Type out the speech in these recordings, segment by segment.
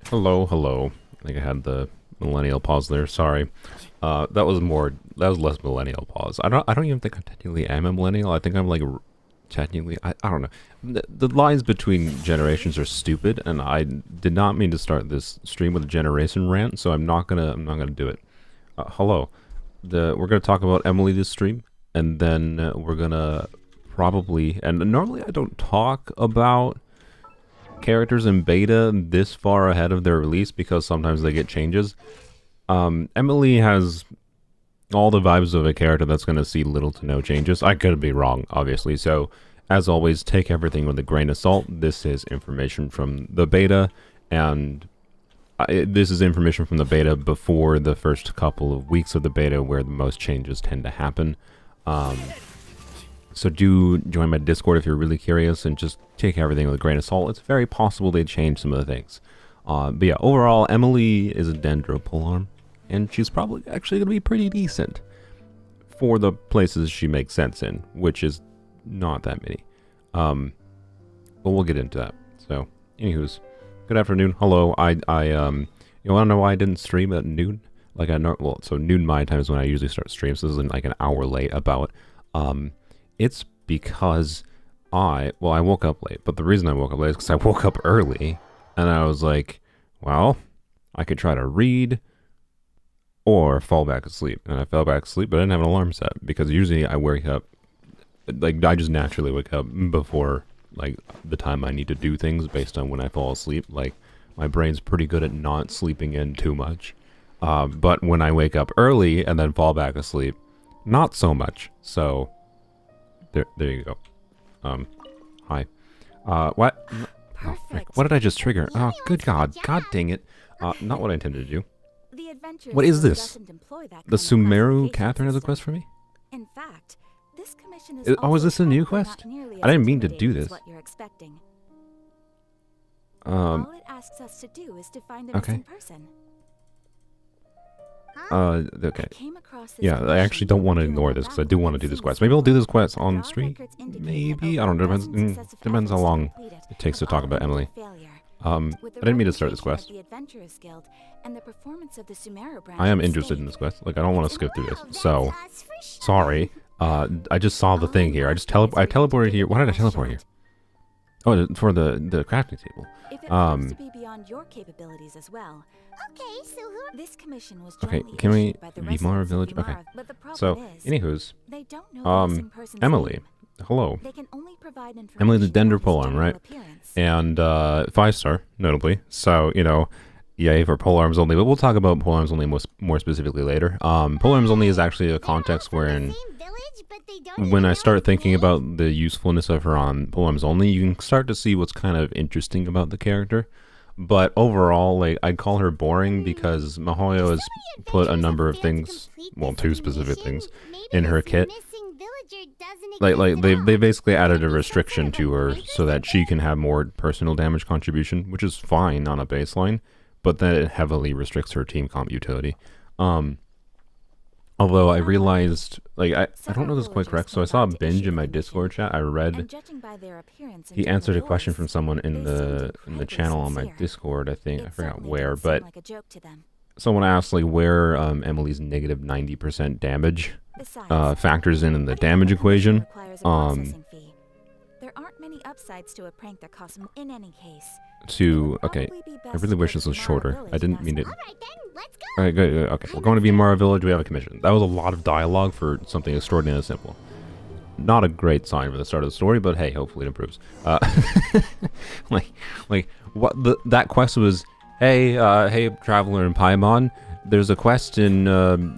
Hello, hello. I think I had the millennial pause there. Sorry. That was less millennial pause. I don't even think I technically am a millennial. I think I'm like technically I don't know. The lines between generations are stupid, and I did not mean to start this stream with a generation rant, so I'm not gonna do it. Hello. We're gonna talk about Emily this stream, and then we're gonna probably, and normally I don't talk about characters in beta this far ahead of their release because sometimes they get changes. Emily has all the vibes of a character that's going to see little to no changes. I could be wrong, obviously. So, as always, take everything with a grain of salt. This is information from the beta, and this is information from the beta before the first couple of weeks of the beta where the most changes tend to happen. So do join my Discord if you're really curious and just take everything with a grain of salt. It's very possible they change some of the things. But yeah, overall, Emily is a Dendropolarm, and she's probably actually going to be pretty decent for the places she makes sense in, which is not that many. But we'll get into that. So, anywho's, good afternoon. Hello. You want to know why I didn't stream at noon? Like so noon my time is when I usually start streams. So this is like an hour late about. It's because I woke up late, but the reason I woke up late is because I woke up early, and I was like, well, I could try to read or fall back asleep. And I fell back asleep, but I didn't have an alarm set, because usually I wake up, like, I just naturally wake up before, like, the time I need to do things based on when I fall asleep. Like, my brain's pretty good at not sleeping in too much. But when I wake up early and then fall back asleep, not so much. So there you go. Hi. What? Oh, frick. What did I just trigger? Oh, good God. God dang it. Not what I intended to do. What is this? The Sumeru Catherine has a quest for me? In fact, this commission is Oh, is this a new quest? I didn't mean to do this. All it asks us to do is to find the missing person. Okay. Yeah, I actually don't want to ignore this because I do want to do this quest. Maybe I'll do this quest on stream. Maybe. I don't know. Depends how long it takes to talk about Emily. I didn't mean to start this quest. I am interested in this quest. Like, I don't want to skip through this. So, sorry. I just saw the thing here. I teleported here. Why did I teleport here? Oh, for the crafting table. If it proves to be beyond your capabilities as well. Okay, so this commission was can we by the Vimara Village? Okay. But the problem So, is, anywho's, they don't know the missing person's Emily. name. Hello. They can only provide Emily the information about his Dendropolarm, general right? appearance. And 5-star, notably. So, yay for polearms only. But we'll talk about polearms only more specifically later. Polearms only is actually a context wherein, when I start thinking about the usefulness of her on polearms only, you can start to see what's kind of interesting about the character. But overall, like, I'd call her boring because Mihoyo has put a number of things, well, 2 specific things, in her kit. Like they basically added a restriction to her so that she can have more personal damage contribution, which is fine on a baseline, but then it heavily restricts her team comp utility. Although I realized, like, I don't know this is quite correct, so I saw a binge in my Discord chat. I read, he answered a question from someone in the channel on my Discord, I think. I forgot where, but someone asked, like, where Emily's negative 90% damage factors in the damage equation. There aren't many upsides to a prank that costs in any case. Okay, I really wish this was shorter. I didn't mean it. Alright, good. Okay, we're going to Vimara Village. We have a commission. That was a lot of dialogue for something extraordinarily simple. Not a great sign for the start of the story, but hey, hopefully it improves. That quest was, hey, traveler in Paimon, there's a quest in,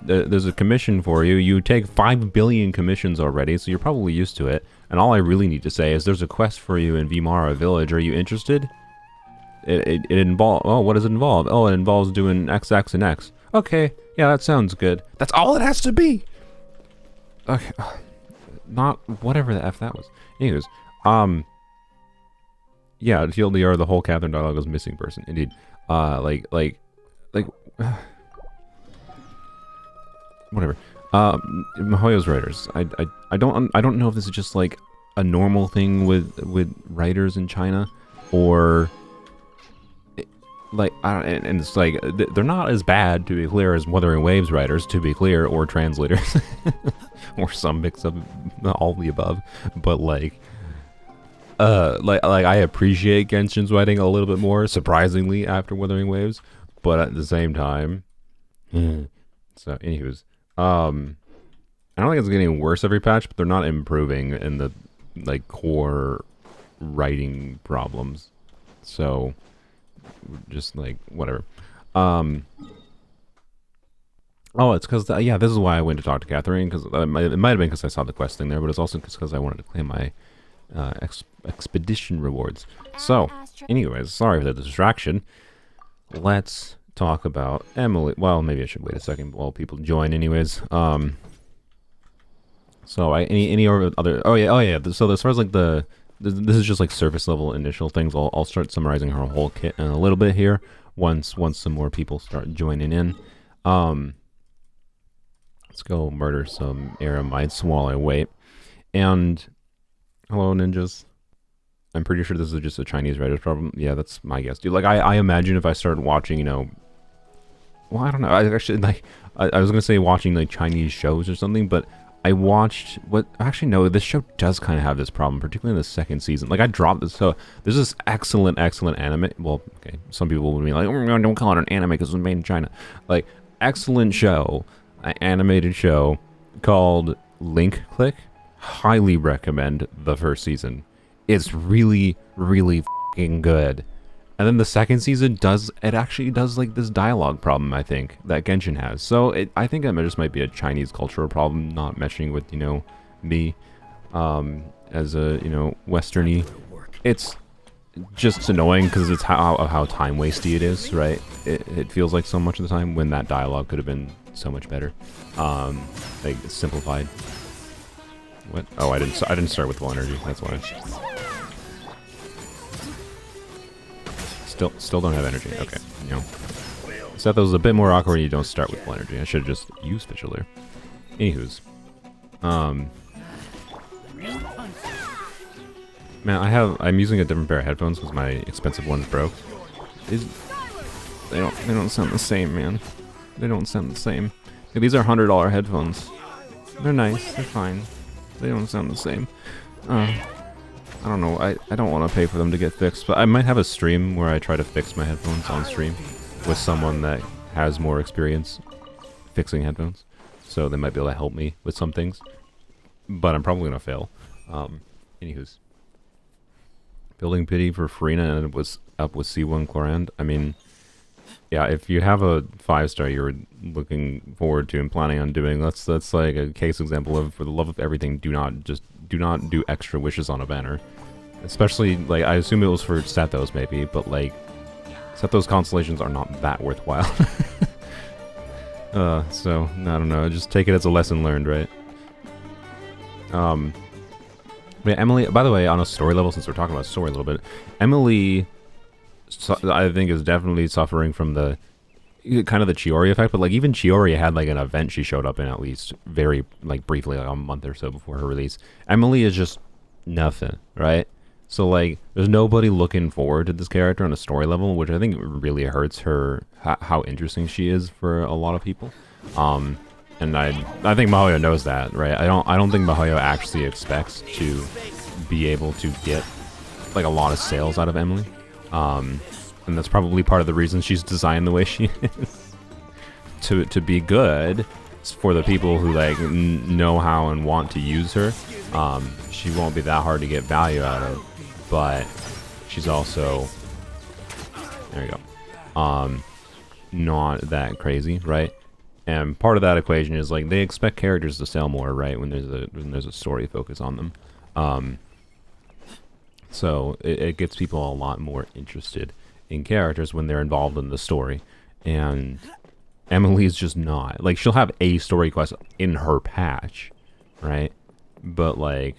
there's a commission for you. You take 5 billion commissions already, so you're probably used to it. And all I really need to say is there's a quest for you in Vimara Village. Are you interested? It involves, oh, what does it involve? Oh, it involves doing X, X, and X. Okay, yeah, that sounds good. That's all it has to be! Okay, not whatever the F that was. Anyways, yeah, TLDR, the whole Catherine dialogue was missing person, indeed. Whatever. Mihoyo's writers. I don't know if this is just like a normal thing with writers in China, or like, I don't, and it's like, they're not as bad, to be clear, as Wuthering Waves writers, to be clear, or translators, or some mix of all the above, but like I appreciate Genshin's writing a little bit more, surprisingly, after Wuthering Waves, but at the same time, so, anywho's, I don't think it's getting worse every patch, but they're not improving in the, like, core writing problems, so, just, like, whatever. Oh, it's because, yeah, this is why I went to talk to Catherine, because it might have been because I saw the quest thing there, but it's also because I wanted to claim my expedition rewards. So, anyways, sorry for the distraction. Let's talk about Emily. Well, maybe I should wait a second while people join anyways. So, any other... Oh, yeah. So, as far as, like, this is just, like, surface level initial things. I'll start summarizing her whole kit in a little bit here once some more people start joining in. Let's go murder some Eremites while I wait. And... Hello, ninjas. I'm pretty sure this is just a Chinese writer's problem. Yeah, that's my guess, dude. Like, I imagine if I started watching, you know... Well, I don't know. I actually, like... I was gonna say watching, like, Chinese shows or something, but I watched... Actually, no, this show does kind of have this problem, particularly in the second season. Like, I dropped this... So, there's this excellent anime... Well, okay, some people would be like, oh, don't call it an anime because it was made in China. Like, excellent show, an animated show called Link Click. Highly recommend the first season. It's really, really f***ing good. And then the second season actually does like this dialogue problem, I think, that Genshin has. So I think it just might be a Chinese cultural problem, not meshing with, you know, me as a, you know, Westerny. It's just annoying because it's how time wasty it is, right? It feels like so much of the time when that dialogue could have been so much better, like simplified. What? Oh, I didn't start with full energy. That's why. Still don't have energy. Okay, you know. So that was a bit more awkward when you don't start with full energy. I should have just used Fissure. Anywho's, man, I'm using a different pair of headphones because my expensive ones broke. They don't sound the same, man. They don't sound the same. Like, these are $100 headphones. They're nice. They're fine. They don't sound the same. I don't know. I don't want to pay for them to get fixed, but I might have a stream where I try to fix my headphones on stream with someone that has more experience fixing headphones. So they might be able to help me with some things. But I'm probably going to fail. Anywho's. Building pity for Farina and it was up with C1 Chlorand. I mean, yeah, if you have a 5-star you're looking forward to and planning on doing, that's like a case example of, for the love of everything, do not do extra wishes on a banner. Especially, like, I assume it was for Sethos maybe, but like, Sethos constellations are not that worthwhile. So, I don't know, just take it as a lesson learned, right? Yeah, Emily, by the way, on a story level, since we're talking about story a little bit, Emily... I think is definitely suffering from the kind of the Chiori effect, but like even Chiori had like an event she showed up in at least very like briefly, like a month or so before her release. Emily is just nothing, right? So like there's nobody looking forward to this character on a story level, which I think really hurts her how interesting she is for a lot of people. And I think Mihoyo knows that, right? I don't think Mihoyo actually expects to be able to get like a lot of sales out of Emily. And that's probably part of the reason she's designed the way she is. to be good for the people who like know how and want to use her. She won't be that hard to get value out of, but she's also, there you go, not that crazy, right? And part of that equation is like they expect characters to sell more, right? When there's a story focus on them. So it gets people a lot more interested in characters when they're involved in the story. And Emily's just not. Like, she'll have a story quest in her patch, right? But, like,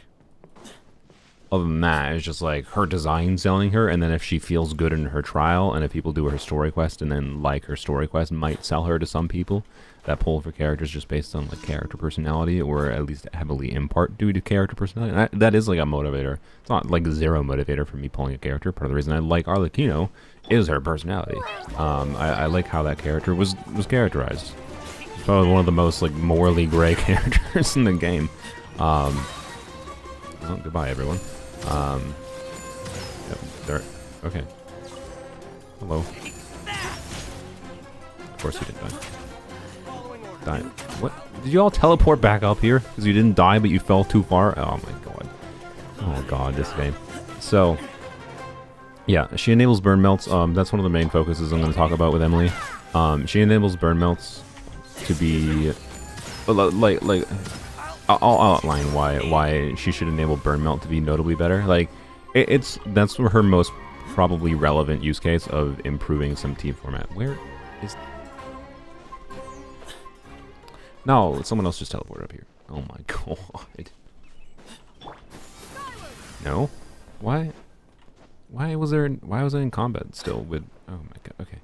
other than that, it's just, like, her design selling her, and then if she feels good in her trial, and if people do her story quest and then like her story quest, might sell her to some people that pull for characters just based on, like, character personality, or at least heavily in part due to character personality. And that is, like, a motivator. It's not, like, zero motivator for me pulling a character. Part of the reason I like Arlecchino is her personality. I like how that character was characterized. She's probably one of the most like morally gray characters in the game. Oh, goodbye everyone. Yep, there. Okay. Hello. Of course you didn't die. Die. What? Did you all teleport back up here? Because you didn't die, but you fell too far? Oh my god. Oh god, this game. So, yeah, she enables burn melts. That's one of the main focuses I'm going to talk about with Emily. She enables burn melts to be like I'll outline why she should enable burn melt to be notably better. Like that's her most probably relevant use case of improving some team format. Where is? No, someone else just teleported up here. Oh my god. No? Why? Why was I in combat still with? Oh my god. Okay.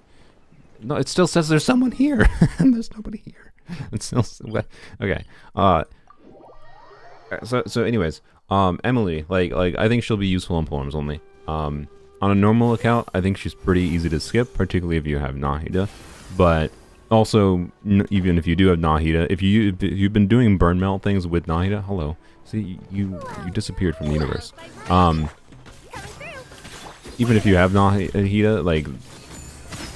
No, it still says there's someone here, and there's nobody here. It's still okay. So anyways, Emily, like I think she'll be useful on poems only. On a normal account, I think she's pretty easy to skip, particularly if you have Nahida. But also, even if you do have Nahida, if you've been doing burn melt things with Nahida, hello. See, you disappeared from the universe. Even if you have Nahida, like,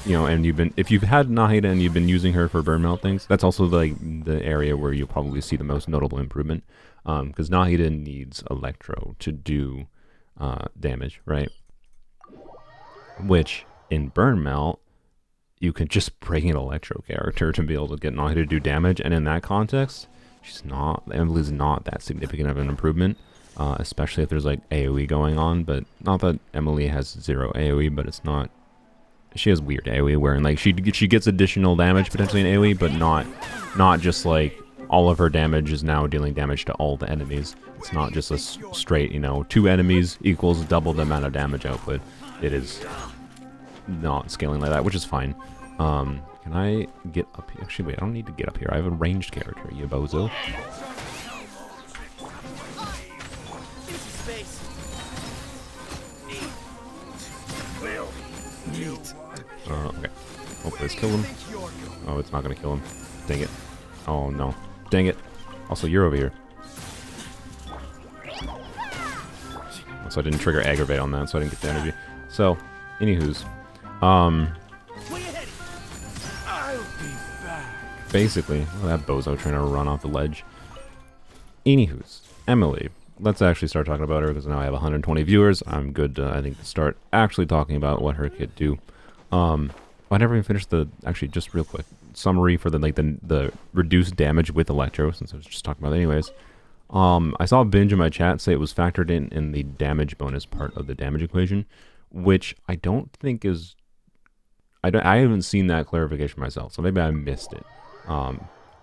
you know, and if you've had Nahida and you've been using her for burn melt things, that's also like the area where you'll probably see the most notable improvement. Because Nahida needs Electro to do damage, right? Which in burn melt, you can just bring an Electro character to be able to get Nahida to do damage, and in that context, Emily's not that significant of an improvement. Especially if there's like AoE going on, but not that Emily has 0 AoE, but it's not. She has weird AoE wherein like she gets additional damage potentially in AoE, but not just like all of her damage is now dealing damage to all the enemies. It's not just a straight, you know, 2 enemies equals double the amount of damage output. It is not scaling like that, which is fine. Can I get up here? Actually, wait, I don't need to get up here. I have a ranged character, you bozo. Okay. Hopefully this kill him. Oh, it's not gonna kill him. Dang it. Oh no. Dang it. Also, you're over here. So I didn't trigger aggravate on that, so I didn't get the energy. So, anywho's. Basically, that bozo trying to run off the ledge. Anywho's. Emily. Let's actually start talking about her, because now I have 120 viewers. I'm good to, I think, to start actually talking about what her kit do. I never even finished actually, just real quick, summary for the reduced damage with Electro, since I was just talking about it anyways. I saw Binge in my chat say it was factored in the damage bonus part of the damage equation, which I don't think is, I haven't seen that clarification myself, so maybe I missed it.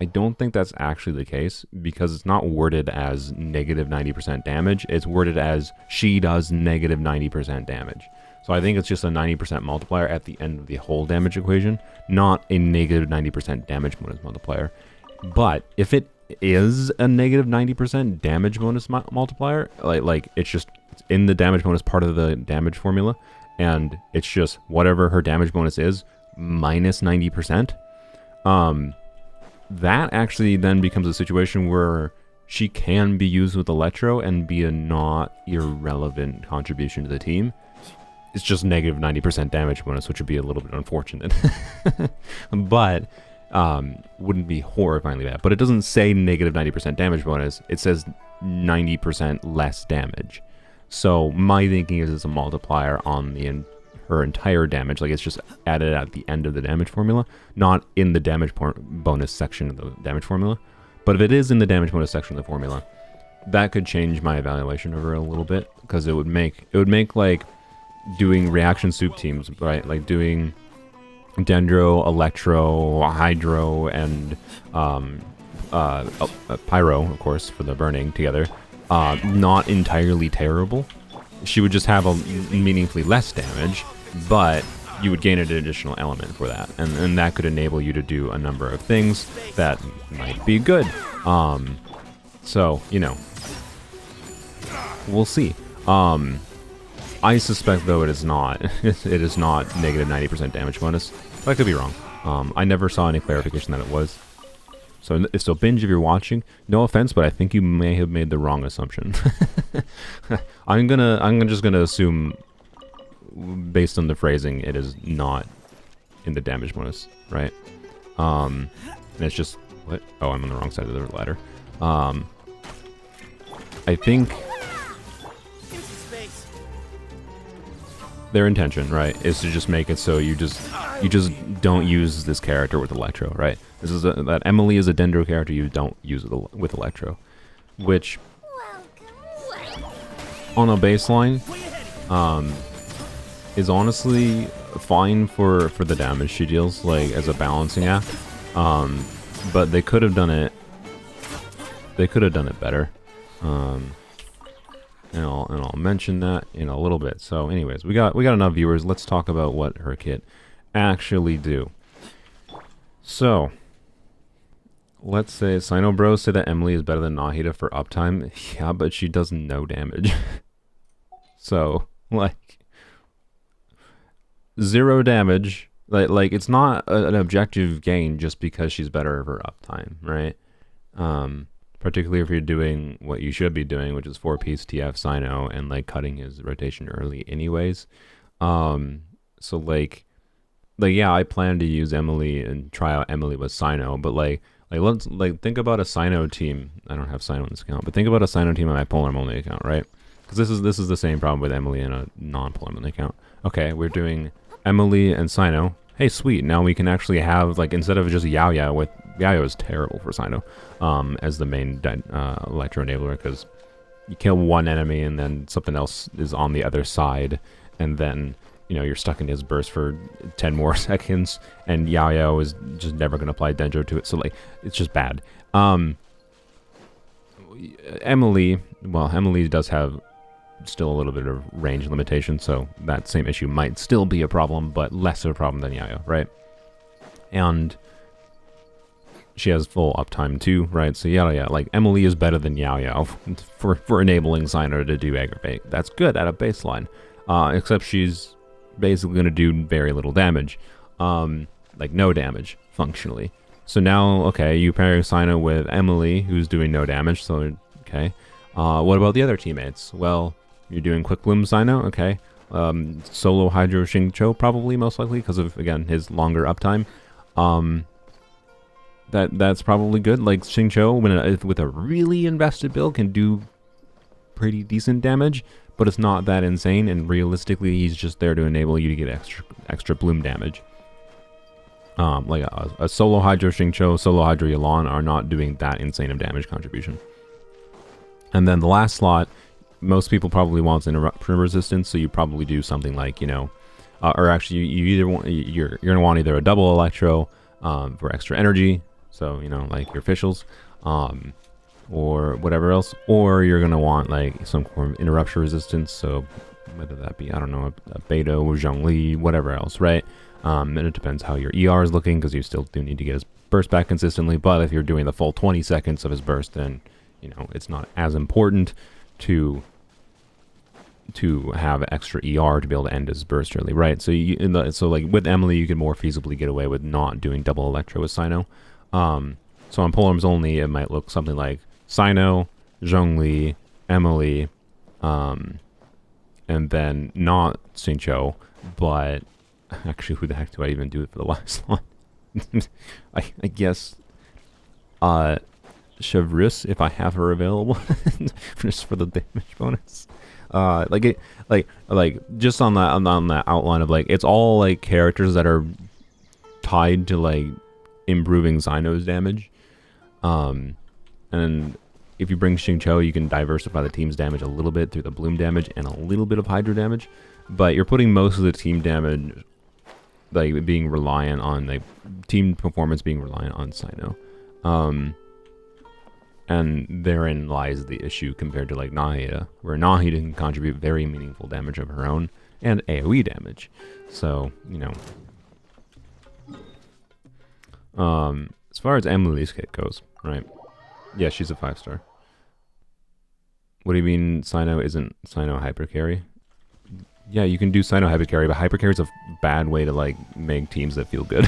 I don't think that's actually the case, because it's not worded as negative 90% damage, it's worded as she does negative 90% damage. So I think it's just a 90% multiplier at the end of the whole damage equation, not a negative 90% damage bonus multiplier. But if it is a negative 90% damage bonus multiplier, like it's in the damage bonus part of the damage formula, and it's just whatever her damage bonus is minus 90%, that actually then becomes a situation where she can be used with Electro and be a not irrelevant contribution to the team. It's just negative 90% damage bonus, which would be a little bit unfortunate. But wouldn't be horrifyingly bad. But it doesn't say negative 90% damage bonus. It says 90% less damage. So my thinking is it's a multiplier on her entire damage. Like it's just added at the end of the damage formula, not in the damage bonus section of the damage formula. But if it is in the damage bonus section of the formula, that could change my evaluation of her a little bit, because it would make like doing reaction soup teams, right? Like doing Dendro, Electro, Hydro, and Pyro, of course, for the burning together. Not entirely terrible. She would just have a meaningfully less damage, but you would gain an additional element for that, and that could enable you to do a number of things that might be good. So, you know, we'll see. I suspect though it is not. It is not negative 90% damage bonus. But I could be wrong. I never saw any clarification that it was. So Binge, if you're watching, no offense, but I think you may have made the wrong assumption. I'm just gonna assume, based on the phrasing, it is not in the damage bonus, right? And it's just what? Oh, I'm on the wrong side of the ladder. I think their intention, right, is to just make it so you just don't use this character with Electro, right? This is that Emily is a Dendro character you don't use with Electro, which on a baseline is honestly fine for the damage she deals, like as a balancing act. But they could have done it. They could have done it better. And I'll mention that in a little bit. So, anyways, we got enough viewers. Let's talk about what her kit actually do. So, let's say Sino Bros say that Emily is better than Nahida for uptime. Yeah, but she does no damage. So, like, 0 damage. Like it's not an objective gain just because she's better for uptime, right? Particularly if you're doing what you should be doing, which is 4-piece TF Sino and like cutting his rotation early anyways. So like yeah, I plan to use Emily and try out Emily with Sino, but like let's think about a Sino team. I don't have Sino on this account, but think about a Sino team on my Polearm only account, right? Because this is the same problem with Emily in a non-Polearm only account. Okay, we're doing Emily and Sino. Hey, sweet. Now we can actually have, like, instead of just Yaoya with... Yaoya is terrible for Sino as the main Electro Enabler, because you kill one enemy and then something else is on the other side, and then, you know, you're stuck in his burst for 10 more seconds, and Yaoya is just never going to apply Dendro to it, so, like, it's just bad. Emily does have still a little bit of range limitation, so that same issue might still be a problem, but less of a problem than Yaoya, right? And she has full uptime too, right? So yeah, like Emily is better than Yaoya for enabling Sino to do aggravate. That's good at a baseline, except she's basically going to do very little damage, like no damage functionally. So now, okay, you pair Sino with Emily, who's doing no damage, so okay. What about the other teammates? Well, you're doing Quick Bloom Sino, okay. Solo Hydro Xingqiu, probably, most likely, because of, again, his longer uptime. That's probably good. Like, Xingqiu, with a really invested build, can do pretty decent damage, but it's not that insane, and realistically, he's just there to enable you to get extra Bloom damage. Like, a Solo Hydro Xingqiu, Solo Hydro Yelan are not doing that insane of damage contribution. And then the last slot, most people probably want interruption resistance, so you probably do something like, you know, or actually you either want, you're gonna want either a double Electro for extra energy, so, you know, like your officials, or whatever else, or you're gonna want like some form of interruption resistance, so whether that be, I don't know, a Beidou or Zhongli, whatever else, right? And it depends how your ER is looking, because you still do need to get his burst back consistently, but if you're doing the full 20 seconds of his burst, then, you know, it's not as important to have extra ER to be able to end his burst early, right? So so like with Emily, you can more feasibly get away with not doing double Electro with Sino. So on Polearms only, it might look something like Sino, Zhongli, Emily, and then not Xingqiu, but actually, who the heck do I even do it for the last one? I guess Chevrus, if I have her available, just for the damage bonus. Like just on that outline of like, it's all like characters that are tied to like improving Sino's damage. And if you bring Xingqiu, you can diversify the team's damage a little bit through the Bloom damage and a little bit of Hydro damage, but you're putting most of the team damage like being reliant on like team performance being reliant on Sino. And therein lies the issue compared to like Nahida, where Nahida can contribute very meaningful damage of her own and AoE damage. So, you know, as far as Emily's kit goes, right? Yeah, she's a 5-star. What do you mean Sino isn't Sino hyper carry? yeah, you can do Sino Hyper Carry, but Hyper Carry is a bad way to like make teams that feel good.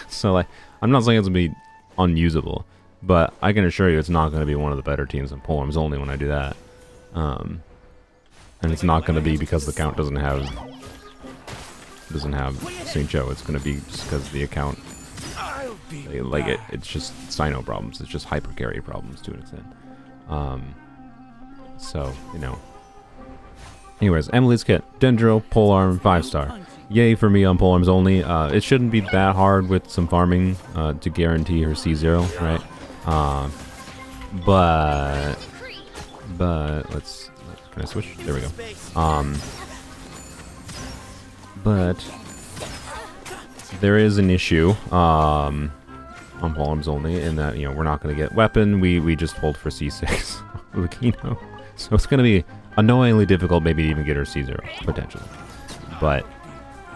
So like, I'm not saying it's gonna be unusable, but I can assure you it's not gonna be one of the better teams in Polearms only when I do that. And it's not gonna be because the account doesn't have St. Joe. It's gonna be just because the account, like it's just Sino problems. It's just Hyper Carry problems to an extent. So you know. Anyways, Emily's kit, Dendro, Polearm, 5-star. Yay for me on Polearms only. It shouldn't be that hard with some farming to guarantee her C0, right? But let's can I switch? There we go. But there is an issue on Polearms only in that, you know, we're not going to get weapon. We just hold for C6 with Kino. So it's going to be annoyingly difficult maybe to even get her C0, potentially. But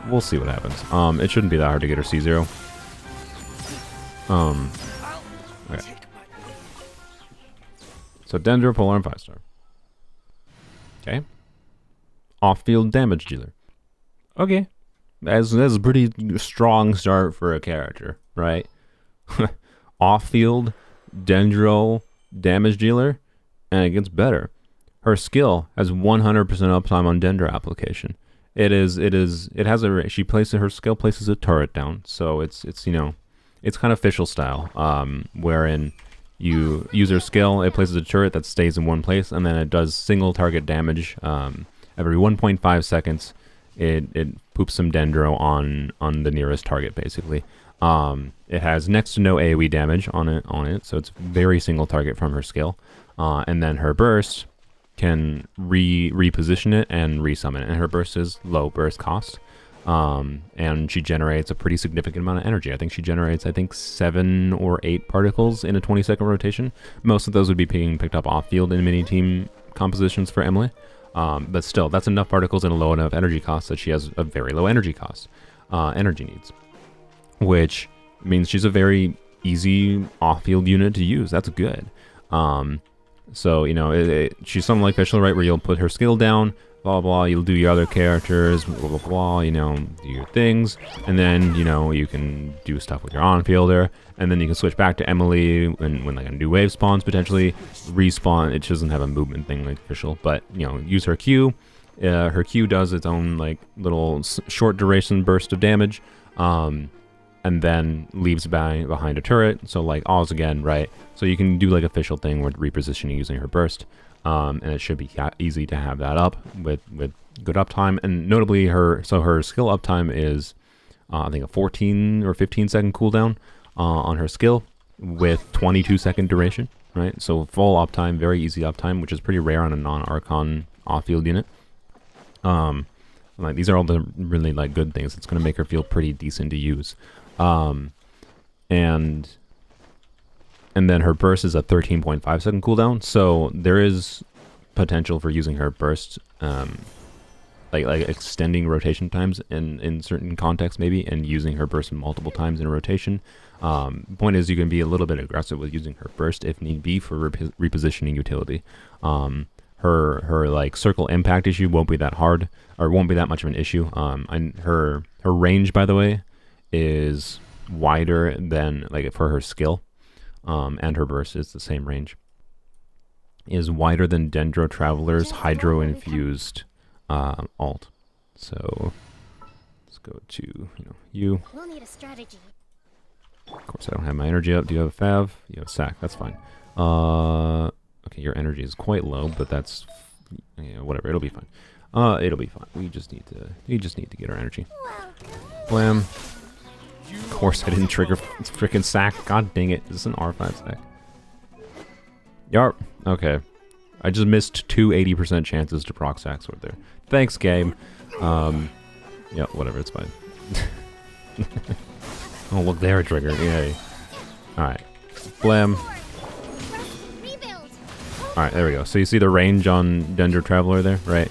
we'll see what happens. It shouldn't be that hard to get her C0. Okay. So Dendro, Polearm, 5-star. Okay. Off-field damage dealer. Okay. That's a pretty strong start for a character, right? Off-field, Dendro, damage dealer, and it gets better. Her skill has 100% uptime on Dendro application. It has her skill places a turret down, so it's you know, it's kind of official style, wherein you use her skill, it places a turret that stays in one place, and then it does single target damage every 1.5 seconds. It poops some Dendro on the nearest target, basically. It has next to no AoE damage on it, so it's very single target from her skill. And then her burst can reposition it and resummon it, and her burst is low burst cost. And she generates a pretty significant amount of energy. I think she generates 7 or 8 particles in a 20-second rotation. Most of those would be being picked up off field in mini team compositions for Emily. But still, that's enough particles and a low enough energy cost that she has a very low energy cost, energy needs, which means she's a very easy off-field unit to use. That's good. So, you know, she's something like Fischl, right, where you'll put her skill down, blah, blah, you'll do your other characters, blah, blah, blah, you know, do your things, and then, you know, you can do stuff with your on-fielder, and then you can switch back to Emily when like a new wave spawns, potentially, respawn. It doesn't have a movement thing like Fischl, but, you know, use her Q. Her Q does its own, like, little short duration burst of damage, and then leaves behind a turret, so like Oz again, right? So you can do like a Fischl thing with repositioning using her burst, and it should be easy to have that up with good uptime. And notably, her skill uptime is I think a 14 or 15 second cooldown on her skill with 22-second duration, right? So full uptime, very easy uptime, which is pretty rare on a non-Archon off-field unit. Like these are all the really like good things. It's going to make her feel pretty decent to use. And then her burst is a 13.5 second cooldown, so there is potential for using her burst, like extending rotation times in certain contexts maybe, and using her burst multiple times in a rotation. Point is, you can be a little bit aggressive with using her burst if need be for repositioning utility. Her like circle impact issue won't be that hard, or won't be that much of an issue. And her range, by the way, is wider than like for her skill, and her burst is the same range. Is wider than Dendro Traveler's Hydro Infused alt. So let's go to you. We'll need a strategy. Of course, I don't have my energy up. Do you have a Fav? You have a Sac. That's fine. Okay, your energy is quite low, but that's whatever. It'll be fine. It'll be fine. We just need to get our energy. Blam. Of course, I didn't trigger freaking Sac. God dang it! Is this an R5 Sac? Yarp. Okay. I just missed 2 80% chances to proc Sacs right there. Thanks, game. Yeah, whatever. It's fine. Oh, look, they're a trigger. Yay. Alright. Blam. Alright, there we go. So you see the range on Dendro Traveler there, right?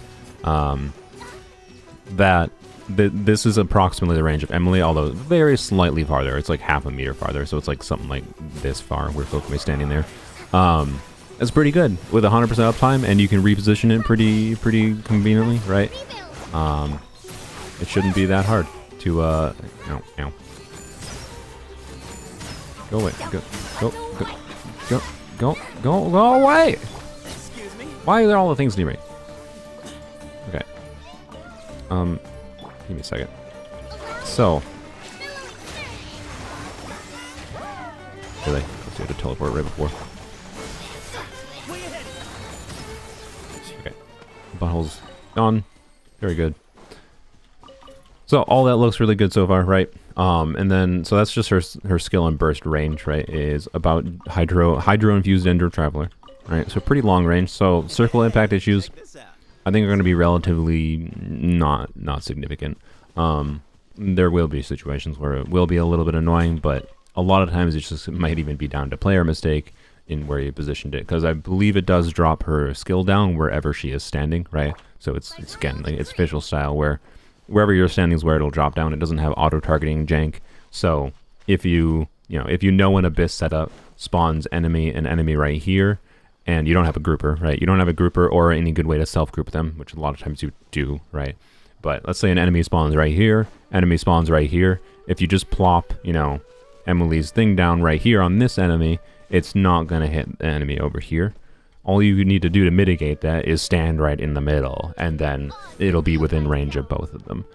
This is approximately the range of Emily, although very slightly farther. It's like half a meter farther, so it's like something like this far where Kokome's standing there. That's pretty good with 100% uptime, and you can reposition it pretty conveniently, right? It shouldn't be that hard to ow. Go away. Go away! Why are there all the things near me? Okay. Give me a second. So. Really? Let's do the teleport right before. Okay. Butthole's gone. Very good. So all that looks really good so far, right? And then so that's just her skill and burst range, right? Is about hydro infused Dendro Traveler, right? So pretty long range. So circle impact issues, I think are going to be relatively not significant. There will be situations where it will be a little bit annoying, but a lot of times it might even be down to player mistake in where you positioned it, because I believe it does drop her skill down wherever she is standing, right? So it's again like it's visual style where wherever you're standing is where it'll drop down. It doesn't have auto targeting jank. So if you know an abyss setup spawns an enemy right here, and you don't have a grouper, right? You don't have a grouper or any good way to self group them, which a lot of times you do, right? But let's say an enemy spawns right here, enemy spawns right here. If you just plop, Emily's thing down right here on this enemy, it's not gonna hit the enemy over here. All you need to do to mitigate that is stand right in the middle, and then it'll be within range of both of them.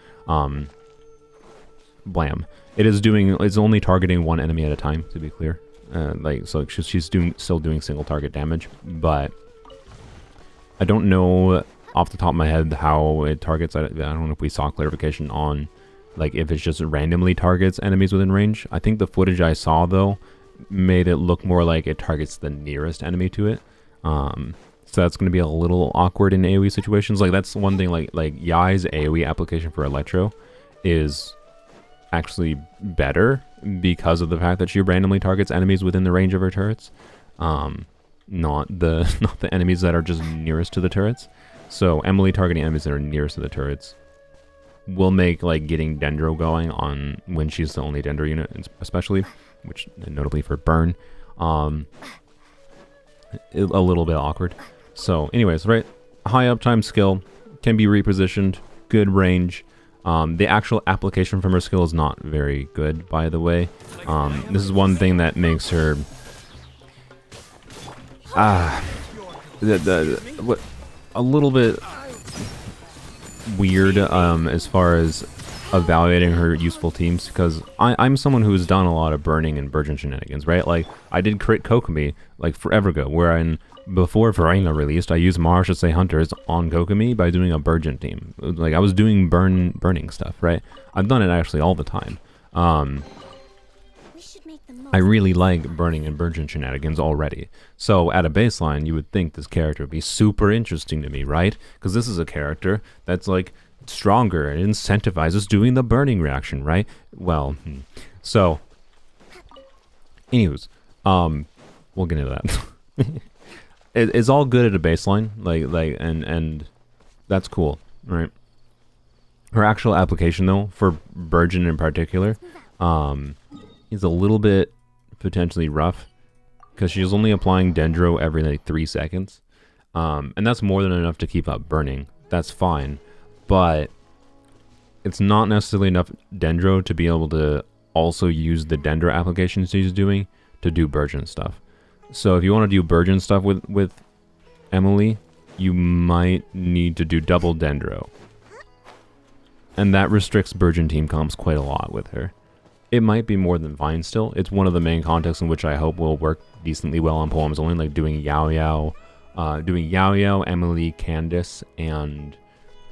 Blam. It's only targeting one enemy at a time, to be clear. So she's still doing single target damage, but I don't know off the top of my head how it targets. I don't know if we saw clarification on like if it's just randomly targets enemies within range. I think the footage I saw though made it look more like it targets the nearest enemy to it. So that's going to be a little awkward in AoE situations. Like that's one thing, like Yai's AoE application for Electro is actually better because of the fact that she randomly targets enemies within the range of her turrets. Not the enemies that are just nearest to the turrets. So Emily targeting enemies that are nearest to the turrets will make like getting Dendro going on when she's the only Dendro unit, especially, which notably for burn, a little bit awkward. So anyways, right, high uptime skill, can be repositioned, good range. The actual application from her skill is not very good, by the way. This is one thing that makes her a little bit weird as far as evaluating her useful teams, because I'm someone who's done a lot of burning and Burgeon shenanigans, right? Like I did crit Kokomi like forever ago, where before Verena released, I used Marshall Hunters on Kokomi by doing a Burgeon team. Like I was doing burning stuff, right? I've done it actually all the time. I really like burning and Burgeon shenanigans already. So at a baseline, you would think this character would be super interesting to me, right? Because this is a character that's like stronger and incentivizes doing the burning reaction, right? Well, so anyways, we'll get into that. It's all good at a baseline, and that's cool, right? Her actual application though, for Burgeon in particular, is a little bit potentially rough, because she's only applying Dendro every like 3 seconds, and that's more than enough to keep up burning. That's fine, but it's not necessarily enough Dendro to be able to also use the Dendro application she's doing to do Burgeon stuff. So if you want to do Burgeon stuff with Emily, you might need to do double Dendro, and that restricts Burgeon team comps quite a lot with her. It might be more than Vine still. It's one of the main contexts in which I hope will work decently well on Poems Only, like doing Yao Yao, Emily, Candace, and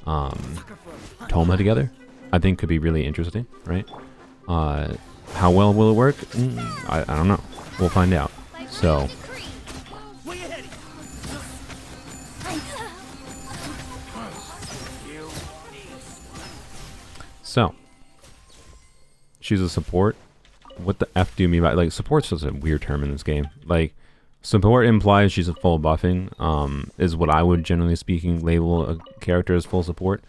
Toma together. I think could be really interesting, right? How well will it work? I don't know. We'll find out. So she's a support. What the F do you mean by, like, support's such a weird term in this game. Like, support implies she's a full buffing, is what I would generally speaking label a character as full support.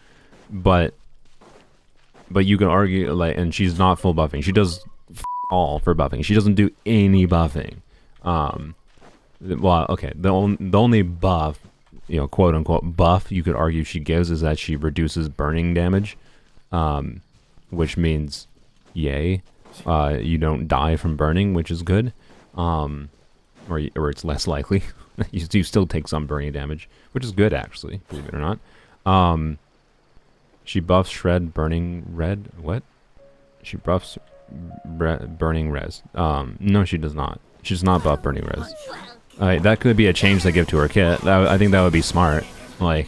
But you can argue, like, and she's not full buffing. She does all for buffing. She doesn't do any buffing. Well, okay. The only buff, quote unquote buff you could argue she gives is that she reduces burning damage, which means, yay, you don't die from burning, which is good, or it's less likely. you still take some burning damage, which is good actually, believe it or not. She buffs shred burning red. What? She buffs burning res. No, she does not. She does not buff burning res. That could be a change they give to her kit. I think that would be smart. Like,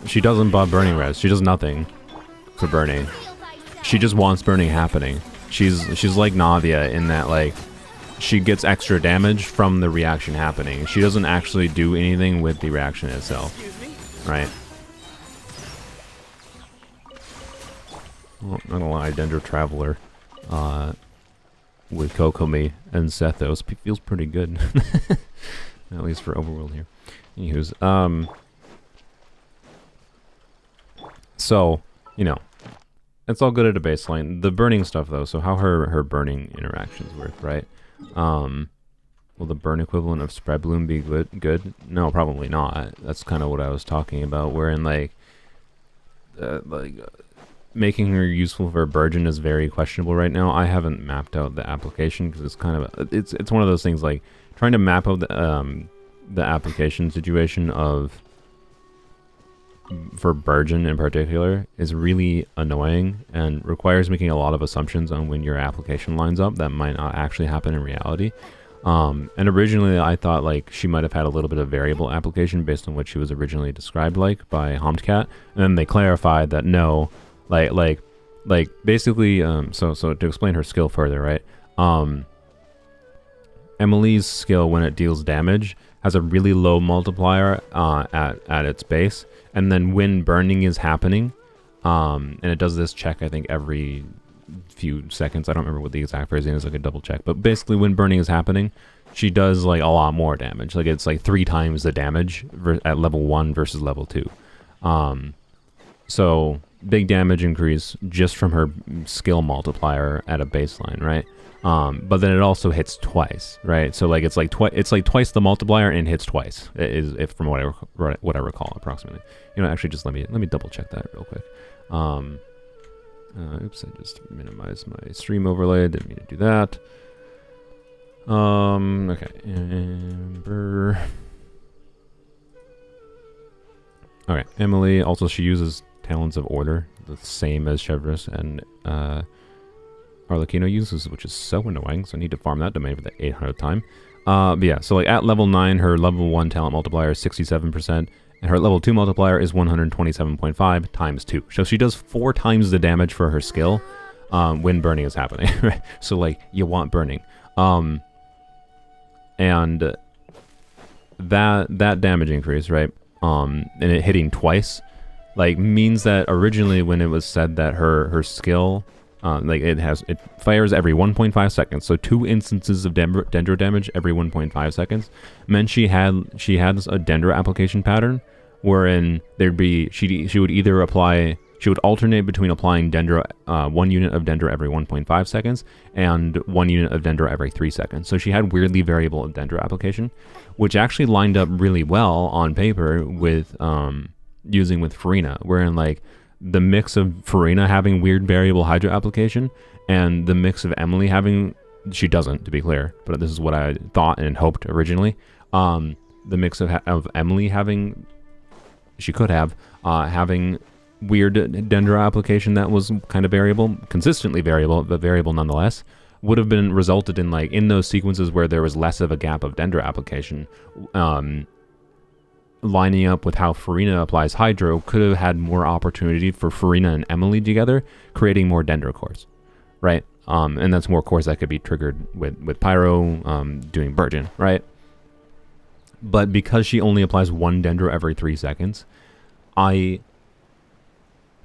she doesn't buff burning res. She does nothing for burning. She just wants burning happening. She's like Navia in that, like, she gets extra damage from the reaction happening. She doesn't actually do anything with the reaction itself. Right? Well, not gonna lie, Dendro Traveler with Kokomi and Sethos feels pretty good. At least for Overworld here. Anywho's, so, it's all good at a baseline. The burning stuff, though, so how her burning interactions work, right? Will the burn equivalent of Spread Bloom be good? No, probably not. That's kind of what I was talking about, wherein, making her useful for a Burgeon is very questionable right now. I haven't mapped out the application because it's kind of it's one of those things, like trying to map out the application situation for Burgeon in particular is really annoying and requires making a lot of assumptions on when your application lines up that might not actually happen in reality. And originally I thought like she might have had a little bit of variable application based on what she was originally described like by Homtcat, and then they clarified that no, like basically so to explain her skill further, right? Emily's skill, when it deals damage, has a really low multiplier at its base, and then when burning is happening, and it does this check I think every few seconds. I don't remember what the exact phrasing is. I could double check, but basically when burning is happening, she does like a lot more damage. Like it's like 3 times the damage at level 1 versus level 2. So big damage increase just from her skill multiplier at a baseline, right? But then it also hits twice, right? So like it's like twice the multiplier and hits twice. If from what I recall approximately. Actually, just let me double check that real quick. Oops, I just minimized my stream overlay. Didn't mean to do that. Okay, Amber. Okay, Emily. Also, she uses Talons of Order, the same as Chevreuse and Arlecchino uses, which is so annoying. So I need to farm that domain for the 800th time. But yeah, so like at level 9, her level 1 talent multiplier is 67%. And her level 2 multiplier is 127.5 times 2. So she does 4 times the damage for her skill when burning is happening. Right? So like you want burning. And that damage increase, right? And it hitting twice, like means that originally when it was said that her skill, like it fires every 1.5 seconds, so 2 instances of Dendro damage every 1.5 seconds, meant she had a Dendro application pattern wherein she would alternate between applying Dendro 1 unit of Dendro every 1.5 seconds and 1 unit of Dendro every 3 seconds. So she had weirdly variable Dendro application, which actually lined up really well on paper with using with Furina, wherein like the mix of Furina having weird variable Hydro application and the mix of Emily having, she doesn't, to be clear, but this is what I thought and hoped originally. The mix of Emily having, she could have, having weird Dendro application that was kind of variable, consistently variable, but variable nonetheless, would have been resulted in like in those sequences where there was less of a gap of Dendro application, lining up with how Furina applies Hydro could have had more opportunity for Furina and Emily together, creating more Dendro cores, right? And that's more cores that could be triggered with Pyro, doing Burgeon, right? But because she only applies 1 Dendro every 3 seconds, I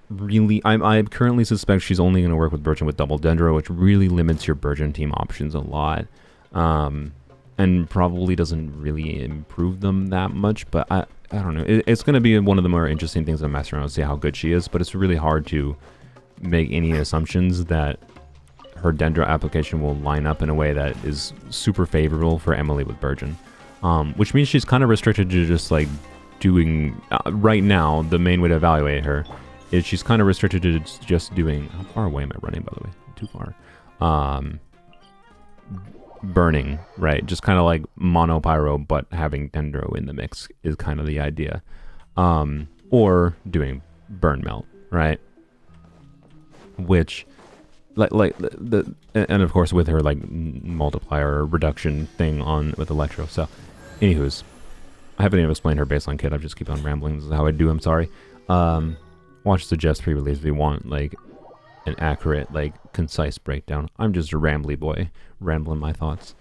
currently suspect she's only going to work with Burgeon with double Dendro, which really limits your Burgeon team options a lot. And probably doesn't really improve them that much, but I don't know. It's going to be one of the more interesting things to mess around and see how good she is, but it's really hard to make any assumptions that her Dendro application will line up in a way that is super favorable for Emily with Burgeon. which means she's kind of restricted to just like doing right now. The main way to evaluate her is she's kind of restricted to just doing. How far away am I running, by the way? Too far. Burning, right? Just kind of like mono pyro, but having Dendro in the mix is kind of the idea. Or doing burn melt, right? Which, and of course with her like multiplier reduction thing on with Electro. So, anywho's, I haven't even explained her baseline kit. I just keep on rambling. This is how I do. I'm sorry. Watch the Jess pre-release if you want like an accurate, like concise breakdown. I'm just a rambly boy, rambling my thoughts.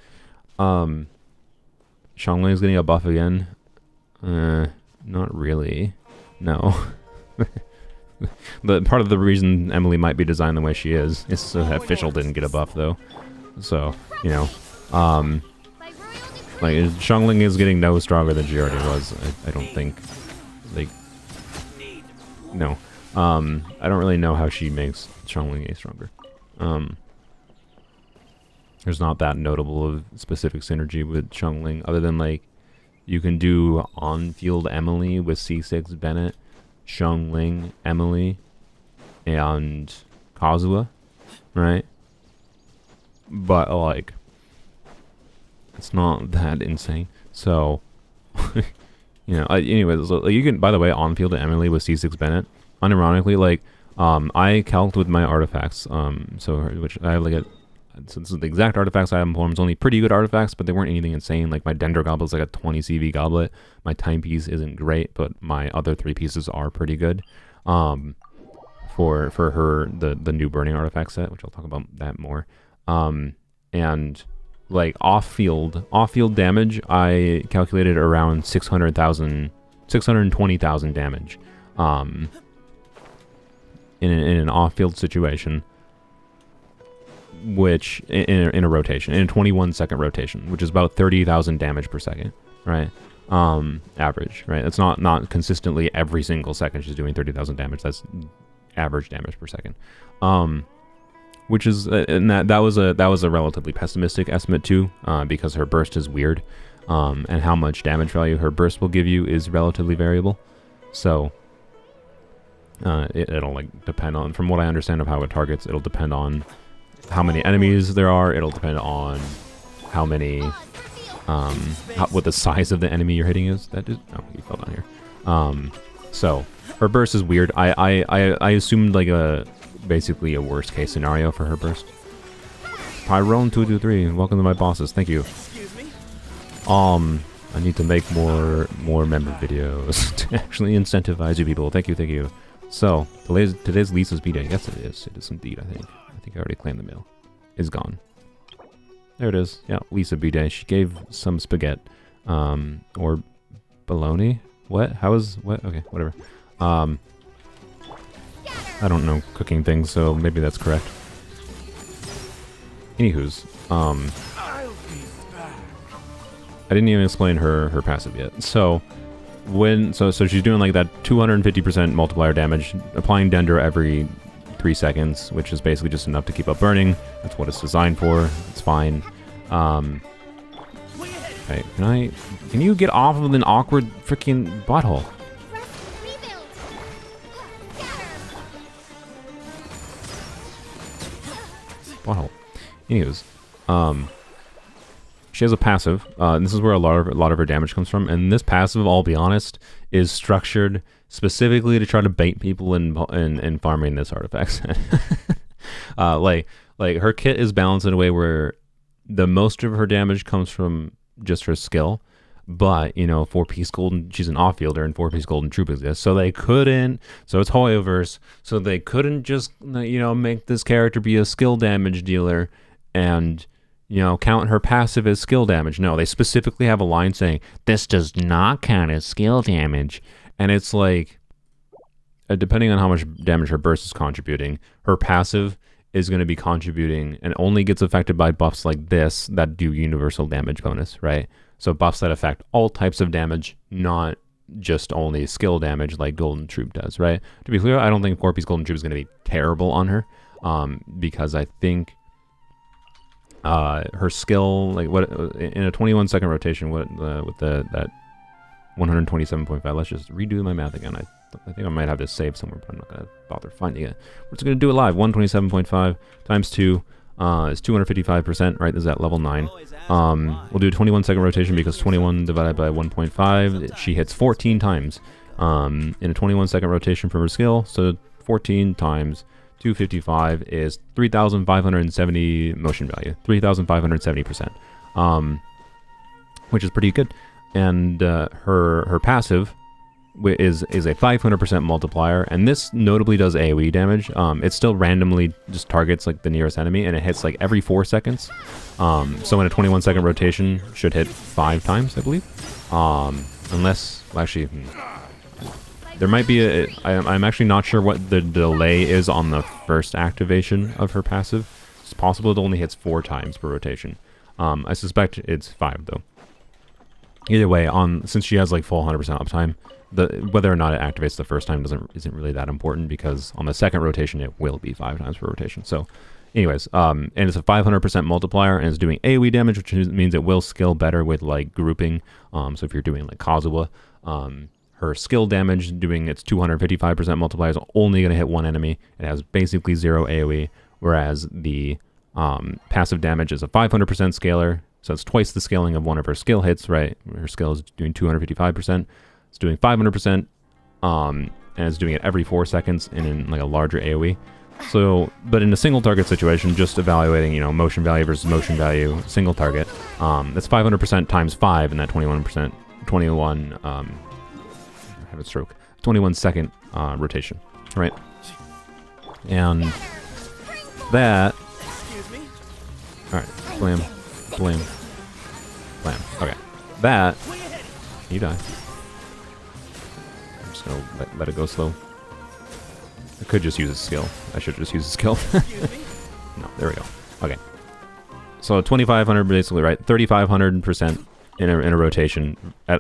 Xiangling's getting a buff again. Not really. No. But part of the reason Emily might be designed the way she is so that Fischl didn't get a buff though. So, you know, like Xiangling is getting no stronger than she already was. I don't think. Like, no. I don't really know how she makes Xiangling A stronger. There's not that notable of specific synergy with Xiangling, other than like you can do on-field Emily with C6 Bennett, Xiangling, Emily, and Kazuha, right? But like, it's not that insane. So, you know. Anyways, so you can. By the way, on-field Emily with C6 Bennett. Unironically, like, I calced with my artifacts. Which I have like so this is the exact artifacts I have in forms. Only pretty good artifacts, but they weren't anything insane. Like my Dendro Goblet is like a 20 CV goblet. My timepiece isn't great, but my other 3 pieces are pretty good. For her the new burning artifact set, which I'll talk about that more. And like off-field damage, I calculated around 620,000 damage. In an off-field situation, which in a rotation, in a 21-second rotation, which is about 30,000 damage per second, right? Average, right? It's not consistently every single second she's doing 30,000 damage. That's average damage per second. Which is and that was a relatively pessimistic estimate too, because her burst is weird, and how much damage value her burst will give you is relatively variable. So it'll like depend on, from what I understand of how it targets, it'll depend on how many enemies there are. It'll depend on how many, what the size of the enemy you're hitting is. That is, oh, he fell down here. So her burst is weird. I assumed like basically a worst case scenario for her burst. Pyrone223, welcome to my bosses. Thank you. I need to make more member videos to actually incentivize you people. Thank you. So today's Lisa's B-Day. Yes, it is. It is indeed. I think I already claimed the mail. It's gone. There it is. Yeah, Lisa B-Day. She gave some spaghetti, or bologna. What? How is what? Okay, whatever. I don't know cooking things, so maybe that's correct. Anywho's, I didn't even explain her passive yet. So so she's doing like that 250% multiplier damage, applying Dendro every 3 seconds, which is basically just enough to keep up burning. That's what it's designed for. It's fine. Okay, can you get off of an awkward freaking butthole? Butthole. Anyways, she has a passive. This is where a lot of her damage comes from, and this passive, I'll be honest, is structured specifically to try to bait people in farming this artifact set. Like her kit is balanced in a way where the most of her damage comes from just her skill, but you know, 4-piece golden, she's an off-fielder, and 4-piece golden troop exists, so they couldn't. So it's Hoyoverse, so they couldn't just make this character be a skill damage dealer and count her passive as skill damage. No, they specifically have a line saying this does not count as skill damage. And it's like, depending on how much damage her burst is contributing, her passive is going to be contributing and only gets affected by buffs like this that do universal damage bonus, right? So buffs that affect all types of damage, not just only skill damage like Golden Troop does, right? To be clear, I don't think 4-piece Golden Troop is going to be terrible on her, because I think Her skill, like what in a 21-second rotation, what with that 127.5. Let's just redo my math again. I think I might have this saved somewhere, but I'm not gonna bother finding it. We're just gonna do it live. 127.5 times 2 is 255%. Right? This is at level 9. We'll do a 21-second rotation because 21 divided by 1.5, she hits 14 times in a 21-second rotation from her skill. So 14 times 255 is 3,570 motion value, 3,570%, which is pretty good. And her passive is a 500% multiplier, and this notably does AoE damage. It still randomly just targets like the nearest enemy, and it hits like every 4 seconds. So in a 21-second rotation, should hit 5 times, I believe. Unless, well, actually, there might be I'm actually not sure what the delay is on the first activation of her passive. It's possible it only hits 4 times per rotation. I suspect it's 5 though. Either way, since she has like full 100% uptime, whether or not it activates the first time isn't really that important, because on the second rotation it will be 5 times per rotation. So, anyways, and it's a 500% multiplier, and it's doing AoE damage, which means it will skill better with like grouping. So if you're doing like Kazuha, her skill damage doing its 255% multiplier is only going to hit 1 enemy. It has basically 0 AoE, whereas the passive damage is a 500% scaler. So it's twice the scaling of one of her skill hits, right? Her skill is doing 255%. It's doing 500%, and it's doing it every 4 seconds and in like a larger AoE. So, but in a single target situation, just evaluating, motion value versus motion value, single target, that's 500% times 5 in that 21, I have a stroke, 21 second rotation, right? And that, all right, blam. Blam. Blam. Okay. That. You die. I'm just gonna let it go slow. I could just use a skill. I should just use a skill. No, there we go. Okay. So 2,500 basically, right? 3,500% in a rotation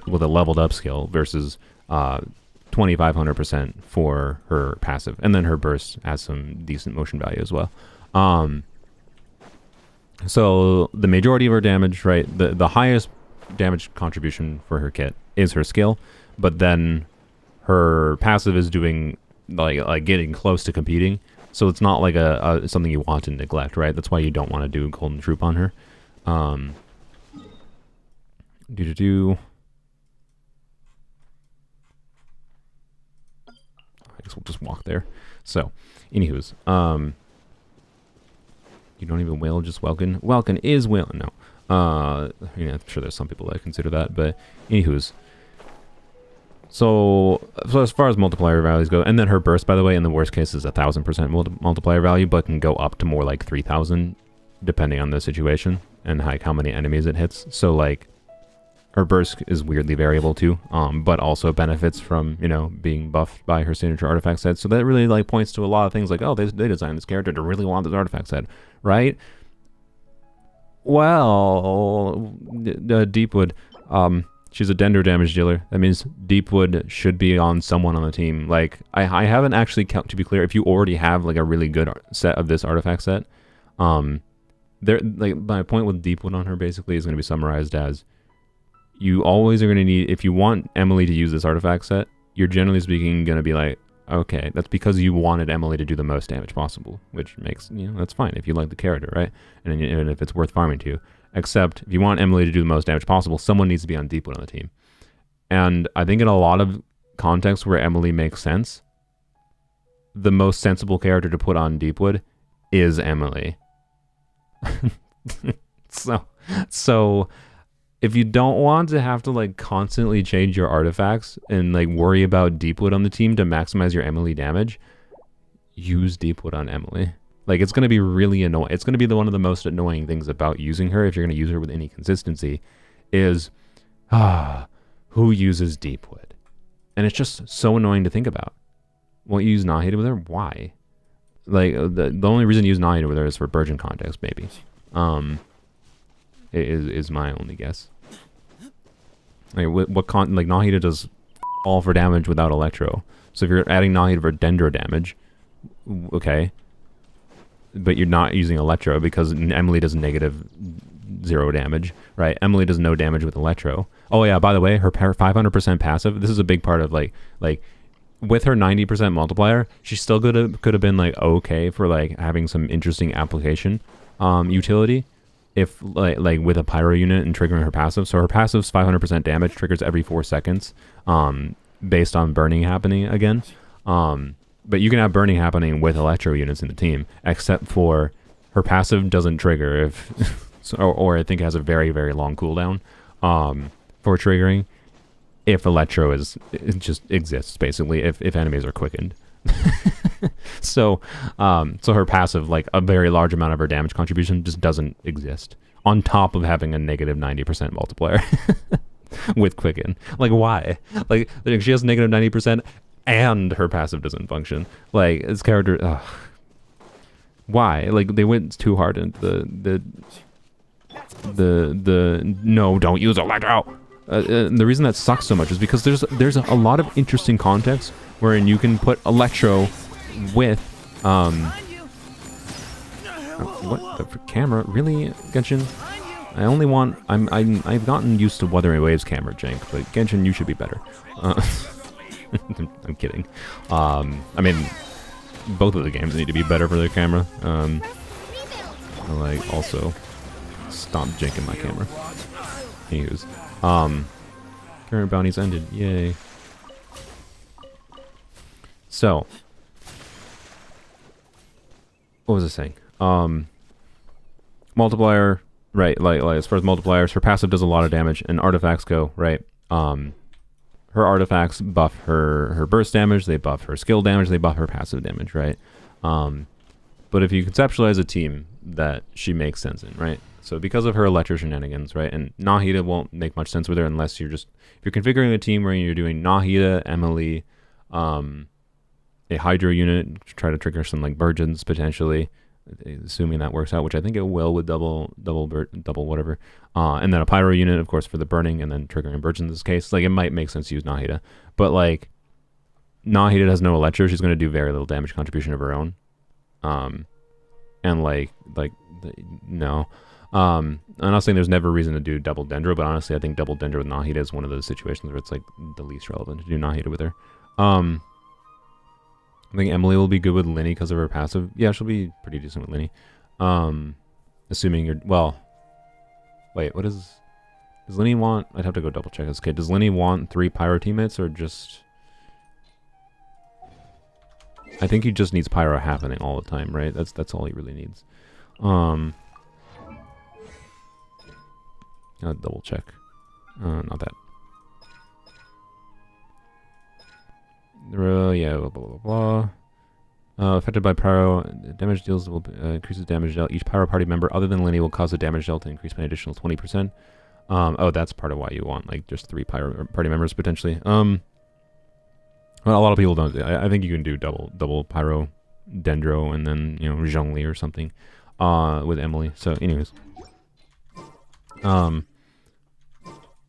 with a leveled up skill versus 2,500% for her passive. And then her burst has some decent motion value as well. So the majority of her damage, right, the highest damage contribution for her kit is her skill, but then her passive is doing like getting close to competing. So it's not like a something you want to neglect, right? That's why you don't want to do Golden Troop on her. I guess we'll just walk there. So, anywho's, you don't even wail, just Welkin. Welkin is wail. No. I'm sure there's some people that consider that, but anywho's. So as far as multiplier values go, and then her burst, by the way, in the worst case is 1,000% multiplier value, but can go up to more like 3,000, depending on the situation and like how many enemies it hits. So like, her burst is weirdly variable too, but also benefits from, being buffed by her signature artifact set. So that really like points to a lot of things like, oh, they designed this character to really want this artifact set, right? Well, Deepwood, she's a Dendro damage dealer. That means Deepwood should be on someone on the team. Like, I haven't actually to be clear, if you already have like a really good set of this artifact set, like my point with Deepwood on her basically is going to be summarized as, you always are going to need, if you want Emily to use this artifact set, you're generally speaking going to be like, okay, that's because you wanted Emily to do the most damage possible, which makes, that's fine if you like the character, right? And if it's worth farming to you. Except, if you want Emily to do the most damage possible, someone needs to be on Deepwood on the team. And I think in a lot of contexts where Emily makes sense, the most sensible character to put on Deepwood is Emily. So if you don't want to have to like constantly change your artifacts and like worry about Deepwood on the team to maximize your Emily damage, use Deepwood on Emily. Like, it's going to be really annoying. It's going to be one of the most annoying things about using her, if you're going to use her with any consistency, is, who uses Deepwood? And it's just so annoying to think about. Won't you use Nahida with her? Why? Like, the only reason to use Nahida with her is for Burgeon context, maybe. Is my only guess. Like, like Nahida does all for damage without Electro. So if you're adding Nahida for Dendro damage, okay. but you're not using Electro because Emily does negative 0 damage, right? Emily does no damage with Electro. Oh yeah, by the way, her 500% passive, this is a big part of like with her 90% multiplier, she still could have been like okay for like having some interesting application utility if like with a pyro unit and triggering her passive. So her passive's 500% damage, triggers every 4 seconds based on burning happening again. But you can have burning happening with Electro units in the team, except for her passive doesn't trigger if or I think it has a very, very long cooldown for triggering if Electro it just exists, basically, if enemies are quickened. So her passive, like a very large amount of her damage contribution, just doesn't exist, on top of having a negative 90% multiplier with quicken. Like, why? Like, she has negative 90% and her passive doesn't function. Like, this character, why? Like, they went too hard into the no, don't use Electro. The reason that sucks so much is because there's a lot of interesting context wherein you can put Electro with what the camera, really, Genshin? I only want I've gotten used to Wuthering Waves camera jank, but Genshin, you should be better. I'm kidding. I mean, both of the games need to be better for their camera. Like, also stop janking my camera. Anywho's, current bounties ended. Yay. So, what was I saying? Multiplier, right? Like as far as multipliers, her passive does a lot of damage, and artifacts go, right? Her artifacts buff her burst damage, they buff her skill damage, they buff her passive damage, right? But if you conceptualize a team that she makes sense in, right? So because of her Electro shenanigans, right? And Nahida won't make much sense with her unless you're configuring a team where you're doing Nahida, Emily, a Hydro unit, try to trigger some like Virgins potentially, assuming that works out, which I think it will with double whatever. And then a Pyro unit, of course, for the burning, and then triggering Virgins in this case. Like, it might make sense to use Nahida. But like, Nahida has no Electro, she's going to do very little damage contribution of her own. And no. I'm not saying there's never reason to do double Dendro, but honestly, I think double Dendro with Nahida is one of those situations where it's like the least relevant to do Nahida with her. I think Emily will be good with Linny because of her passive. Yeah, she'll be pretty decent with Linny. Assuming you're, well, wait, does Linny want, I'd have to go double check this. Okay, does Linny want 3 Pyro teammates or just, I think he just needs Pyro happening all the time, right? That's all he really needs. I'll double check. Not that. Yeah, blah, blah, blah, blah. Affected by Pyro, damage deals will increases damage dealt. Each Pyro party member other than Linny will cause the damage dealt to increase by an additional 20%. Oh, that's part of why you want like just 3 Pyro party members potentially. Well, a lot of people don't. I think you can do double Pyro Dendro and then, you know, Zhongli or something with Emily. So anyways,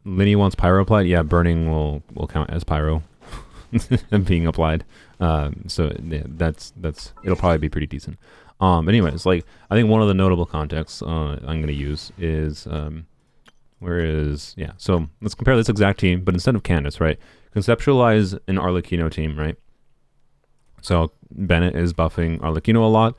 Linny wants Pyro applied. Yeah, burning will count as Pyro being applied. So yeah, that's it'll probably be pretty decent. Anyways, like, I think one of the notable contexts I'm going to use is so let's compare this exact team, but instead of Candace, right? Conceptualize an Arlecchino team, right? So Bennett is buffing Arlecchino a lot.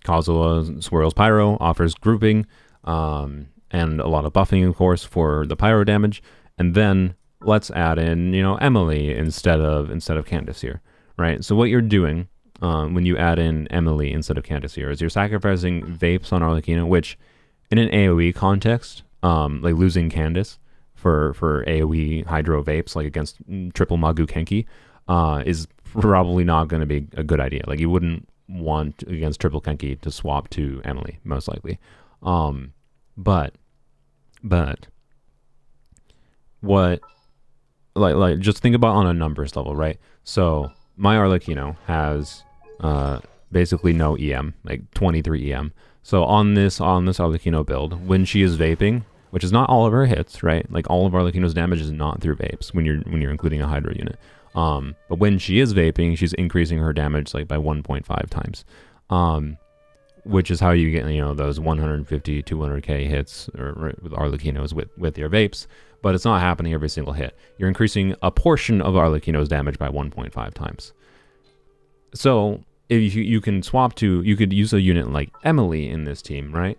Kazuha swirls Pyro, offers grouping, and a lot of buffing, of course, for the Pyro damage. And then let's add in, you know, Emily instead of Candace here, right? So what you're doing when you add in Emily instead of Candace here is you're sacrificing Vapes on Arlecchino, which in an AoE context, like losing Candace for AoE Hydro Vapes, like against triple Magu Kenki, is probably not going to be a good idea. Like, you wouldn't want against triple Kenki to swap to Emily, most likely. But what, like just think about on a numbers level, right? So my Arlecchino has basically no EM, like 23 EM. So on this Arlecchino build, when she is vaping, which is not all of her hits, right? Like, all of Arlecchino's damage is not through vapes when you're including a Hydro unit. But when she is vaping, she's increasing her damage like by 1.5 times. which is how you get, those 150, 200k hits with Arlecchino's with your vapes, but it's not happening every single hit. You're increasing a portion of Arlecchino's damage by 1.5 times. So if you can swap to, you could use a unit like Emily in this team, right?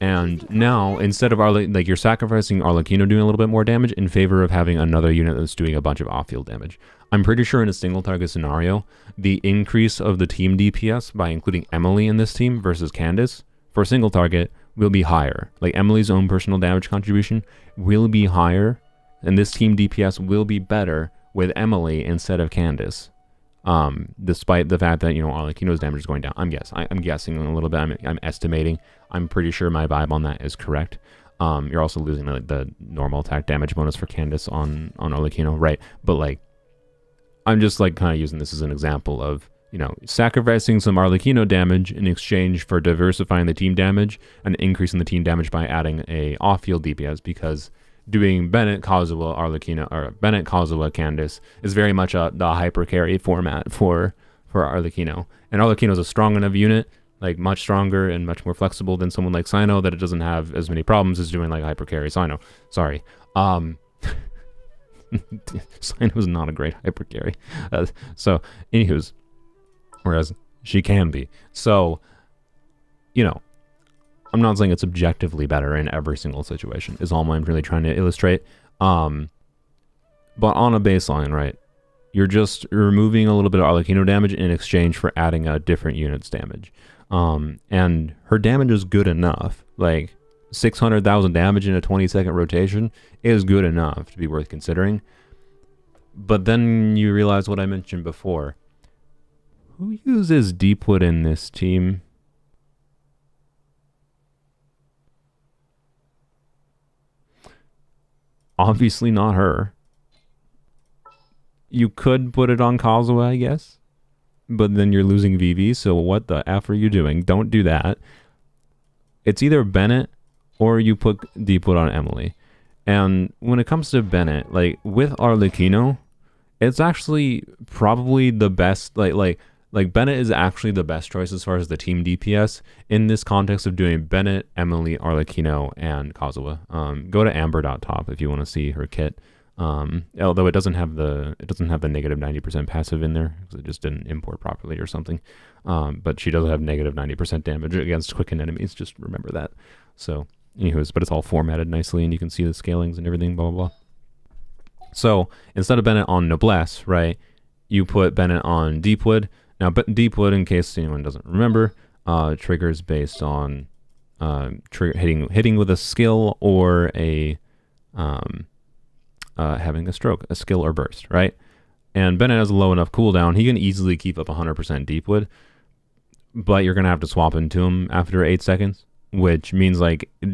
And now, instead of you're sacrificing Arlecchino doing a little bit more damage in favor of having another unit that's doing a bunch of off-field damage. I'm pretty sure in a single target scenario, the increase of the team DPS by including Emily in this team versus Candace for a single target will be higher. Like Emily's own personal damage contribution will be higher, and this team DPS will be better with Emily instead of Candace. Despite the fact that, Arlecchino's damage is going down. I'm guessing a little bit. I'm estimating. I'm pretty sure my vibe on that is correct. You're also losing the normal attack damage bonus for Candace on Arlecchino, right? But I'm just kind of using this as an example of, sacrificing some Arlecchino damage in exchange for diversifying the team damage and increasing the team damage by adding a off-field DPS, because doing Bennett, Kazuha, Arlecchino, or Bennett, Kazuha, Candace is very much the hyper carry format for Arlecchino. And Arlecchino is a strong enough unit, much stronger and much more flexible than someone like Cyno, that it doesn't have as many problems as doing hyper carry Cyno. Sorry. Cyno is not a great hyper carry. So, anywho's, whereas she can be. So, I'm not saying it's objectively better in every single situation, is all I'm really trying to illustrate. But on a baseline, right, you're just removing a little bit of Arlecchino damage in exchange for adding a different unit's damage. And her damage is good enough. 600,000 damage in a 20-second rotation is good enough to be worth considering. But then you realize what I mentioned before. Who uses Deepwood in this team? Obviously not her. You could put it on Kazuha, I guess. But then you're losing VV, so what the F are you doing? Don't do that. It's either Bennett or you put Deepwood on Emily. And when it comes to Bennett, with Arlecchino, it's actually probably the best, Bennett is actually the best choice as far as the team DPS in this context of doing Bennett, Emily, Arlecchino, and Kazuha. Go to amber.top if you want to see her kit. Although it doesn't have the negative 90% passive in there because it just didn't import properly or something. But she does have negative 90% damage against quicken enemies. Just remember that. So, anyways, but it's all formatted nicely and you can see the scalings and everything, blah, blah, blah. So instead of Bennett on Noblesse, right, you put Bennett on Deepwood. Now, Deepwood, in case anyone doesn't remember, triggers based on hitting with a skill or having a stroke, a skill or burst, right? And Bennett has a low enough cooldown, he can easily keep up 100% Deepwood, but you're going to have to swap into him after 8 seconds, which means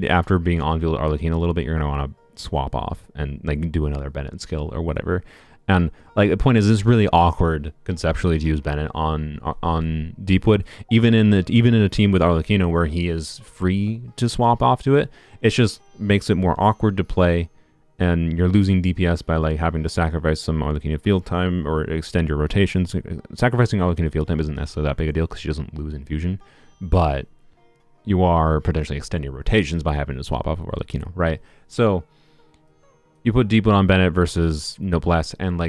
after being on field Arlecchino a little bit, you're going to want to swap off and do another Bennett skill or whatever. And the point is, it's really awkward conceptually to use Bennett on Deepwood, even in a team with Arlecchino where he is free to swap off to it. It just makes it more awkward to play, and you're losing DPS by having to sacrifice some Arlecchino field time or extend your rotations. Sacrificing Arlecchino field time isn't necessarily that big a deal because she doesn't lose infusion, but you are potentially extending rotations by having to swap off of Arlecchino, right? So you put Deepwood on Bennett versus Noblesse, and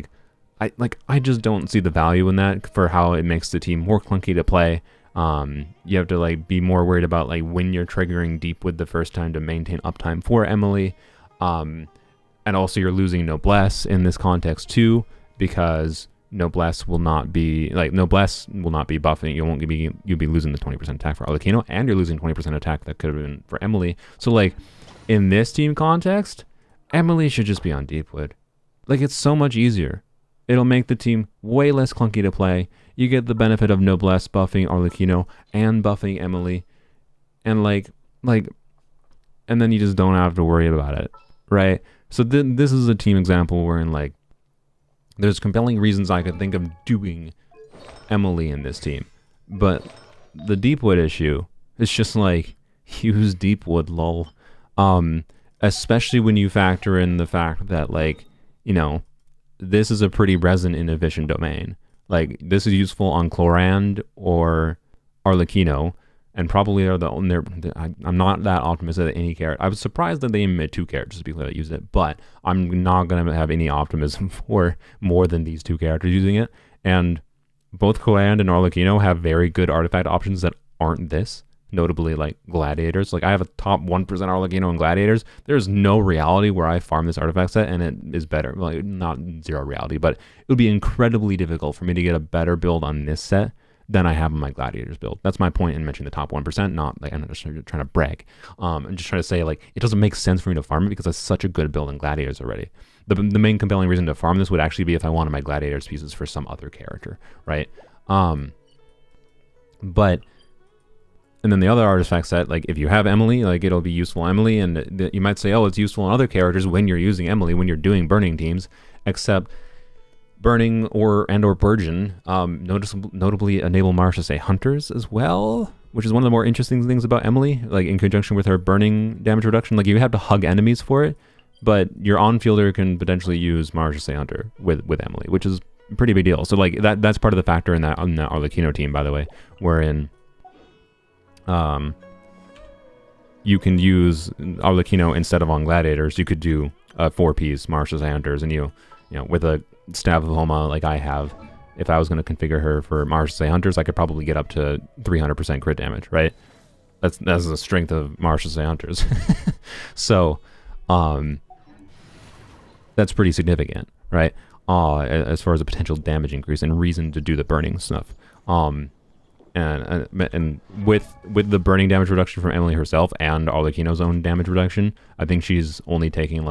I just don't see the value in that for how it makes the team more clunky to play. You have to be more worried about when you're triggering Deepwood the first time to maintain uptime for Emily. And also you're losing Noblesse in this context too, because Noblesse will not be buffing. You'll be losing the 20% attack for Arlecchino, and you're losing 20% attack that could have been for Emily. So in this team context, Emily should just be on Deepwood. It's so much easier. It'll make the team way less clunky to play. You get the benefit of Noblesse buffing Arlecchino and buffing Emily. And and then you just don't have to worry about it, right? So this is a team example wherein there's compelling reasons I could think of doing Emily in this team. But the Deepwood issue is just use Deepwood, lol. Especially when you factor in the fact that this is a pretty resin inefficient domain. This is useful on Clorand or Arlecchino, and probably are the only. I'm not that optimistic that any character. I was surprised that they made 2 characters to be able to use it, but I'm not gonna have any optimism for more than these 2 characters using it. And both Command and Arlecchino have very good artifact options that aren't this. Notably, like gladiators. Like I have a top 1% Arlecchino and gladiators. There's no reality where I farm this artifact set and it is better. Like not 0 reality, but it would be incredibly difficult for me to get a better build on this set than I have on my gladiators build. That's my point in mentioning the top 1%. Not like I'm just trying to brag. I'm just trying to say like it doesn't make sense for me to farm it because it's such a good build in gladiators already. The main compelling reason to farm this would actually be if I wanted my gladiators pieces for some other character, right? But and then the other artifact set, like if you have Emily, like it'll be useful Emily, and you might say, oh, it's useful on other characters when you're using Emily, when you're doing burning teams, except burning or Burgeon notably enable Mars to say hunters as well, which is one of the more interesting things about Emily, like in conjunction with her burning damage reduction. Like you have to hug enemies for it, but your on-fielder can potentially use Mars to say hunter with Emily, which is a pretty big deal. So like that's part of the factor in that on the Arlecchino team, by the way, wherein you can use Arlecchino instead of on gladiators. You could do a 4-piece Marsh's Hunters, and you know, with a Staff of Homa like I have, if I was going to configure her for Marsh's Hunters, I could probably get up to 300% crit damage, right? That's the strength of Marsh's Hunters. So, that's pretty significant, right? As far as a potential damage increase and reason to do the burning stuff. And with the burning damage reduction from Emily herself and Arlecchino's own damage reduction, I think she's only taking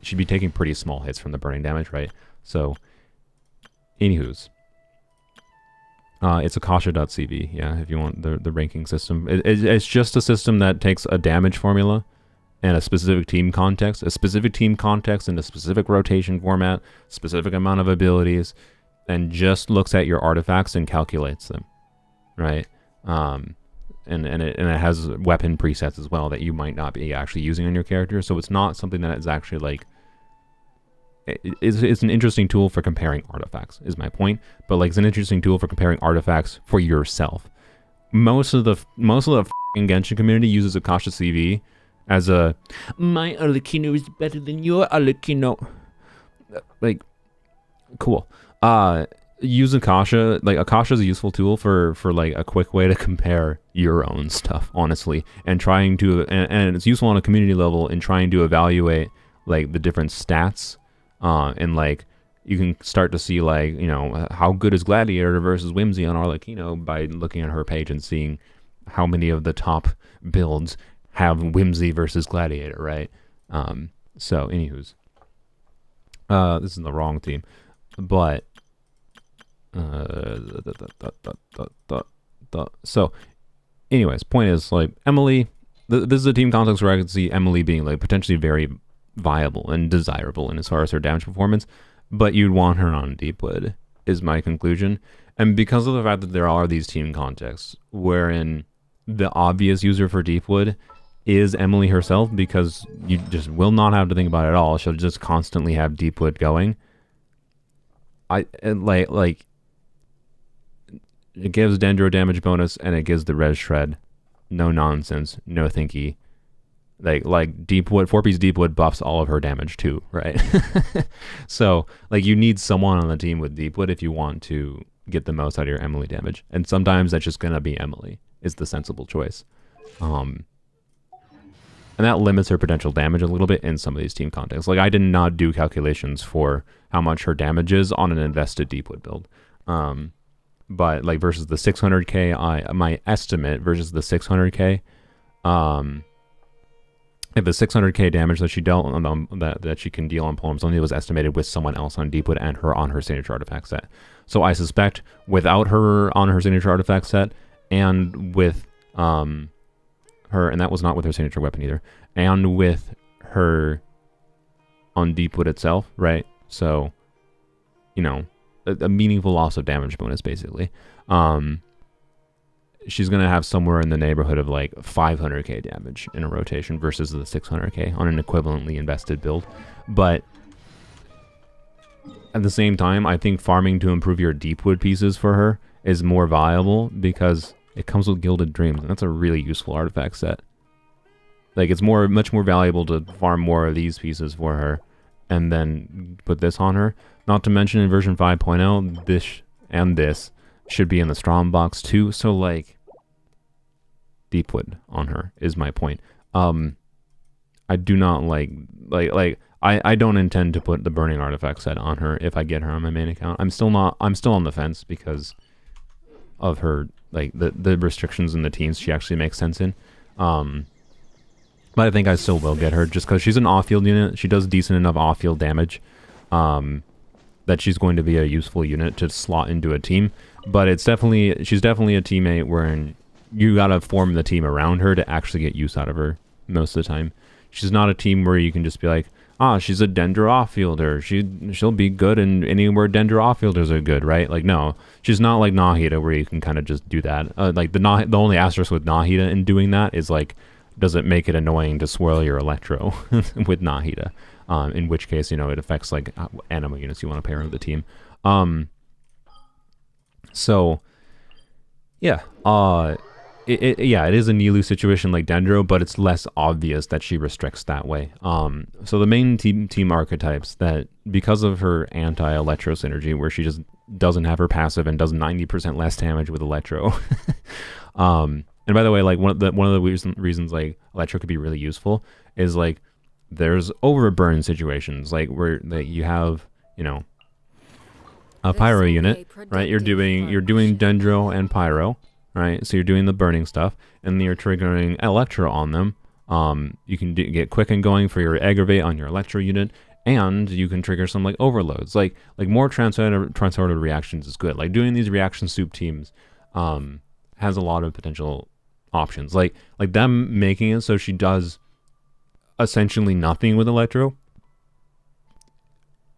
she'd be taking pretty small hits from the burning damage, right? So, anywho's, it's Akasha.cv, yeah, if you want the ranking system. It's just a system that takes a damage formula and a specific team context in a specific rotation format, specific amount of abilities, and just looks at your artifacts and calculates them. Right, and it has weapon presets as well that you might not be actually using on your character. So it's not something that is actually like. It's an interesting tool for comparing artifacts, is my point. But like, it's an interesting tool for comparing artifacts for yourself. Most of the Genshin community uses Akasha CV as a my Arlecchino is better than your Arlecchino. Like, cool. Use Akasha. Like Akasha is a useful tool for like a quick way to compare your own stuff, honestly, and trying to and it's useful on a community level in trying to evaluate like the different stats, and like you can start to see like, you know, how good is Gladiator versus Whimsy on Arlecchino by looking at her page and seeing how many of the top builds have Whimsy versus Gladiator, right? So anywho's, this is the wrong team, but so anyways, point is like Emily, this is a team context where I could see Emily being like potentially very viable and desirable in as far as her damage performance, but you'd want her on Deepwood is my conclusion. And because of the fact that there are these team contexts wherein the obvious user for Deepwood is Emily herself, because you just will not have to think about it at all, she'll just constantly have Deepwood going. It gives Dendro damage bonus and it gives the res shred. No nonsense, no thinky. Like Deepwood, 4-piece Deepwood buffs all of her damage too, right? So like you need someone on the team with Deepwood if you want to get the most out of your Emily damage. And sometimes that's just gonna be Emily is the sensible choice. And that limits her potential damage a little bit in some of these team contexts. Like I did not do calculations for how much her damage is on an invested Deepwood build. But like versus the 600k, my estimate versus the 600k, if the 600k damage that she dealt on that she can deal on Polems only was estimated with someone else on Deepwood and her on her signature artifact set. So I suspect without her on her signature artifact set and with her, and that was not with her signature weapon either, and with her on Deepwood itself, right? So, you know, a meaningful loss of damage bonus basically. She's gonna have somewhere in the neighborhood of like 500k damage in a rotation versus the 600k on an equivalently invested build. But at the same time, I think farming to improve your Deepwood pieces for her is more viable because it comes with Gilded Dreams, and that's a really useful artifact set. Like, it's much more valuable to farm more of these pieces for her, and then put this on her. Not to mention in version 5.0, this and this should be in the Strom box too. So like, Deepwood on her is my point. I do not I don't intend to put the Burning Artifact set on her if I get her on my main account. I'm still on the fence because of her, like, the restrictions in the teams she actually makes sense in. But I think I still will get her just because she's an off-field unit. She does decent enough off-field damage that she's going to be a useful unit to slot into a team. But she's definitely a teammate wherein you gotta form the team around her to actually get use out of her most of the time. She's not a team where you can just be like, she's a Dendro off-fielder. She'll be good in anywhere Dendro off-fielders are good, right? Like, no. She's not like Nahida where you can kind of just do that. Like, the only asterisk with Nahida in doing that is, like, does it make it annoying to swirl your Electro with Nahida? In which case, it affects, like, animal units you want to pair with the team. So, yeah. It is a Nilou situation like Dendro, but it's less obvious that she restricts that way. So the main team archetypes that, because of her anti-Electro synergy, where she just doesn't have her passive and does 90% less damage with Electro. And by the way, like, one of the reasons like Electro could be really useful is, like, there's overburn situations, like where you have, a Pyro unit, right? You're doing Dendro and Pyro. Right, so you're doing the burning stuff, and then you're triggering Electro on them. You can get Quicken going for your Aggravate on your Electro unit, and you can trigger some, like, overloads. Like more transorted reactions is good. Like, doing these reaction soup teams has a lot of potential options. Like them making it so she does essentially nothing with Electro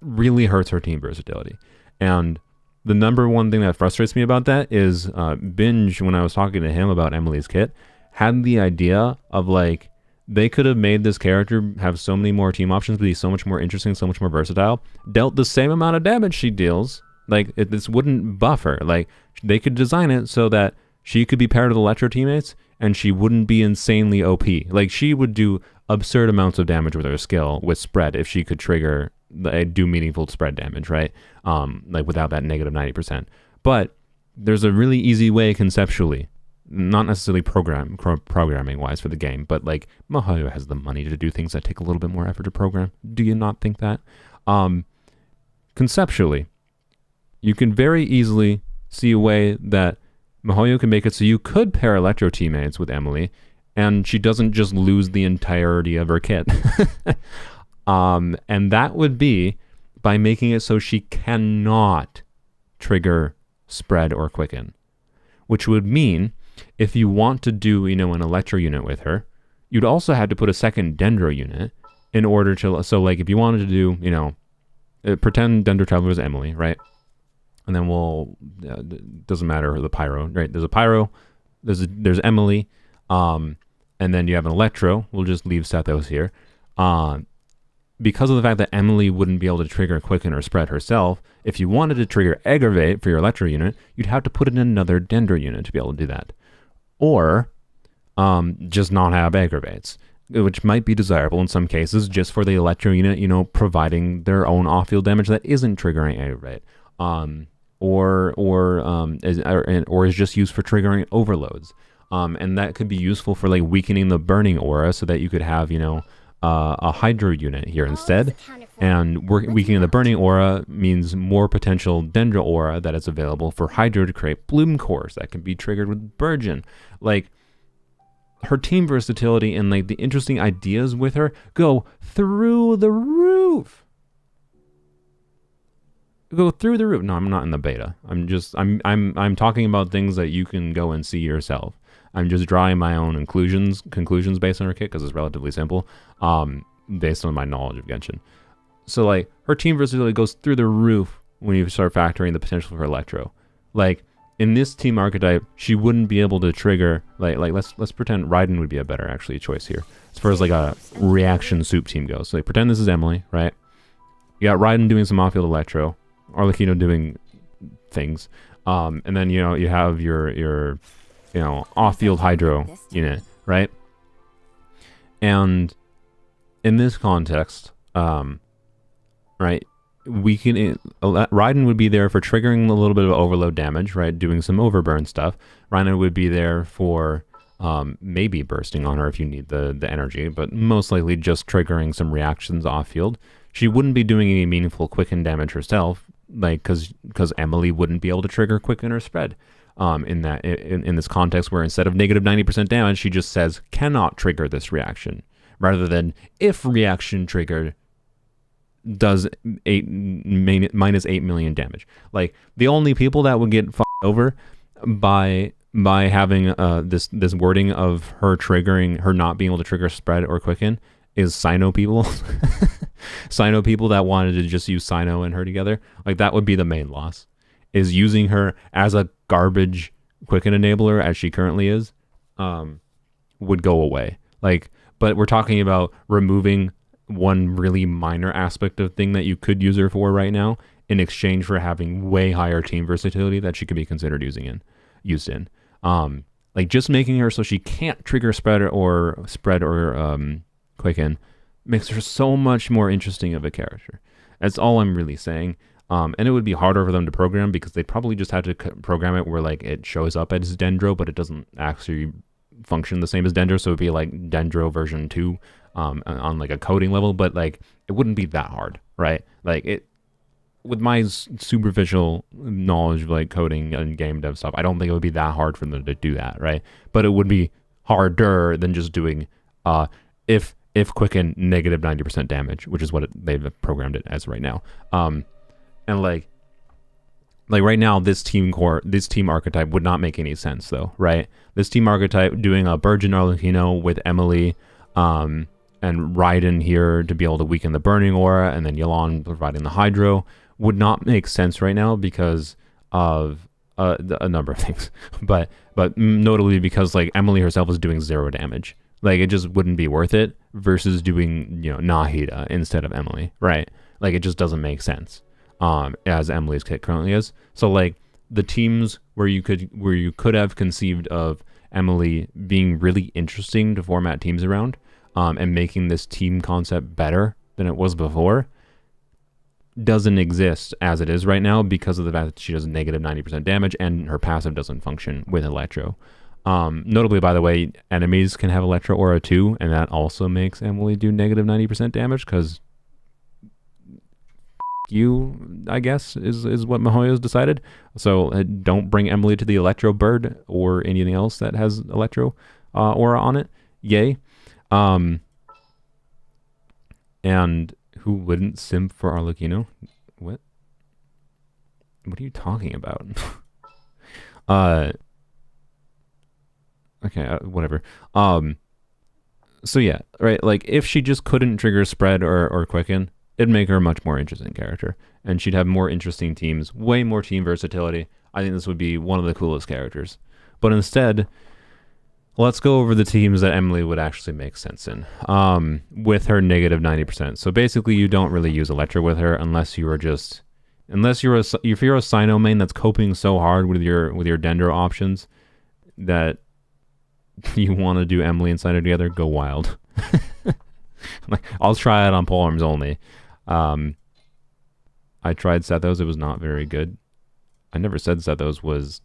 really hurts her team versatility. And the number one thing that frustrates me about that is Binge, when I was talking to him about Emily's kit, had the idea of, like, they could have made this character have so many more team options, be so much more interesting, so much more versatile, dealt the same amount of damage she deals. Like, this wouldn't buff her. Like, they could design it so that she could be paired with Electro teammates, and she wouldn't be insanely OP. Like, she would do absurd amounts of damage with her skill with spread if she could trigger, do meaningful spread damage, right? Like, without that negative 90%. But there's a really easy way conceptually, not necessarily programming wise for the game, but, like, Mihoyo has the money to do things that take a little bit more effort to program. Do you not think that? Conceptually, you can very easily see a way that Mihoyo can make it so you could pair Electro teammates with Emily, and she doesn't just lose the entirety of her kit. And that would be by making it so she cannot trigger Spread or Quicken. Which would mean, if you want to do, an Electro unit with her, you'd also have to put a second Dendro unit in order to, so, like, if you wanted to do, pretend Dendro Traveler is Emily, right? And then doesn't matter, the Pyro, right? There's a Pyro, there's Emily, and then you have an Electro. We'll just leave Sethos here. Because of the fact that Emily wouldn't be able to trigger Quicken or Spread herself, if you wanted to trigger Aggravate for your Electro unit, you'd have to put in another Dendro unit to be able to do that. Or just not have Aggravates, which might be desirable in some cases just for the Electro unit, providing their own off-field damage that isn't triggering Aggravate. Or is just used for triggering overloads. And that could be useful for, like, weakening the burning aura so that you could have, a Hydro unit here instead. And weakening the burning aura means more potential Dendro aura that is available for Hydro to create Bloom cores that can be triggered with Burgeon. Like, her team versatility and, like, the interesting ideas with her go through the roof. Go through the roof. No, I'm not in the beta. I'm talking about things that you can go and see yourself. I'm just drawing my own conclusions based on her kit because it's relatively simple, based on my knowledge of Genshin. So, like, her team versatility goes through the roof when you start factoring the potential for Electro. Like, in this team archetype, she wouldn't be able to trigger, like let's pretend Raiden would be a better actually choice here as far as, like, a reaction soup team goes. So, like, pretend this is Emily, right? You got Raiden doing some off-field Electro, Arlecchino doing things, and then you have your off-field hydro unit, right? And in this context, right, we can Raiden would be there for triggering a little bit of overload damage, right, doing some overburn stuff. Raiden would be there for maybe bursting on her if you need the energy, but most likely just triggering some reactions off-field. She wouldn't be doing any meaningful quicken damage herself, like because Emily wouldn't be able to trigger quicken or spread. In this context where instead of negative 90% damage, she just says cannot trigger this reaction, rather than if reaction triggered does minus 8 million damage. Like, the only people that would get over by having this wording of her not being able to trigger spread or quicken is Sino people. Sino people that wanted to just use Sino and her together. Like, that would be the main loss, is using her as a garbage quicken enabler as she currently is, would go away. Like, but we're talking about removing one really minor aspect of thing that you could use her for right now in exchange for having way higher team versatility that she could be considered used in. Like, just making her so she can't trigger spread or quicken makes her so much more interesting of a character. That's all I'm really saying. And it would be harder for them to program because they'd probably just have to program it where, like, it shows up as Dendro, but it doesn't actually function the same as Dendro. So it'd be like Dendro version 2 on like a coding level, but like it wouldn't be that hard, right? Like, it, with my superficial knowledge of like coding and game dev stuff, I don't think it would be that hard for them to do that, right? But it would be harder than just doing if quicken negative 90% damage, which is what they've programmed it as right now. And like right now, this team archetype would not make any sense though, right? This team archetype doing a Burgeon Arlecchino with Emily, and Raiden here to be able to weaken the Burning Aura, and then Yelan providing the Hydro would not make sense right now because of a number of things, but notably because like Emily herself is doing 0 damage. Like, it just wouldn't be worth it versus doing Nahida instead of Emily, right? Like, it just doesn't make sense. As Emily's kit currently is. So like the teams where you could have conceived of Emily being really interesting to format teams around, and making this team concept better than it was before, doesn't exist as it is right now because of the fact that she does negative 90% damage and her passive doesn't function with Electro. Notably, by the way, enemies can have Electro Aura too, and that also makes Emily do negative 90% damage because you, I guess, is what Mihoyo's decided. So don't bring Emily to the Electro Bird or anything else that has Electro Aura on it. Yay. And who wouldn't simp for Arlecchino? What are you talking about? Okay, whatever. So yeah, right, like, if she just couldn't trigger spread or quicken, it'd make her a much more interesting character, and she'd have more interesting teams, way more team versatility. I think this would be one of the coolest characters. But instead, let's go over the teams that Emily would actually make sense in, with her negative 90%. So basically, you don't really use Electro with her if you're a Sino main that's coping so hard with your Dendro options that you want to do Emily and Sino together. Go wild. Like, I'll try it on polearms only. I tried Sethos. It was not very good. I never said Sethos was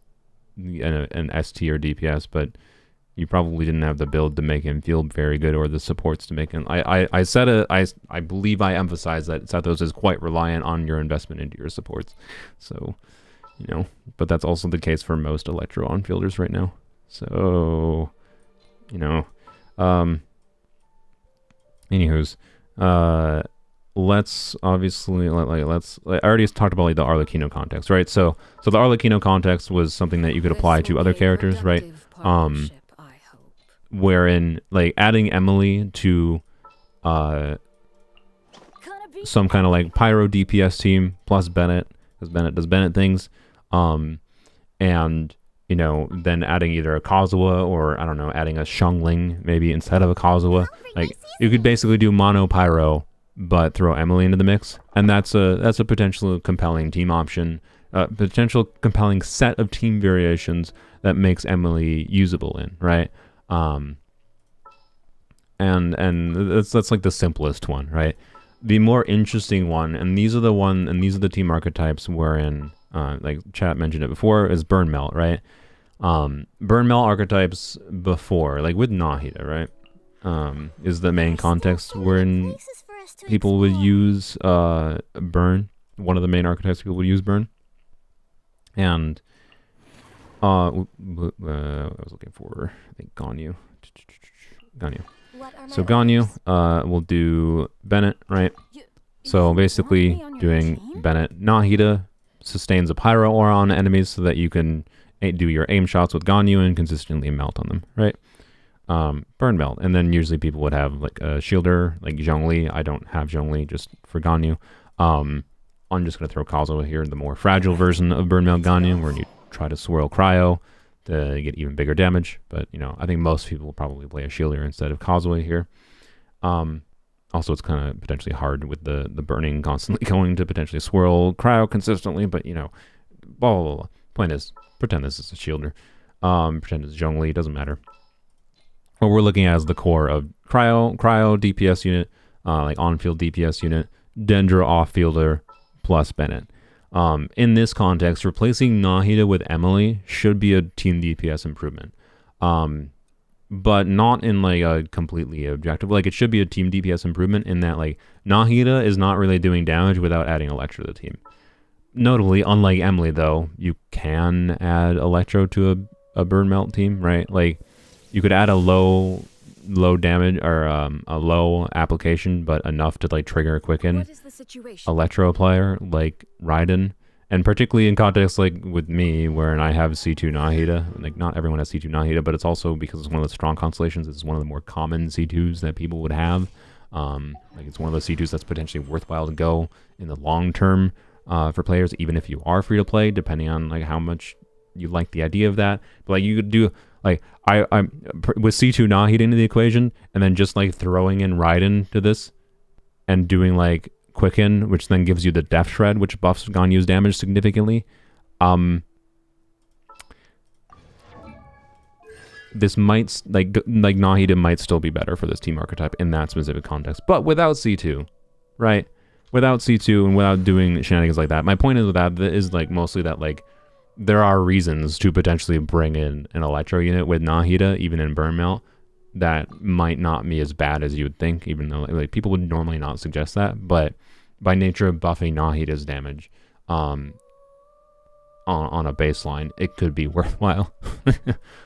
an ST or DPS, but you probably didn't have the build to make him feel very good or the supports to make him. I believe I emphasized that Sethos is quite reliant on your investment into your supports. So, but that's also the case for most Electro on-fielders right now. So, anywho's, let's obviously I already talked about like the Arlecchino context, right? So the Arlecchino context was something that you could apply to other characters, right? Wherein like adding Emily to some kind of like Pyro DPS team plus Bennett, because Bennett does Bennett things, and then adding either a Kazuha or, I don't know, adding a Xiangling maybe instead of a Kazuha. Like, you could basically do mono Pyro, but throw Emily into the mix. And that's a potential compelling team option, potential compelling set of team variations that makes Emily usable in, right? And that's like the simplest one, right? The more interesting one, and these are the team archetypes wherein, like chat mentioned it before, is burn melt, right? Burn melt archetypes before, like with Nahida, right? Is the main context wherein people would use burn. One of the main archetypes people would use burn. And I was looking for, I think, Ganyu. So Ganyu will do Bennett, right? So basically doing Bennett. Nahida sustains a pyro aura on enemies so that you can do your aim shots with Ganyu and consistently melt on them, right? Burn melt. And then usually people would have like a shielder, like Zhongli. I don't have Zhongli, just for Ganyu. I'm just going to throw Kazuha here, the more fragile version of burn melt Ganyu, where you try to swirl cryo to get even bigger damage. But, you know, I think most people will probably play a shielder instead of Kazuha here. Also, it's kind of potentially hard with the burning constantly going to potentially swirl cryo consistently, but, you know, blah, blah, blah, blah. Point is, pretend this is a shielder. Pretend it's Zhongli, doesn't matter. What we're looking at is the core of cryo DPS unit, like on-field DPS unit, Dendra off-fielder, plus Bennett. In this context, replacing Nahida with Emily should be a team DPS improvement. But not in like a completely objective, like it should be a team DPS improvement in that like Nahida is not really doing damage without adding Electro to the team. Notably, unlike Emily though, you can add Electro to a burn melt team, right? Like you could add a low damage or a low application, but enough to like trigger a quicken Electro player like Raiden. And particularly in context like with me, where I have C2 Nahida, like not everyone has C2 Nahida, but it's also because it's one of the strong constellations. It's one of the more common C2s that people would have. Like it's one of those C2s that's potentially worthwhile to go in the long term for players, even if you are free to play, depending on like how much you like the idea of that. But like you could do like I'm with C2 Nahida into the equation, and then just like throwing in Raiden to this, and doing like Quicken, which then gives you the Death Shred, which buffs Ganyu's damage significantly. This might, like Nahida might still be better for this team archetype in that specific context, but without C2, right? Without C2 and without doing shenanigans like that. My point is with that is like mostly that like there are reasons to potentially bring in an Electro unit with Nahida, even in Burn Melt, that might not be as bad as you would think, even though like people would normally not suggest that, but by nature of buffing Nahida's damage on a baseline, it could be worthwhile.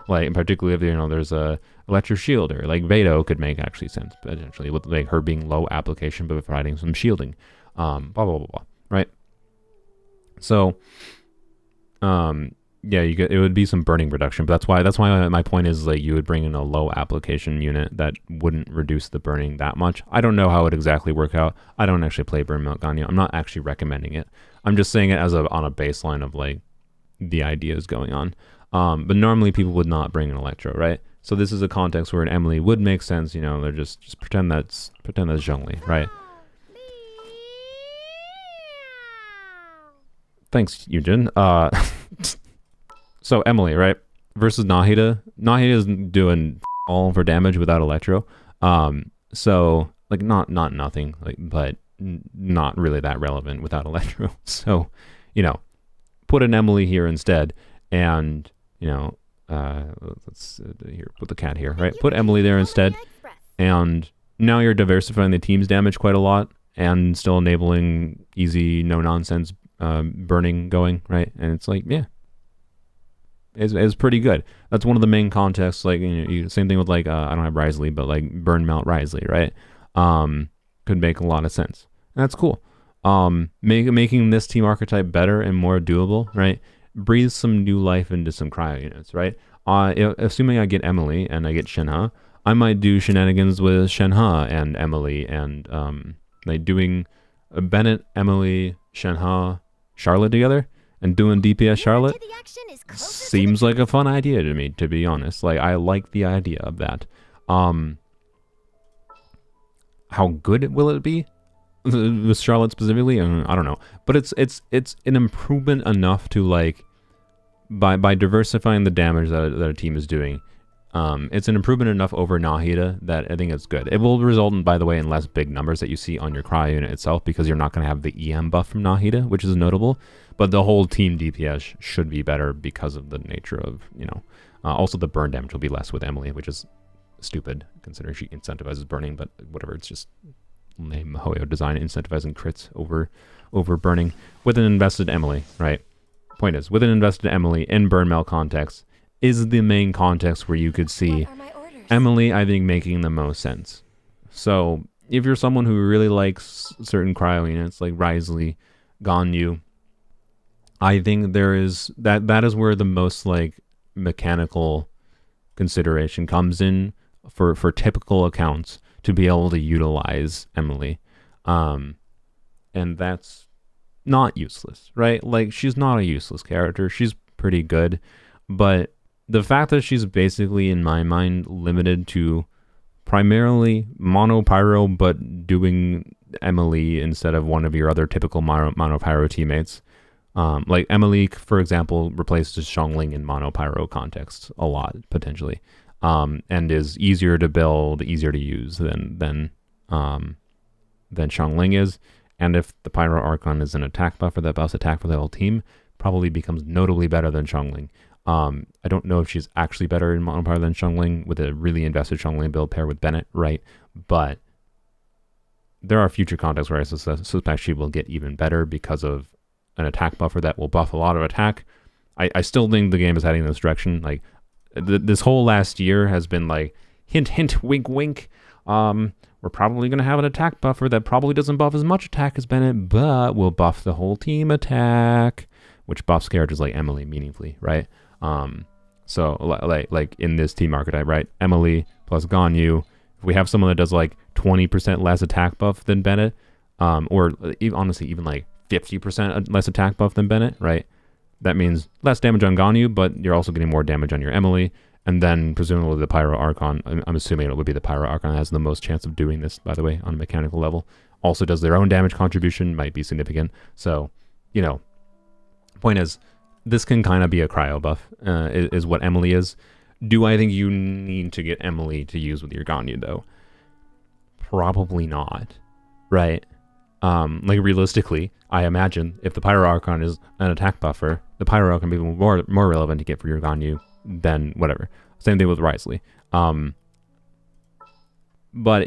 Like particularly if, you know, there's a Electro Shielder, like Vado could make actually sense potentially with like her being low application but providing some shielding, blah blah blah blah, right? So yeah, it would be some burning reduction, but that's why my point is like you would bring in a low application unit that wouldn't reduce the burning that much. I don't know how it would exactly work out. I don't actually play Burn Melt Ganyu. I'm not actually recommending it. I'm just saying it as on a baseline of like the ideas going on. But normally people would not bring an Electro, right? So this is a context where an Emily would make sense. You know, they're just pretend that's Zhongli, right? Thanks, Yujin. So Emily, right, versus Nahida. Nahida is doing all for damage without Electro. So like not nothing, like, but not really that relevant without Electro. So, you know, put an Emily here instead, and you know, let's here put the cat here, right? Put Emily there instead, and now you're diversifying the team's damage quite a lot, and still enabling easy, no nonsense burning going, right? And it's like, yeah. Is pretty good. That's one of the main contexts. Like, you know, same thing with like I don't have Wriothesley, but like Burn Melt Wriothesley, right? Could make a lot of sense. And that's cool. Making this team archetype better and more doable, right? Breathe some new life into some cryo units, right? Assuming I get Emily and I get Shenhe, I might do shenanigans with Shenhe and Emily, and like doing Bennett, Emily, Shenhe, Charlotte together. And doing DPS Charlotte seems like a fun idea to me, to be honest. Like, I like the idea of that. How good will it be with Charlotte specifically? I don't know. But it's an improvement enough to, like, by diversifying the damage that a team is doing, it's an improvement enough over Nahida that I think it's good. It will result in, by the way, in less big numbers that you see on your cryo unit itself, because you're not going to have the EM buff from Nahida, which is notable. But the whole team DPS should be better because of the nature of, also the burn damage will be less with Emily, which is stupid considering she incentivizes burning, but whatever, it's just lame Hoyo design incentivizing crits over burning with an invested Emily, right? Point is, with an invested Emily in burn melt context is the main context where you could see Emily, I think, making the most sense. So if you're someone who really likes certain cryo units like Wriothesley, Ganyu, I think there is that is where the most like mechanical consideration comes in for typical accounts to be able to utilize Emily. And that's not useless, right? Like, she's not a useless character. She's pretty good, but the fact that she's basically, in my mind, limited to primarily mono pyro, but doing Emily instead of one of your other typical mono pyro teammates. Like Emily, for example, replaces Xiangling in mono pyro context a lot, potentially, and is easier to build, easier to use than Xiangling is. And if the Pyro Archon is an attack buffer that buffs attack for the whole team, probably becomes notably better than Xiangling. I don't know if she's actually better in mono pyro than Xiangling with a really invested Xiangling build paired with Bennett, right? But there are future contexts where I suspect she will get even better because of an attack buffer that will buff a lot of attack. I still think the game is heading in this direction. Like, this whole last year has been like, hint, hint, wink, wink. We're probably going to have an attack buffer that probably doesn't buff as much attack as Bennett, but will buff the whole team attack, which buffs characters like Emily meaningfully, right? So like in this team archetype, right? Emily plus Ganyu. If we have someone that does like 20% less attack buff than Bennett, or honestly even like 50% less attack buff than Bennett, right? That means less damage on Ganyu, but you're also getting more damage on your Emily. And then presumably the Pyro Archon, I'm assuming it would be the Pyro Archon that has the most chance of doing this, by the way, on a mechanical level. Also does their own damage contribution, might be significant. So, point is, this can kind of be a cryo buff, is what Emily is. Do I think you need to get Emily to use with your Ganyu, though? Probably not, right? Like, realistically, I imagine if the Pyro Archon is an attack buffer, the Pyro Archon will be more relevant to get for your Ganyu than whatever. Same thing with Wriothesley. But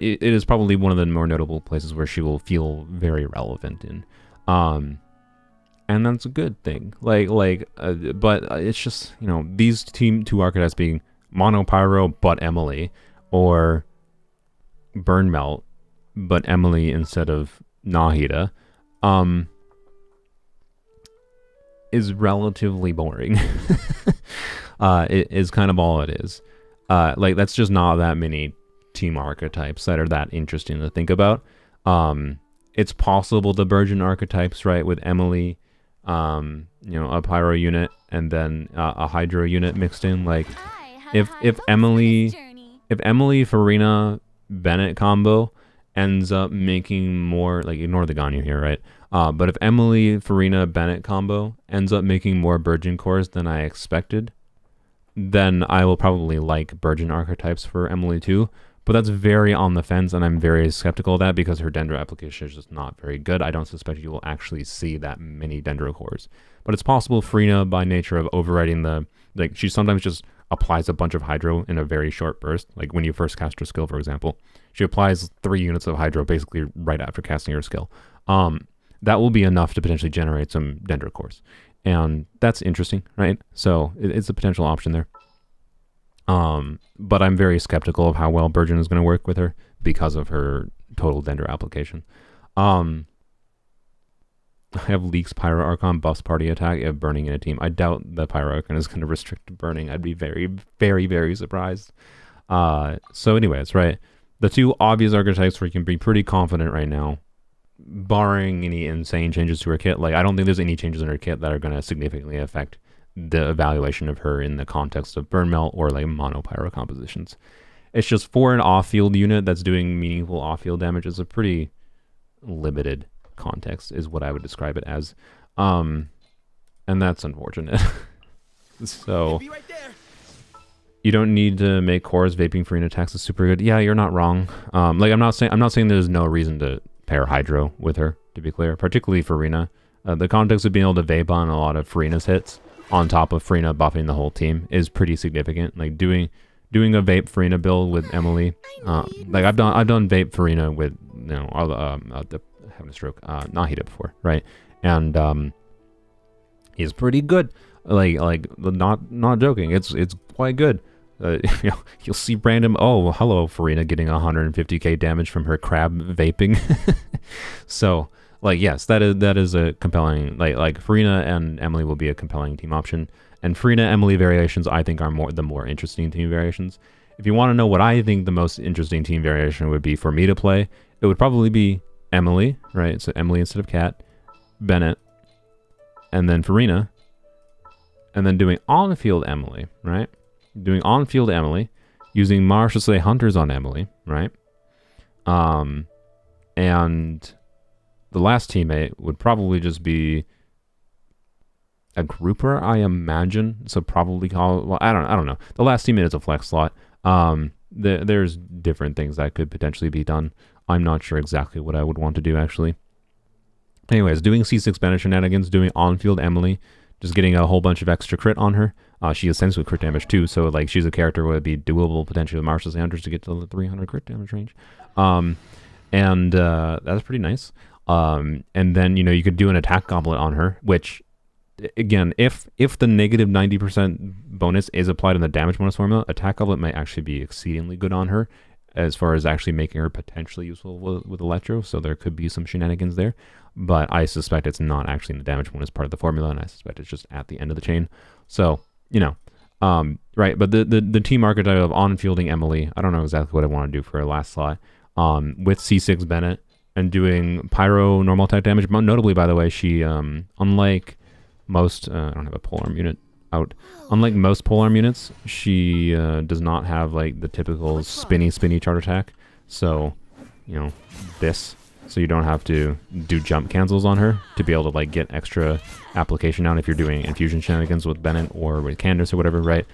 it is probably one of the more notable places where she will feel very relevant in. And that's a good thing. But it's just, these two archetypes being Mono Pyro but Emily, or Burn Melt but Emily instead of Nahida, is relatively boring. It is kind of all it is. That's just not that many team archetypes that are that interesting to think about. It's possible the Virgin archetypes, right, with Emily, a Pyro unit and then a Hydro unit mixed in. Like, if Emily Farina Bennett combo ends up making more, like, ignore the Ganyu here, right? But if Emily Farina Bennett combo ends up making more Virgin cores than I expected, then I will probably like Virgin archetypes for Emily too. But that's very on the fence, and I'm very skeptical of that because her Dendro application is just not very good. I don't suspect you will actually see that many Dendro cores. But it's possible Farina, by nature of overriding she sometimes just applies a bunch of Hydro in a very short burst. Like when you first cast her skill, for example, she applies 3 units of Hydro basically right after casting her skill. That will be enough to potentially generate some Dendro cores. And that's interesting, right? So it's a potential option there. But I'm very skeptical of how well Virgin is going to work with her because of her total Dendro application. I have Leaks Pyro Archon buffs party attack if burning in a team. I doubt the Pyro Archon is going to restrict burning. I'd be very, very, very surprised. So anyways, right? The two obvious archetypes where you can be pretty confident right now, barring any insane changes to her kit. Like, I don't think there's any changes in her kit that are going to significantly affect the evaluation of her in the context of Burn Melt or like mono pyro compositions. It's just for an off-field unit that's doing meaningful off-field damage is a pretty limited context, is what I would describe it as. And that's unfortunate. So you don't need to make cores. Vaping Farina attacks is super good. Yeah, you're not wrong. Like I'm not saying there's no reason to pair Hydro with her, to be clear, particularly Farina. The context of being able to vape on a lot of Farina's hits on top of Farina buffing the whole team is pretty significant. Like doing a vape Farina build with Emily, like I've done vape Farina with, you know, having a stroke, Nahida before, right? And he's pretty good. Like not joking. It's quite good. You know, you'll see random. Oh, hello, Farina getting 150k damage from her crab vaping. So, like, yes, that is a compelling. Like Farina and Emily will be a compelling team option. And Farina Emily variations, I think, are the more interesting team variations. If you want to know what I think the most interesting team variation would be for me to play, it would probably be Emily, right? So Emily instead of Cat, Bennett, and then Farina, and then doing on-field Emily, right? Doing on-field Emily, using Marshall Slay Hunters on Emily, right? And the last teammate would probably just be a grouper, I imagine. So probably well, I don't know. The last teammate is a flex slot. There's different things that could potentially be done. I'm not sure exactly what I would want to do, actually. Anyways, doing C6 Bennett shenanigans, doing on-field Emily, just getting a whole bunch of extra crit on her. She ascends with crit damage too, so like she's a character where it'd be doable potentially with Marshall Hunters to get to the 300 crit damage range. And that's pretty nice. And then, you know, you could do an attack goblet on her, which, again, if the negative 90% bonus is applied in the damage bonus formula, attack goblet might actually be exceedingly good on her as far as actually making her potentially useful with Electro, so there could be some shenanigans there. But I suspect it's not actually in the damage bonus part of the formula, and I suspect it's just at the end of the chain. So, you know, right, but the team archetype of on-fielding Emily, I don't know exactly what I want to do for her last slot, with C6 Bennett, and doing Pyro normal attack damage. Notably, by the way, she, unlike most, I don't have a polearm unit out. Unlike most polearm units, she does not have like the typical spinny charge attack. So, you know, this. So you don't have to do jump cancels on her to be able to like get extra application down if you're doing infusion shenanigans with Bennett or with Candace or whatever, right?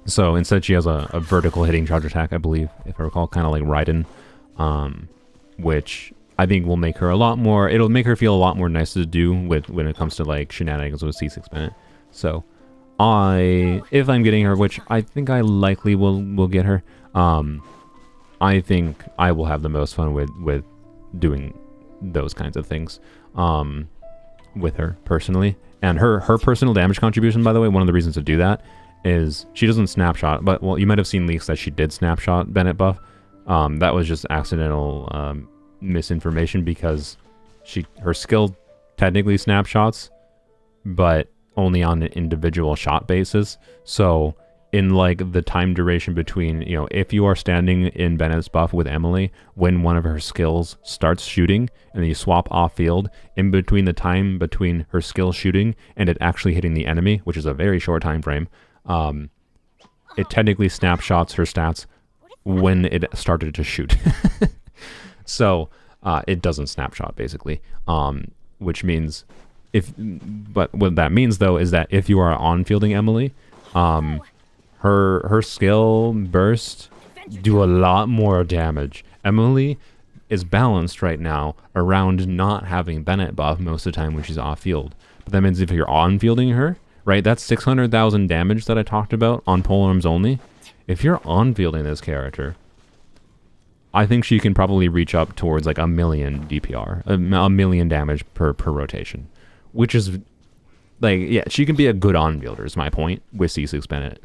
So instead she has a vertical hitting charge attack, I believe, if I recall, kind of like Raiden, which I think will make her it'll make her feel a lot more nice to do when it comes to like shenanigans with C6 Bennett. So if I'm getting her, which I think I likely will get her, I think I will have the most fun with doing those kinds of things with her personally. And her personal damage contribution, by the way, one of the reasons to do that is she doesn't snapshot, but well, you might have seen leaks that she did snapshot Bennett buff. That was just accidental misinformation because her skill technically snapshots, but only on an individual shot basis. So in like the time duration between, you know, if you are standing in Bennett's buff with Emily when one of her skills starts shooting and then you swap off field, in between the time between her skill shooting and it actually hitting the enemy, which is a very short time frame, it technically snapshots her stats when it started to shoot. So it doesn't snapshot basically, which means but what that means though is that if you are on fielding Emily, her skill burst do a lot more damage. Emily is balanced right now around not having Bennett buff most of the time when she's off field. But that means if you're on fielding her, right, that's 600,000 damage that I talked about on polearms only. If you're on fielding this character, I think she can probably reach up towards like 1 million DPR, a million damage per rotation, which is like, yeah, she can be a good on-fielder is my point with C6 Bennett.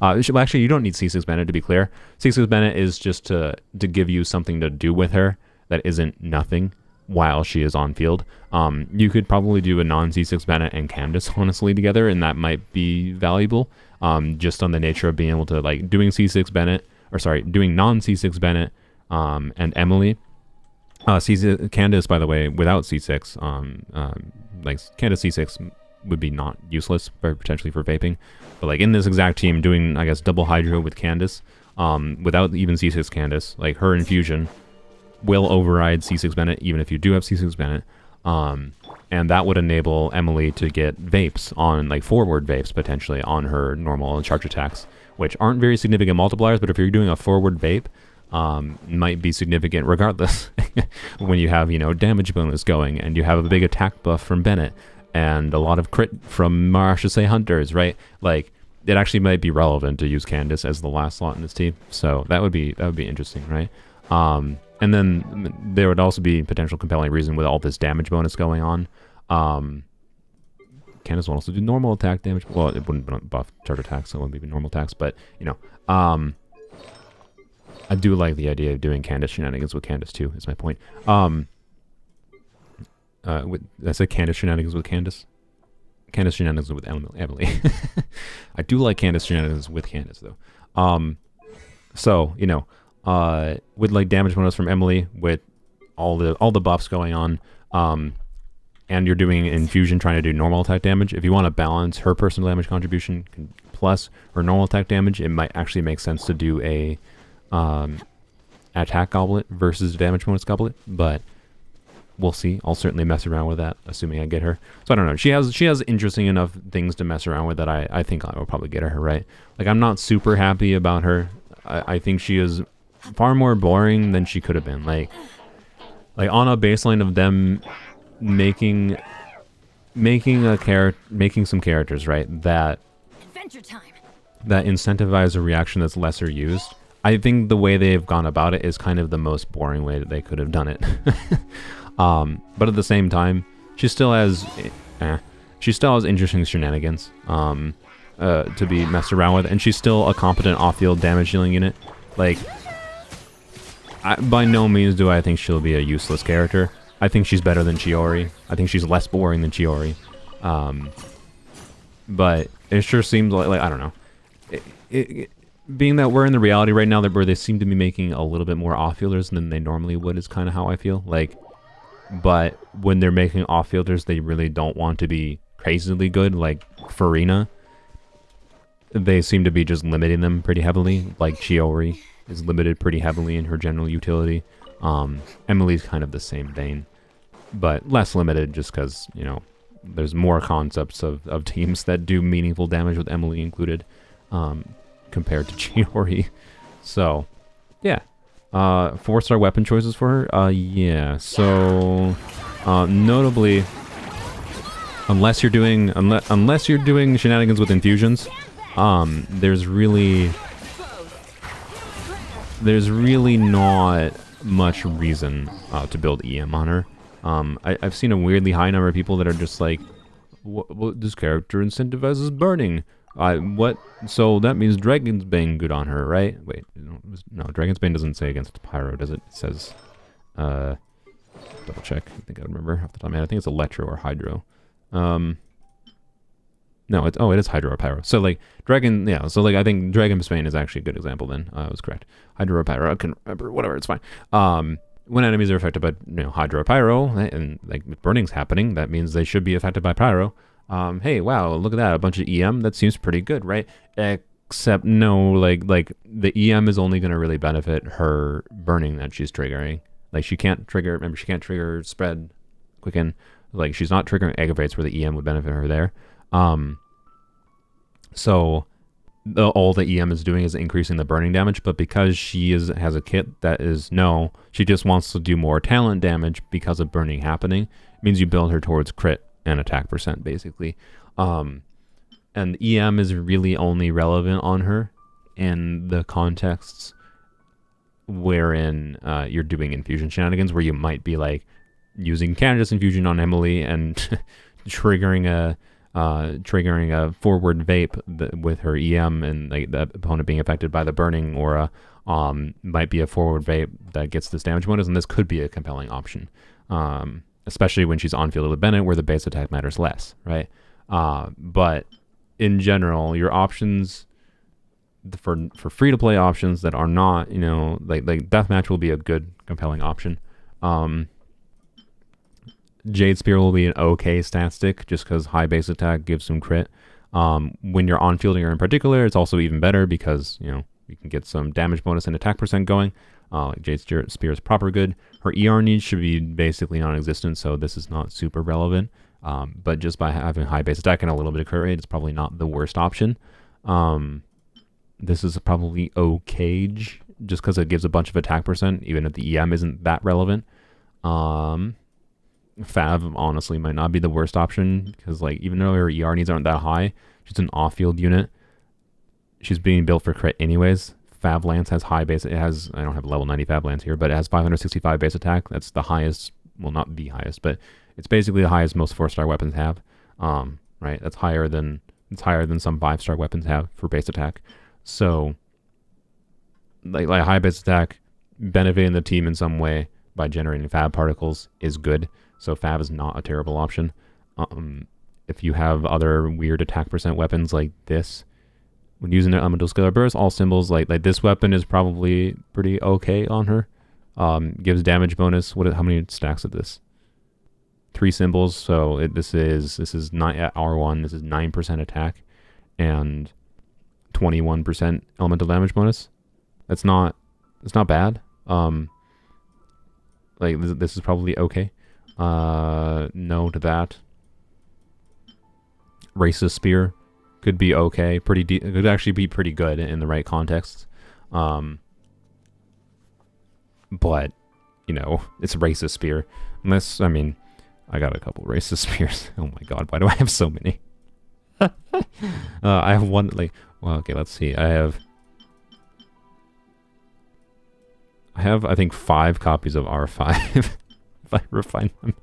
Actually, you don't need C6 Bennett to be clear. C6 Bennett is just to give you something to do with her that isn't nothing while she is on field. You could probably do a non-C6 Bennett and Candace honestly together, and that might be valuable, just on the nature of being able to like doing C6 Bennett, or sorry, doing non-C6 Bennett and Emily. Candace, by the way, without C6, like Candace C6 would be not useless, but potentially for vaping. But like in this exact team, doing I guess double Hydro with Candace, without even C6 Candace, like her infusion will override C6 Bennett, even if you do have C6 Bennett. and that would enable Emily to get vapes on, like, forward vapes potentially on her normal and charge attacks, which aren't very significant multipliers, but if you're doing a forward vape, might be significant regardless. When you have, you know, damage bonus going, and you have a big attack buff from Bennett, and a lot of crit from Marashase Hunters, right? Like, it actually might be relevant to use Candace as the last slot in this team, so that would be interesting, right? And then there would also be potential compelling reason with all this damage bonus going on. Candace will also do normal attack damage. Well, it wouldn't buff charge attacks, so it wouldn't be normal attacks, but, you know, I do like the idea of doing Candace shenanigans with Candace too, is my point. I said Candace shenanigans with Candace? Candace shenanigans with Emily. I do like Candace shenanigans with Candace, though. So, you know, with, like, damage bonus from Emily, with all the buffs going on, and you're doing infusion trying to do normal attack damage, if you want to balance her personal damage contribution plus her normal attack damage, it might actually make sense to do a attack goblet versus damage bonus goblet, but we'll see. I'll certainly mess around with that, assuming I get her. So I don't know. She has interesting enough things to mess around with that I think I will probably get her, right? Like, I'm not super happy about her. I think she is far more boring than she could have been. Like on a baseline of them making some characters, right, that Adventure time. that incentivize a reaction that's lesser used. I think the way they've gone about it is kind of the most boring way that they could have done it. But at the same time, she still has interesting shenanigans to be messed around with, and she's still a competent off-field damage dealing unit. Like, by no means do I think she'll be a useless character. I think she's better than Chiori. I think she's less boring than Chiori. But it sure seems like I don't know. Being that we're in the reality right now where they seem to be making a little bit more off-fielders than they normally would is kind of how I feel. Like, but when they're making off-fielders, they really don't want to be crazily good. Like Farina, they seem to be just limiting them pretty heavily. Like Chiori is limited pretty heavily in her general utility. Emily's kind of the same vein, but less limited just because, you know, there's more concepts of teams that do meaningful damage with Emily included. Compared to Chiori. So, yeah. 4-star weapon choices for her? Yeah. So, notably, unless you're doing shenanigans with infusions, there's really not much reason to build EM on her. I've seen a weirdly high number of people that are just like, what this character incentivizes burning. What? So that means Dragon's Bane good on her, right? Wait, no, Dragon's Bane doesn't say against Pyro, does it? It says, double check. I think I remember off the top of my head. I think it's Electro or Hydro. No, it is Hydro or Pyro. So like so like I think Dragon's Bane is actually a good example. Then I was correct. Hydro or Pyro, I can remember. Whatever, it's fine. When enemies are affected by Hydro or Pyro, and like burning's happening, that means they should be affected by Pyro. Hey, wow, look at that, a bunch of EM, that seems pretty good, right? Except no, like the EM is only going to really benefit her burning that she's triggering. Like she can't trigger spread, quicken, like she's not triggering aggravates where the EM would benefit her there. So all the EM is doing is increasing the burning damage, but because she has a kit that is she just wants to do more talent damage because of burning happening, it means you build her towards crit and attack percent, basically. And EM is really only relevant on her in the contexts wherein you're doing infusion shenanigans, where you might be like using Candace infusion on Emily and triggering a forward vape with her EM, and like the opponent being affected by the burning, or might be a forward vape that gets this damage bonus, and this could be a compelling option. Especially when she's on field with Bennett, where the base attack matters less, right? But in general, your options for free-to-play options that are not, like Deathmatch will be a good, compelling option. Jade Spear will be an okay stat stick, just because high base attack gives some crit. When you're on fielding her in particular, it's also even better because, You can get some damage bonus and attack percent going. Like Jade Spear is proper good. Her ER needs should be basically non-existent, so this is not super relevant. But just by having high base attack and a little bit of crit rate, it's probably not the worst option. This is probably okay, just because it gives a bunch of attack percent, even if the EM isn't that relevant. Fav honestly might not be the worst option, because like even though her ER needs aren't that high, she's an off-field unit. She's being built for crit anyways. Fav Lance has high base. It has, I don't have level 90 Fav Lance here, but it has 565 base attack. That's the highest, well, not the highest, but it's basically the highest most 4-star weapons have. Right? It's higher than some 5-star weapons have for base attack. So, like high base attack, benefiting the team in some way by generating Fav particles is good. So Fav is not a terrible option. If you have other weird attack percent weapons like this, when using an elemental scalar burst, all symbols like this weapon is probably pretty okay on her. Gives damage bonus. How many stacks of this? 3 symbols. So this is 9 at R1. This is 9% attack and 21% elemental damage bonus. It's not bad. Like this is probably okay. No to that. Racist Spear could be okay. Could actually be pretty good in the right context. But you know, it's Racist Spear. Unless, I mean, I got a couple Racist Spears. Oh my god, why do I have so many? I have one, like, well, okay, let's see. I have, I think 5 copies of R5 if I refine them.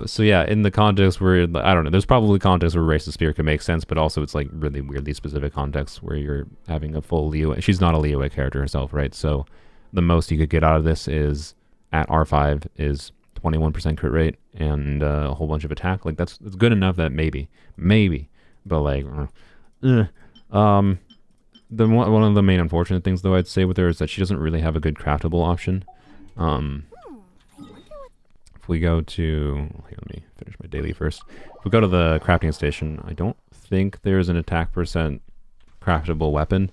So yeah, in the context where, I don't know, there's probably contexts where Racist Spear could make sense, but also it's like really weirdly specific contexts where you're having a full Liyue. She's not a Liyue character herself, right? So the most you could get out of this is, at R5, is 21% crit rate and a whole bunch of attack. Like it's good enough that maybe, but like, one of the main unfortunate things though I'd say with her is that she doesn't really have a good craftable option. If we go to, here, let me finish my daily first. If we go to the crafting station, I don't think there's an attack percent craftable weapon.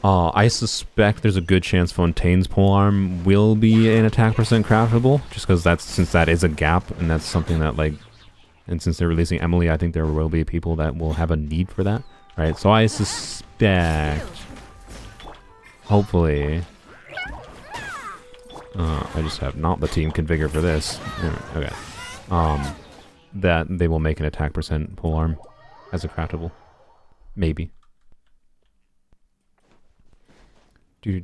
I suspect there's a good chance Fontaine's polearm will be an attack percent craftable, just because since that is a gap, and that's something that like, and since they're releasing Emily, I think there will be people that will have a need for that, right? So I suspect, hopefully, I just have not the team configured for this. Okay, that they will make an attack percent polearm as a craftable, maybe. Like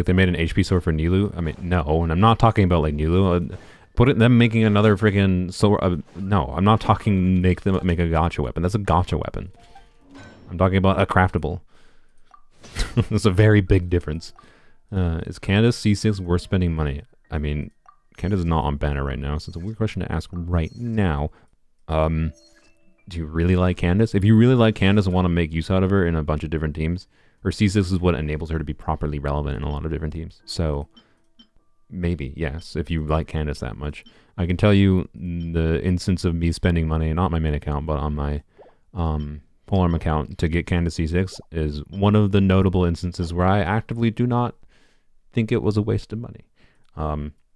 they made an HP sword for Nilou. I mean, no, and I'm not talking about like Nilou. Them making another freaking sword. No, I'm not talking make a gacha weapon. That's a gacha weapon. I'm talking about a craftable. There's a very big difference. Is Candace C6 worth spending money? I mean, Candace is not on banner right now, so it's a weird question to ask right now. Do you really like Candace? If you really like Candace and want to make use out of her in a bunch of different teams, her C6 is what enables her to be properly relevant in a lot of different teams. So, maybe, yes, if you like Candace that much. I can tell you the instance of me spending money, not my main account, but on my polearm account to get Candace C6 is one of the notable instances where I actively do not think it was a waste of money.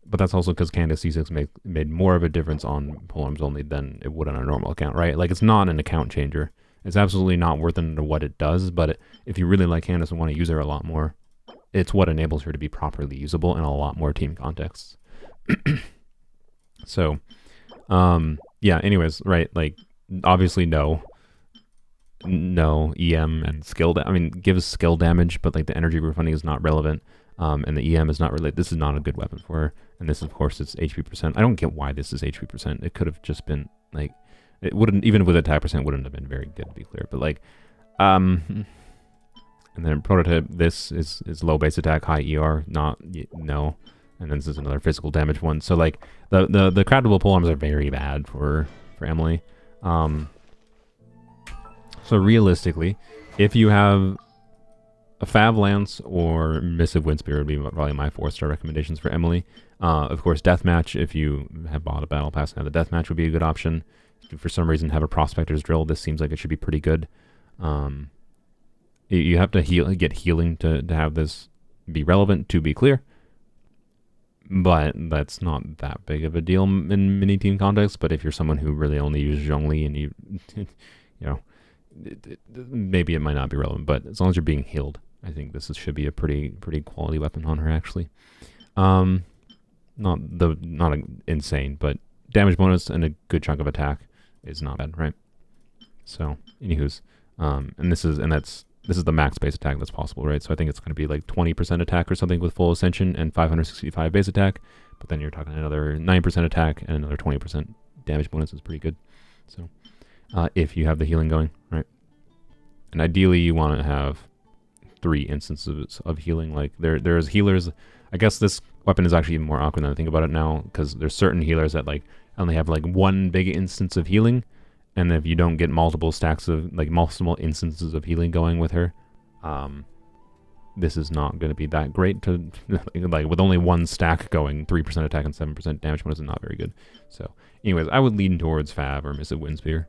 But that's also because Candace C6 made more of a difference on polearms only than it would on a normal account, right? Like, it's not an account changer. It's absolutely not worth it to what it does, but if you really like Candace and want to use her a lot more, it's what enables her to be properly usable in a lot more team contexts. So, yeah, anyways, right, like, obviously no EM and skill, I mean, gives skill damage, but like the energy refunding is not relevant. And the EM is not related. This is not a good weapon for her. And this, of course, is HP percent. I don't get why this is HP percent. It could have just been, like, it wouldn't, even with attack percent, wouldn't have been very good, to be clear. But, like, and then prototype, this is low base attack, high ER, no. And then this is another physical damage one. So, like, the craftable polearms are very bad for Emily. So, realistically, if you have a Fav Lance or Missive Windspear would be probably my 4-star recommendations for Emily. Of course, Deathmatch, if you have bought a Battle Pass now, the Deathmatch would be a good option. for some reason have a Prospector's Drill, this seems like it should be pretty good. You have to get healing to have this be relevant, to be clear. But that's not that big of a deal in mini-team context. But if you're someone who really only uses Zhongli and you know, maybe it might not be relevant. But as long as you're being healed, I think this should be a pretty quality weapon on her, actually. Not insane, but damage bonus and a good chunk of attack is not bad, right? So, anywho's, and this is the max base attack that's possible, right? So I think it's going to be like 20% attack or something with full ascension and 565 base attack, but then you're talking another 9% attack and another 20% damage bonus is pretty good. So if you have the healing going, right? And ideally you want to have 3 instances of healing. Like there's healers. I guess this weapon is actually even more awkward than I think about it now, because there's certain healers that like only have like 1 big instance of healing. And if you don't get multiple stacks of, like, multiple instances of healing going with her, this is not going to be that great to, like, with only 1 stack going, 3% attack and 7% damage bonus is not very good. So, anyways, I would lean towards Fab or Missive Windspear.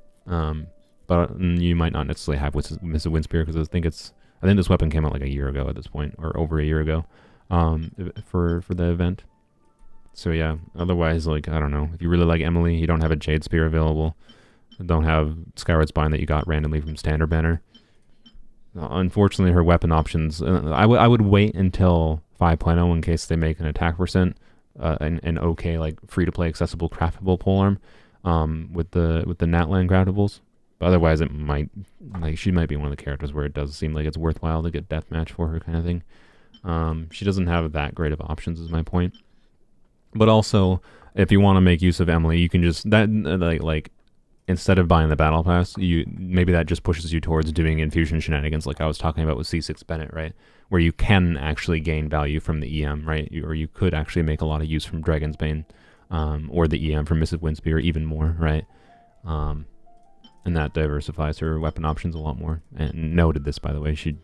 But you might not necessarily have Missive Windspear, because I think this weapon came out like a year ago at this point, or over a year ago, for the event. So yeah, otherwise, like, I don't know, if you really like Emily, you don't have a Jade Spear available, don't have Skyward Spine that you got randomly from Standard Banner. Unfortunately, her weapon options, I would wait until 5.0 in case they make an attack percent, an okay, like, free-to-play accessible craftable polearm, with the Natlan craftables. But otherwise, it might, like, she might be one of the characters where it does seem like it's worthwhile to get deathmatch for her, kind of thing. She doesn't have that great of options, is my point. But also, if you want to make use of Emily, you can just, like instead of buying the battle pass, maybe that just pushes you towards doing infusion shenanigans, like I was talking about with C6 Bennett, right? Where you can actually gain value from the EM, right? Or you could actually make a lot of use from Dragon's Bane, or the EM from Missive Windspear even more, right? And that diversifies her weapon options a lot more. And noted this, by the way, she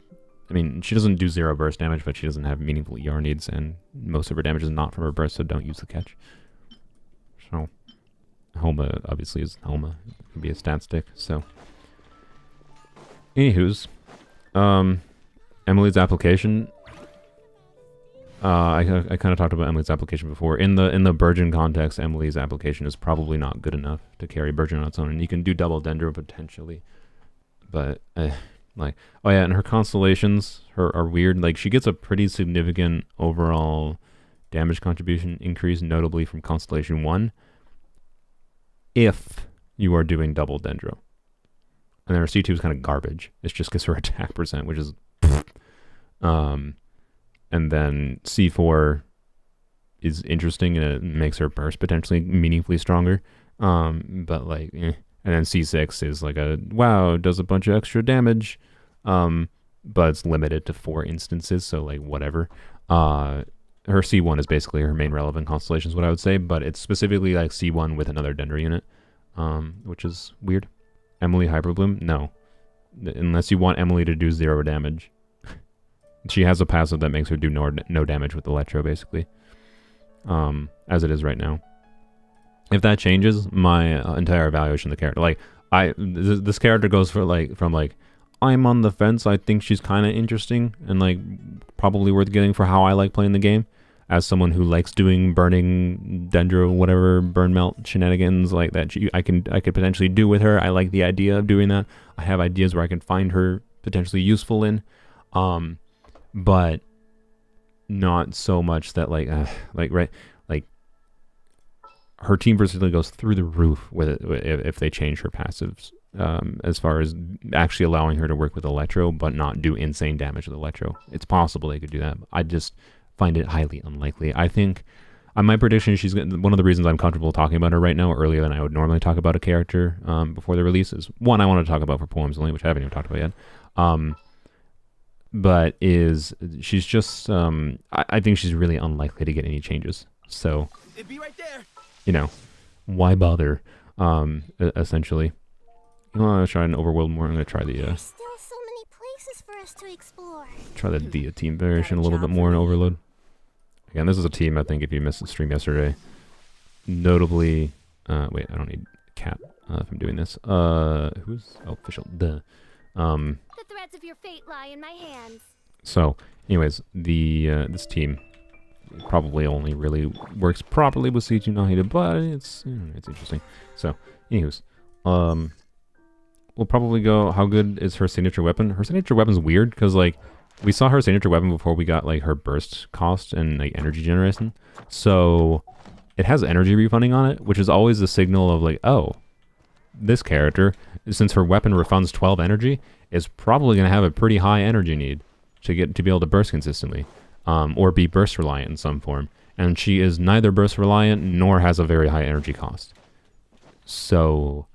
doesn't do 0 burst damage, but she doesn't have meaningful ER needs, and most of her damage is not from her burst, so don't use the catch. So, Homa obviously is Homa. It could be a stat stick, so. Anywho's, Emily's application. I kind of talked about Emily's application before. In the Burgeon context, Emily's application is probably not good enough to carry Burgeon on its own, and you can do double Dendro potentially, but like, oh yeah, and her constellations are weird. Like, she gets a pretty significant overall damage contribution increase, notably from Constellation 1, if you are doing double Dendro. And then her C2 is kind of garbage. It's just because her attack percent, which is and then C4 is interesting, and it makes her burst potentially meaningfully stronger. But like, And then C6 is like wow, does a bunch of extra damage. But it's limited to 4 instances, so like whatever. Her C1 is basically her main relevant constellation, is what I would say, but it's specifically like C1 with another Dendro unit, which is weird. Emily Hyperbloom? No. Unless you want Emily to do 0 damage. She has a passive that makes her do no damage with Electro, basically. As it is right now. If that changes, my entire evaluation of the character, like, this character goes from like, I'm on the fence, I think she's kind of interesting, and like, probably worth getting for how I like playing the game, as someone who likes doing burning Dendro, whatever, burn melt shenanigans like that I could potentially do with her. I like the idea of doing that. I have ideas where I can find her potentially useful in, but not so much that like her team versatility goes through the roof with it if they change her passives, as far as actually allowing her to work with Electro but not do insane damage with Electro. It's possible they could do that. I just find it highly unlikely. I think, my prediction, she's one of the reasons I'm comfortable talking about her right now earlier than I would normally talk about a character before the release is, one, I want to talk about for Poems Only, which I haven't even talked about yet. But she's just, I think she's really unlikely to get any changes. So, it'd be right there. Why bother, essentially. You want to try an Overworld more? I'm going to try the, There's still so many places for us to explore. try the Dia team variation a little bit more in Overload. Again, this is a team, I think, if you missed the stream yesterday. Notably, wait, I don't need cat if I'm doing this. Who's official? Duh. The threads of your fate lie in my hands. So, anyways, the this team probably only really works properly with Siege United, but it's interesting. So, anyways, we'll probably go. How good is her signature weapon? Her signature weapon's weird because like we saw her signature weapon before we got like her burst cost and like energy generation. So it has energy refunding on it, which is always a signal of like, oh, this character, since her weapon refunds 12 energy, is probably going to have a pretty high energy need to be able to burst consistently, or be burst reliant in some form. And she is neither burst reliant nor has a very high energy cost. So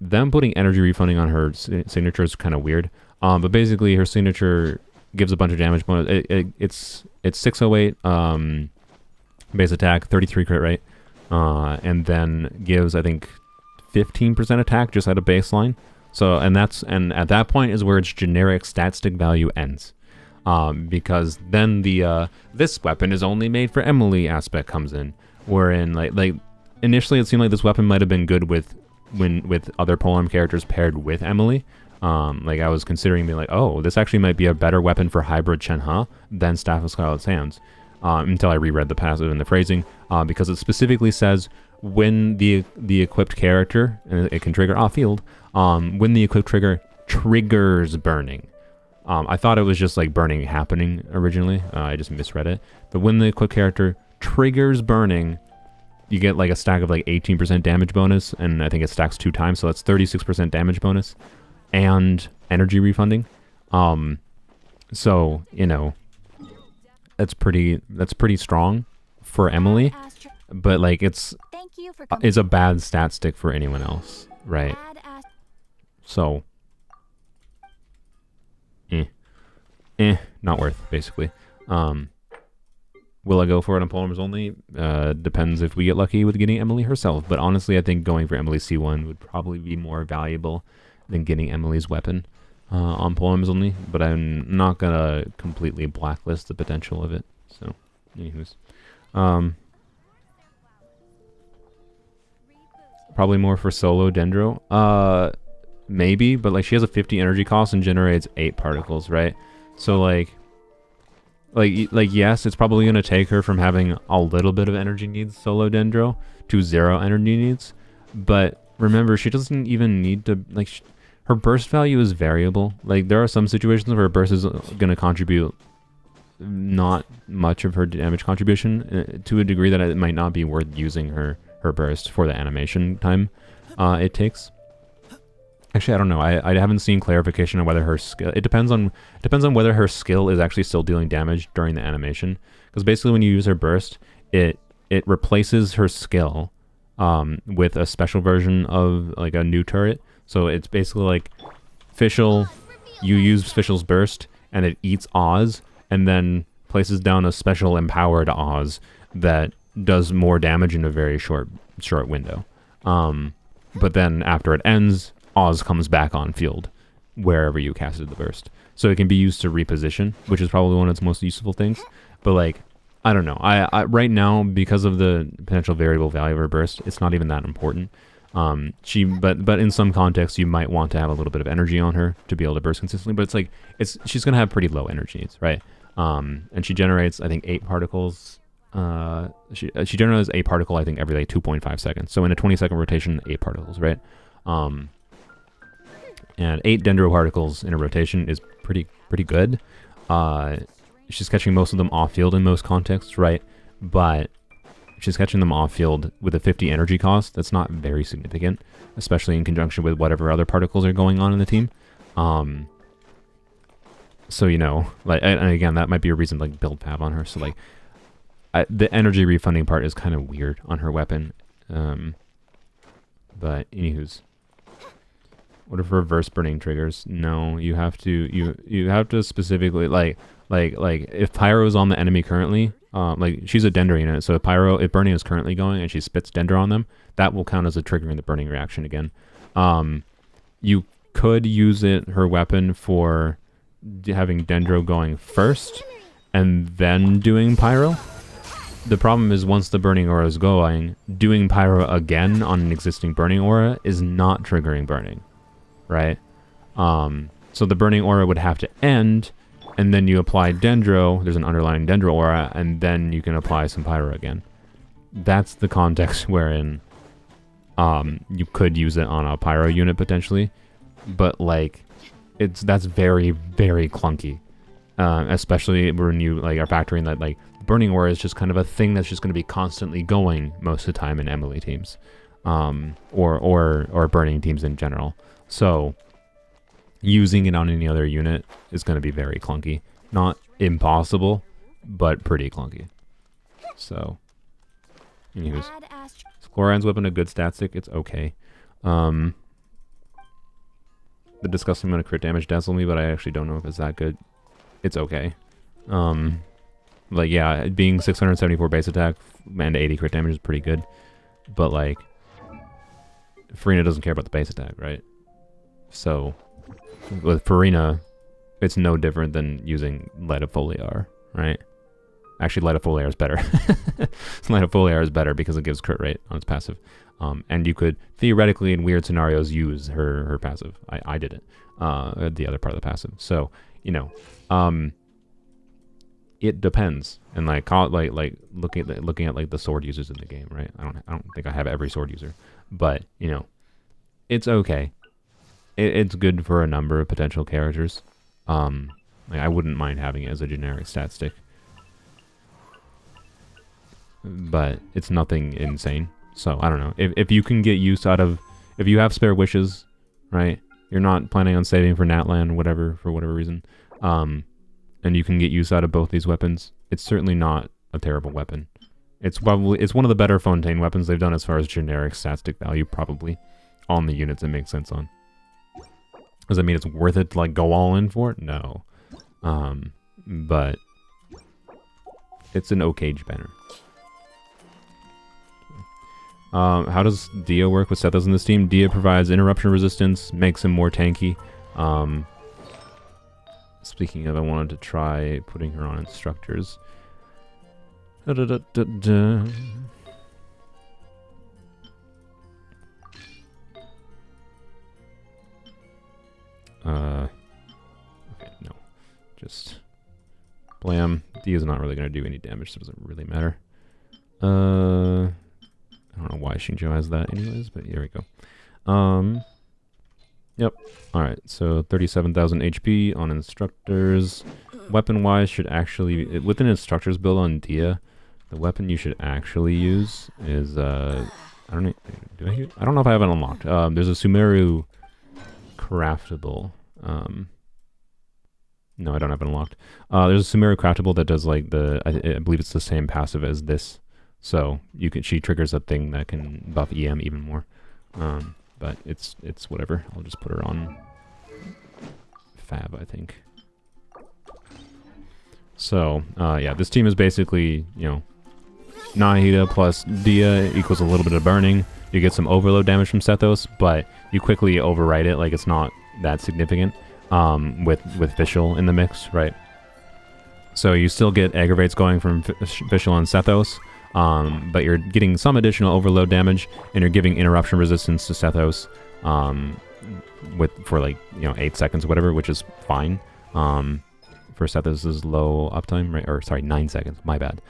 them putting energy refunding on her signature is kind of weird. But basically her signature gives a bunch of damage bonus. It's 608 base attack, 33 crit rate, and then gives I think 15% attack just at a baseline. So and at that point is where its generic stat stick value ends. Because then the this weapon is only made for Emily aspect comes in, wherein like initially it seemed like this weapon might have been good with other polearm characters paired with Emily. Like I was considering being like, oh, this actually might be a better weapon for hybrid Chen-He than Staff of Scarlet's Hands, until I reread the passive and the phrasing, because it specifically says when the equipped character, and it can trigger off field, when the equipped trigger triggers burning. I thought it was just like burning happening originally. I just misread it. But when the equipped character triggers burning, you get like a stack of like 18% damage bonus, and I think it stacks 2 times, so that's 36% damage bonus and energy refunding. So, you know, that's pretty strong for Emily, but like it's a bad stat stick for anyone else, right? So not worth, basically. Will I go for it on polearms only? Depends if we get lucky with getting Emily herself. But honestly, I think going for Emily C1 would probably be more valuable than getting Emily's weapon on polearms only. But I'm not going to completely blacklist the potential of it. So, anyways. Probably more for solo Dendro. Maybe, but like she has a 50 energy cost and generates 8 particles, right? So like yes, it's probably going to take her from having a little bit of energy needs solo Dendro to 0 energy needs. But remember, she doesn't even need to, like, her burst value is variable. Like, there are some situations where her burst is going to contribute not much of her damage contribution to a degree that it might not be worth using her burst for the animation time it takes. Actually, I don't know. I haven't seen clarification on whether her skill... It depends on whether her skill is actually still dealing damage during the animation. Because basically when you use her burst, it replaces her skill with a special version of like a new turret. So it's basically like Fischl, you use Fischl's burst, and it eats Oz, and then places down a special empowered Oz that does more damage in a very short window. But then after it ends, Oz comes back on field wherever you casted the burst. So it can be used to reposition, which is probably one of its most useful things. But like, I don't know. I right now, because of the potential variable value of her burst, it's not even that important. But in some contexts, you might want to have a little bit of energy on her to be able to burst consistently. But it's like, she's gonna have pretty low energy needs, right? And she generates, I think, 8 particles. She generates a particle, I think, every like 2.5 seconds. So in a 20-second rotation, 8 particles, right? And 8 dendro particles in a rotation is pretty good. She's catching most of them off field in most contexts, right? But she's catching them off field with a 50 energy cost. That's not very significant, especially in conjunction with whatever other particles are going on in the team. So, you know, like, and again, that might be a reason to like build Pav on her. So like, the energy refunding part is kind of weird on her weapon. But anywho's. What if reverse burning triggers? No, you have to specifically like if Pyro is on the enemy currently, like she's a Dendro unit, so if burning is currently going and she spits Dendro on them, that will count as a triggering the burning reaction again. You could use her weapon for having Dendro going first and then doing Pyro. the problem is once the burning aura is going, doing pyro again on an existing burning aura is not triggering burning, right? So the burning aura would have to end, and then you apply Dendro, there's an underlying Dendro aura, and then you can apply some pyro again. That's the context wherein you could use it on a pyro unit potentially, but like that's very, very clunky. Especially when you like are factoring that like burning aura is just kind of a thing that's just going to be constantly going most of the time in Emily teams, or burning teams in general. So using it on any other unit is going to be very clunky. Not impossible, but pretty clunky. So, anyways, is Chlorine's weapon a good stat stick? It's okay. The disgusting amount of crit damage dazzled me, but I actually don't know if it's that good. It's okay. Like, yeah, being 674 base attack and 80 crit damage is pretty good. But, like, Furina doesn't care about the base attack, right? So, with Furina, it's no different than using Light of Foliar, right? Actually, Light of Foliar is better. Light of Foliar is better because it gives crit rate on its passive. And you could, theoretically, in weird scenarios, use her passive. I did it. The other part of the passive. So, you know, it depends. And like looking at like the sword users in the game, right? I don't think I have every sword user, but you know, it's okay. It's good for a number of potential characters. Like I wouldn't mind having it as a generic stat stick, but it's nothing insane. So I don't know if you can get use out of, if you have spare wishes, right? You're not planning on saving for Natlan, whatever, for whatever reason, and you can get use out of both these weapons. It's certainly not a terrible weapon. It's one of the better Fontaine weapons they've done as far as generic stat stick value, probably on the units it makes sense on. Does that mean it's worth it to like go all in for it? No, but it's an okay banner. How does Dia work with Sethos in this team? Dia provides interruption resistance, makes him more tanky. Speaking of, I wanted to try putting her on instructors. Okay, no. Just blam. Dia's not really going to do any damage, so it doesn't really matter. I don't know why Xingqiu has that anyways, but here we go. Yep. Alright, so 37,000 HP on instructors. Weapon-wise should actually, with an instructors build on Dia, the weapon you should actually use is, I don't know, I don't know if I have it unlocked. There's a Sumeru craftable. No, I don't have it unlocked. There's a Sumeru craftable that does like I believe it's the same passive as this. So she triggers a thing that can buff EM even more. But it's whatever. I'll just put her on Fab, I think. So yeah, this team is basically, you know, Nahida plus Dia equals a little bit of burning. You get some overload damage from Sethos, but you quickly overwrite it like it's not that significant with Fischl in the mix, right? So you still get aggravates going from Fischl and Sethos, but you're getting some additional overload damage, and you're giving interruption resistance to Sethos for like, you know, 8 seconds or whatever, which is fine. For Sethos' low uptime, right? Or sorry, 9 seconds. My bad.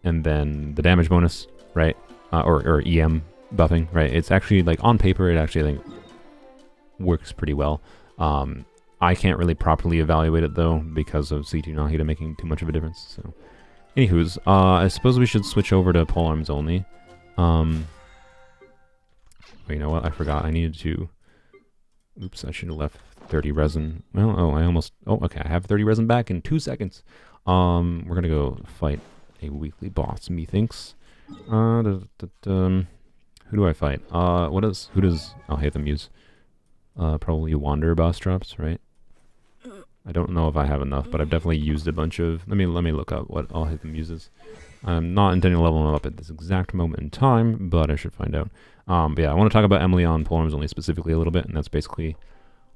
And then the damage bonus, right? Or EM buffing, right? It's actually like on paper, it actually like works pretty well. I can't really properly evaluate it though because of C2 Nahida making too much of a difference. So, anywho's, I suppose we should switch over to polearms only. Wait, you know what? I forgot. I needed to. Oops, I should have left 30 resin. Well, okay. I have 30 resin back in 2 seconds. We're gonna go fight a weekly boss, methinks. Who do I fight? Who does Alhaitham use? Probably Wanderer boss drops, right? I don't know if I have enough, but I've definitely used a bunch of. Let me look up what Alhaitham uses. I'm not intending to level him up at this exact moment in time, but I should find out. But yeah, I want to talk about Emily on polearms only specifically a little bit, and that's basically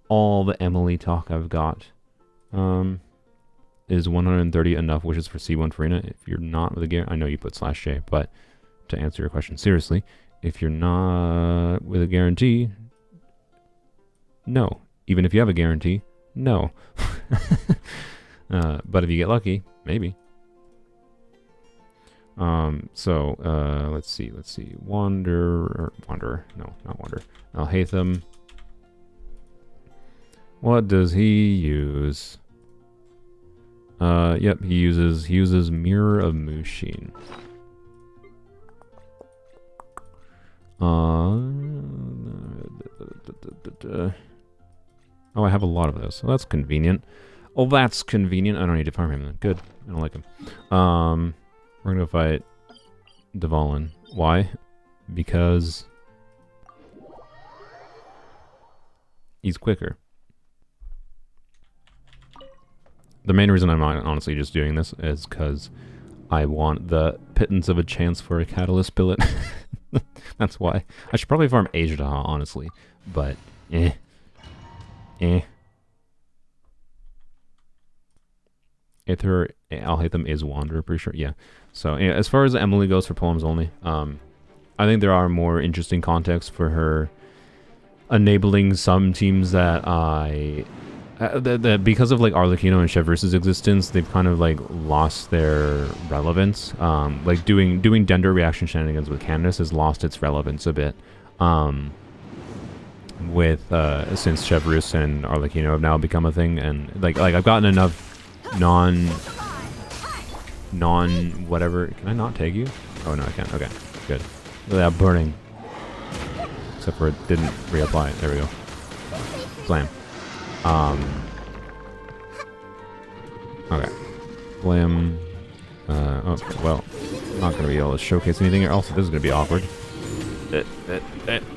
all the Emily talk I've got. Is 130 enough wishes for C1 Farina? If you're not with a guarantee, I know you put /J, but to answer your question seriously, if you're not with a guarantee, no. Even if you have a guarantee, no. But if you get lucky, maybe. Let's see. Wanderer, no, not Wanderer. Alhaitham. What does he use? Yep, he uses Mirror of Mushin. Oh, I have a lot of those. So that's convenient. Oh, that's convenient. I don't need to farm him then. Good. I don't like him. We're gonna fight Dvalin. Why? Because he's quicker. The main reason I'm honestly just doing this is because I want the pittance of a chance for a catalyst billet. That's why. I should probably farm Ajitaha, honestly. But, Aether Alhaitham is Wanderer, pretty sure. Yeah. So, yeah, as far as Emily goes for poems only, I think there are more interesting contexts for her enabling some teams that that because of like Arlecchino and Chevreuse' existence, they've kind of like lost their relevance. Like doing Dendro reaction shenanigans with Candace has lost its relevance a bit. With since Chevreuse and Arlecchino have now become a thing, and like I've gotten enough non whatever. Can I not tag you? Oh no, I can't. Okay, good. Without burning. Except for it didn't reapply. There we go. Slam. Okay. Blam. Okay, well, I'm not going to be able to showcase anything here. Also, this is going to be awkward.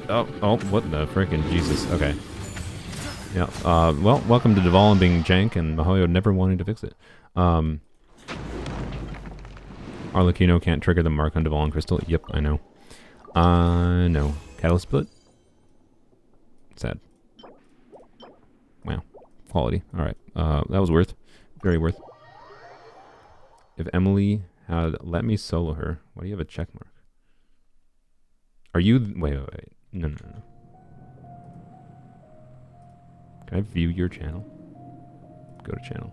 Oh, what the frickin' Jesus. Okay. Yeah, well, welcome to Dvalin being jank and Mihoyo never wanting to fix it. Arlecchino can't trigger the mark on Dvalin Crystal. Yep, I know. No. Catalyst split? Sad. Wow. Quality. Alright. That was worth. Very worth. If Emily had let me solo her, why do you have a check mark? Are you... Wait. No. Can I view your channel? Go to channel.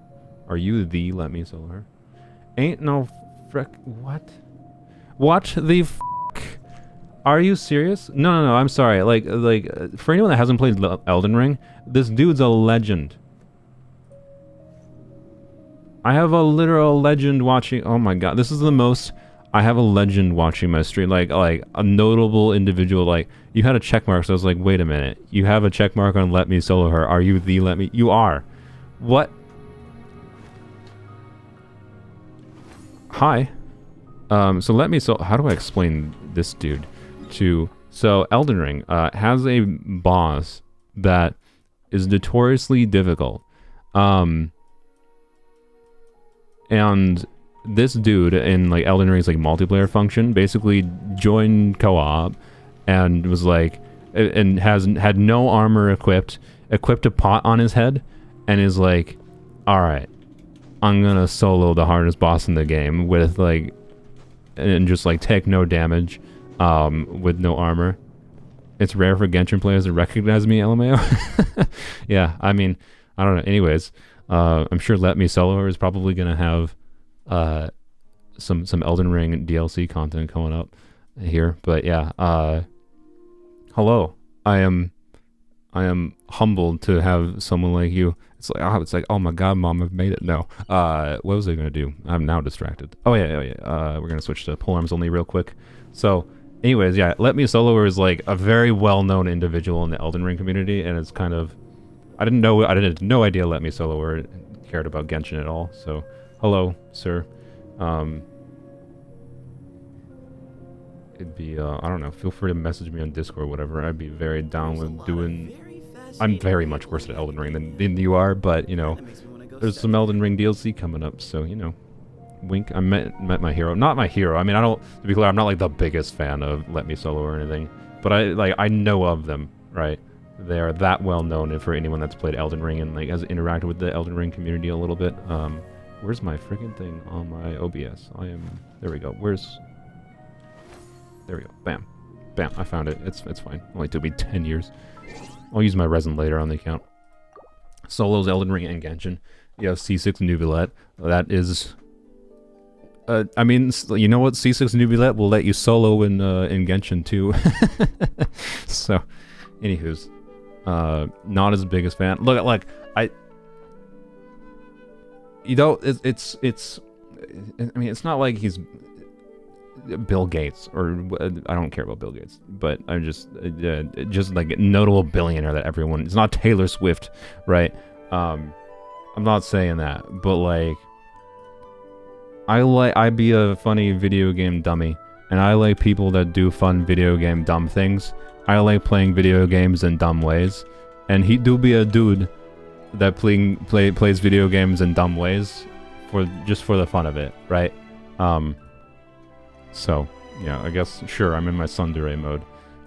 Are you the let me solo her? Ain't no frick... What? What the f***? Are you serious? No, I'm sorry. Like, for anyone that hasn't played Elden Ring, this dude's a legend. I have a literal legend watching... Oh my god, this is the most... I have a legend watching my stream. Like a notable individual. Like, you had a check mark, so I was like, wait a minute. You have a check mark on let me solo her. Are you the let me... You are. What? Hi. So let me... So how do I explain this dude? So Elden Ring has a boss that is notoriously difficult, and this dude in like Elden Ring's like multiplayer function basically joined co-op and was like, and had no armor equipped a pot on his head, and is like, all right, I'm gonna solo the hardest boss in the game with like, and just like take no damage. With no armor. It's rare for Genshin players to recognize me, LMAO. Yeah, I mean, I don't know. Anyways, I'm sure Let Me Solo Her is probably gonna have some Elden Ring DLC content coming up here. But yeah, hello. I am humbled to have someone like you. It's like, oh my god, mom, I've made it. No. What was I gonna do? I'm now distracted. Oh yeah. We're gonna switch to polearms only real quick. So, anyways, yeah, Let Me Solo Her is like a very well-known individual in the Elden Ring community, and it's kind of... I had no idea Let Me Solo Her cared about Genshin at all, so hello, sir. It'd be, I don't know, feel free to message me on Discord or whatever. I'd be very down with doing... I'm very much worse at Elden Ring than you are, but, you know, there's some Elden Ring DLC coming up, so, you know. Wink. I met my hero. Not my hero. I mean, to be clear, I'm not like the biggest fan of Let Me Solo or anything, but I know of them, right? They are that well known, and for anyone that's played Elden Ring and like has interacted with the Elden Ring community a little bit, Where's my freaking thing on my OBS? There we go. There we go. Bam. Bam, I found it. It's fine. Only took me 10 years. I'll use my resin later on the account. Solos, Elden Ring, and Genshin. You have C6 Nubilette. That is... I mean, you know what? C6 Nubilette will let you solo in Genshin too. So, anywho's. Not as big as fan. Look, like, you know, it's I mean, it's not like he's Bill Gates, or I don't care about Bill Gates, but I'm just like a notable billionaire that everyone. It's not Taylor Swift, right? I'm not saying that, but like, I be a funny video game dummy, and I like people that do fun video game dumb things. I like playing video games in dumb ways, and he do be a dude that plays video games in dumb ways just for the fun of it, right? So, yeah, I guess, sure, I'm in my tsundere mode.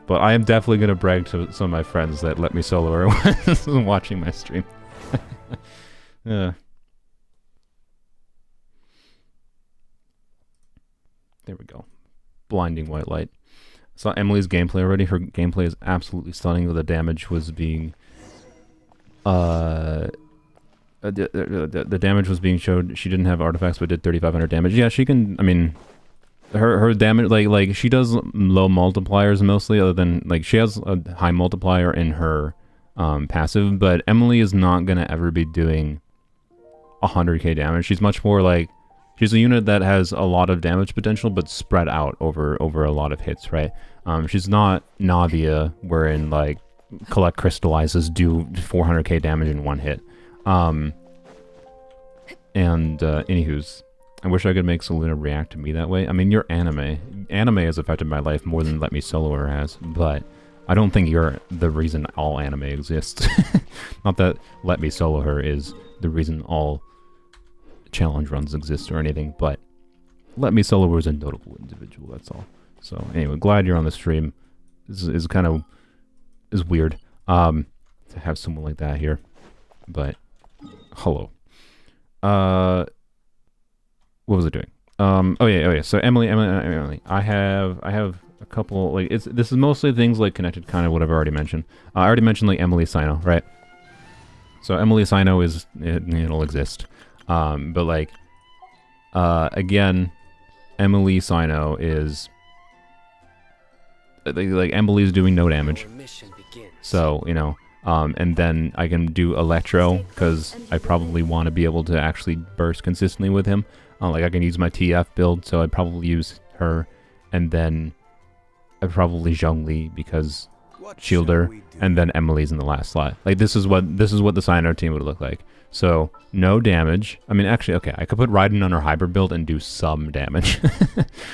But I am definitely going to brag to some of my friends that let me solo her watching my stream. Yeah. There we go. Blinding white light. Saw Emily's gameplay already. Her gameplay is absolutely stunning. The damage was being... the damage was being showed. She didn't have artifacts, but did 3,500 damage. Yeah, she can... I mean... Her damage, like she does low multipliers mostly, other than, like, she has a high multiplier in her passive, but Emily is not gonna ever be doing 100k damage. She's much more like, she's a unit that has a lot of damage potential, but spread out over a lot of hits, right? She's not Navia, wherein, like, collect crystallizes, do 400k damage in one hit. Anywho's, I wish I could make Selena react to me that way. I mean, you're anime. Anime has affected my life more than Let Me Solo Her has, but I don't think you're the reason all anime exists. Not that Let Me Solo Her is the reason all challenge runs exist or anything, but Let Me Solo Her is a notable individual, that's all. So anyway, glad you're on the stream. This is kind of weird to have someone like that here, but hello. What was I doing? Oh yeah. So Emily. I have a couple, like, this is mostly things like connected, kind of what I've already mentioned. I already mentioned, like, Emily Sino, right? So Emily Sino it'll exist. But like, again, Emily Sino is like Emily's doing no damage. So, you know, and then I can do Electro, because I probably want to be able to actually burst consistently with him. Like, I can use my TF build, so I'd probably use her, and then I'd probably Zhongli because Shielder, and then Emily's in the last slot. Like, this is what the Sino team would look like. So no damage. I mean, actually, okay, I could put Raiden on her hybrid build and do some damage.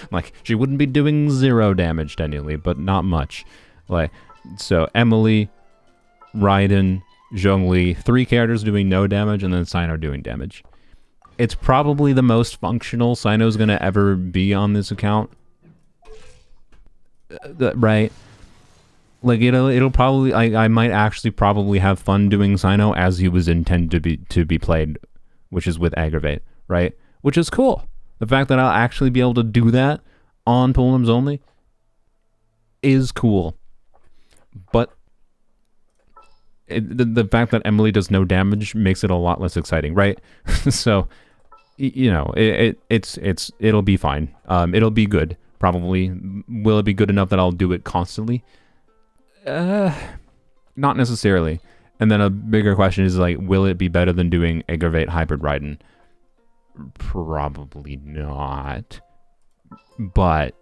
Like, she wouldn't be doing 0 damage technically, but not much. Like, so Emily, Raiden, Zhongli, 3 characters doing no damage, and then Sino doing damage. It's probably the most functional Sino's gonna ever be on this account, right? Like, it'll probably, I might actually probably have fun doing Sino as he was intended to be played, which is with Aggravate, right? Which is cool. The fact that I'll actually be able to do that on Polearms only is cool. But the fact that Emily does no damage makes it a lot less exciting, right? So, you know, it'll be fine. It'll be good, probably. Will it be good enough that I'll do it constantly? Not necessarily. And then a bigger question is, like, will it be better than doing Aggravate Hybrid Raiden? Probably not. But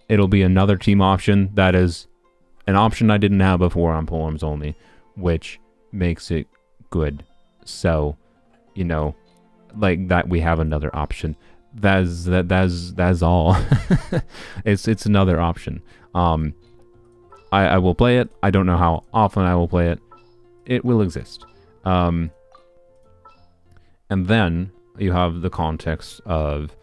it'll be another team option that is an option I didn't have before on Polearms only, which makes it good. So, you know, like, that we have another option. That's all. It's another option. I will play it. I don't know how often I will play it. It will exist. And then you have the context of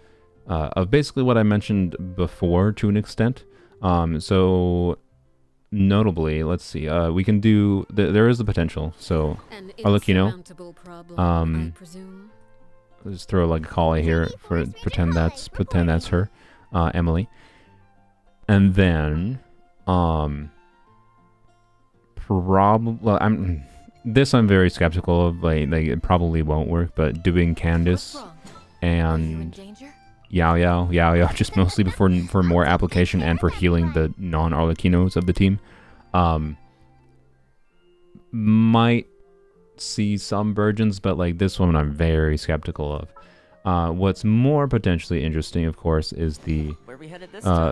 basically what I mentioned before to an extent. So notably, let's see. We can do. There is the potential. So I'll let you know. Let's throw like a Kali here for pretend that's her, Emily. And then, probably, well, I'm very skeptical of, like it probably won't work, but doing Candace and Yao, just mostly for more application and for healing the non-Arlequinos of the team, might see some versions, but like this one I'm very skeptical of. What's more potentially interesting, of course, is the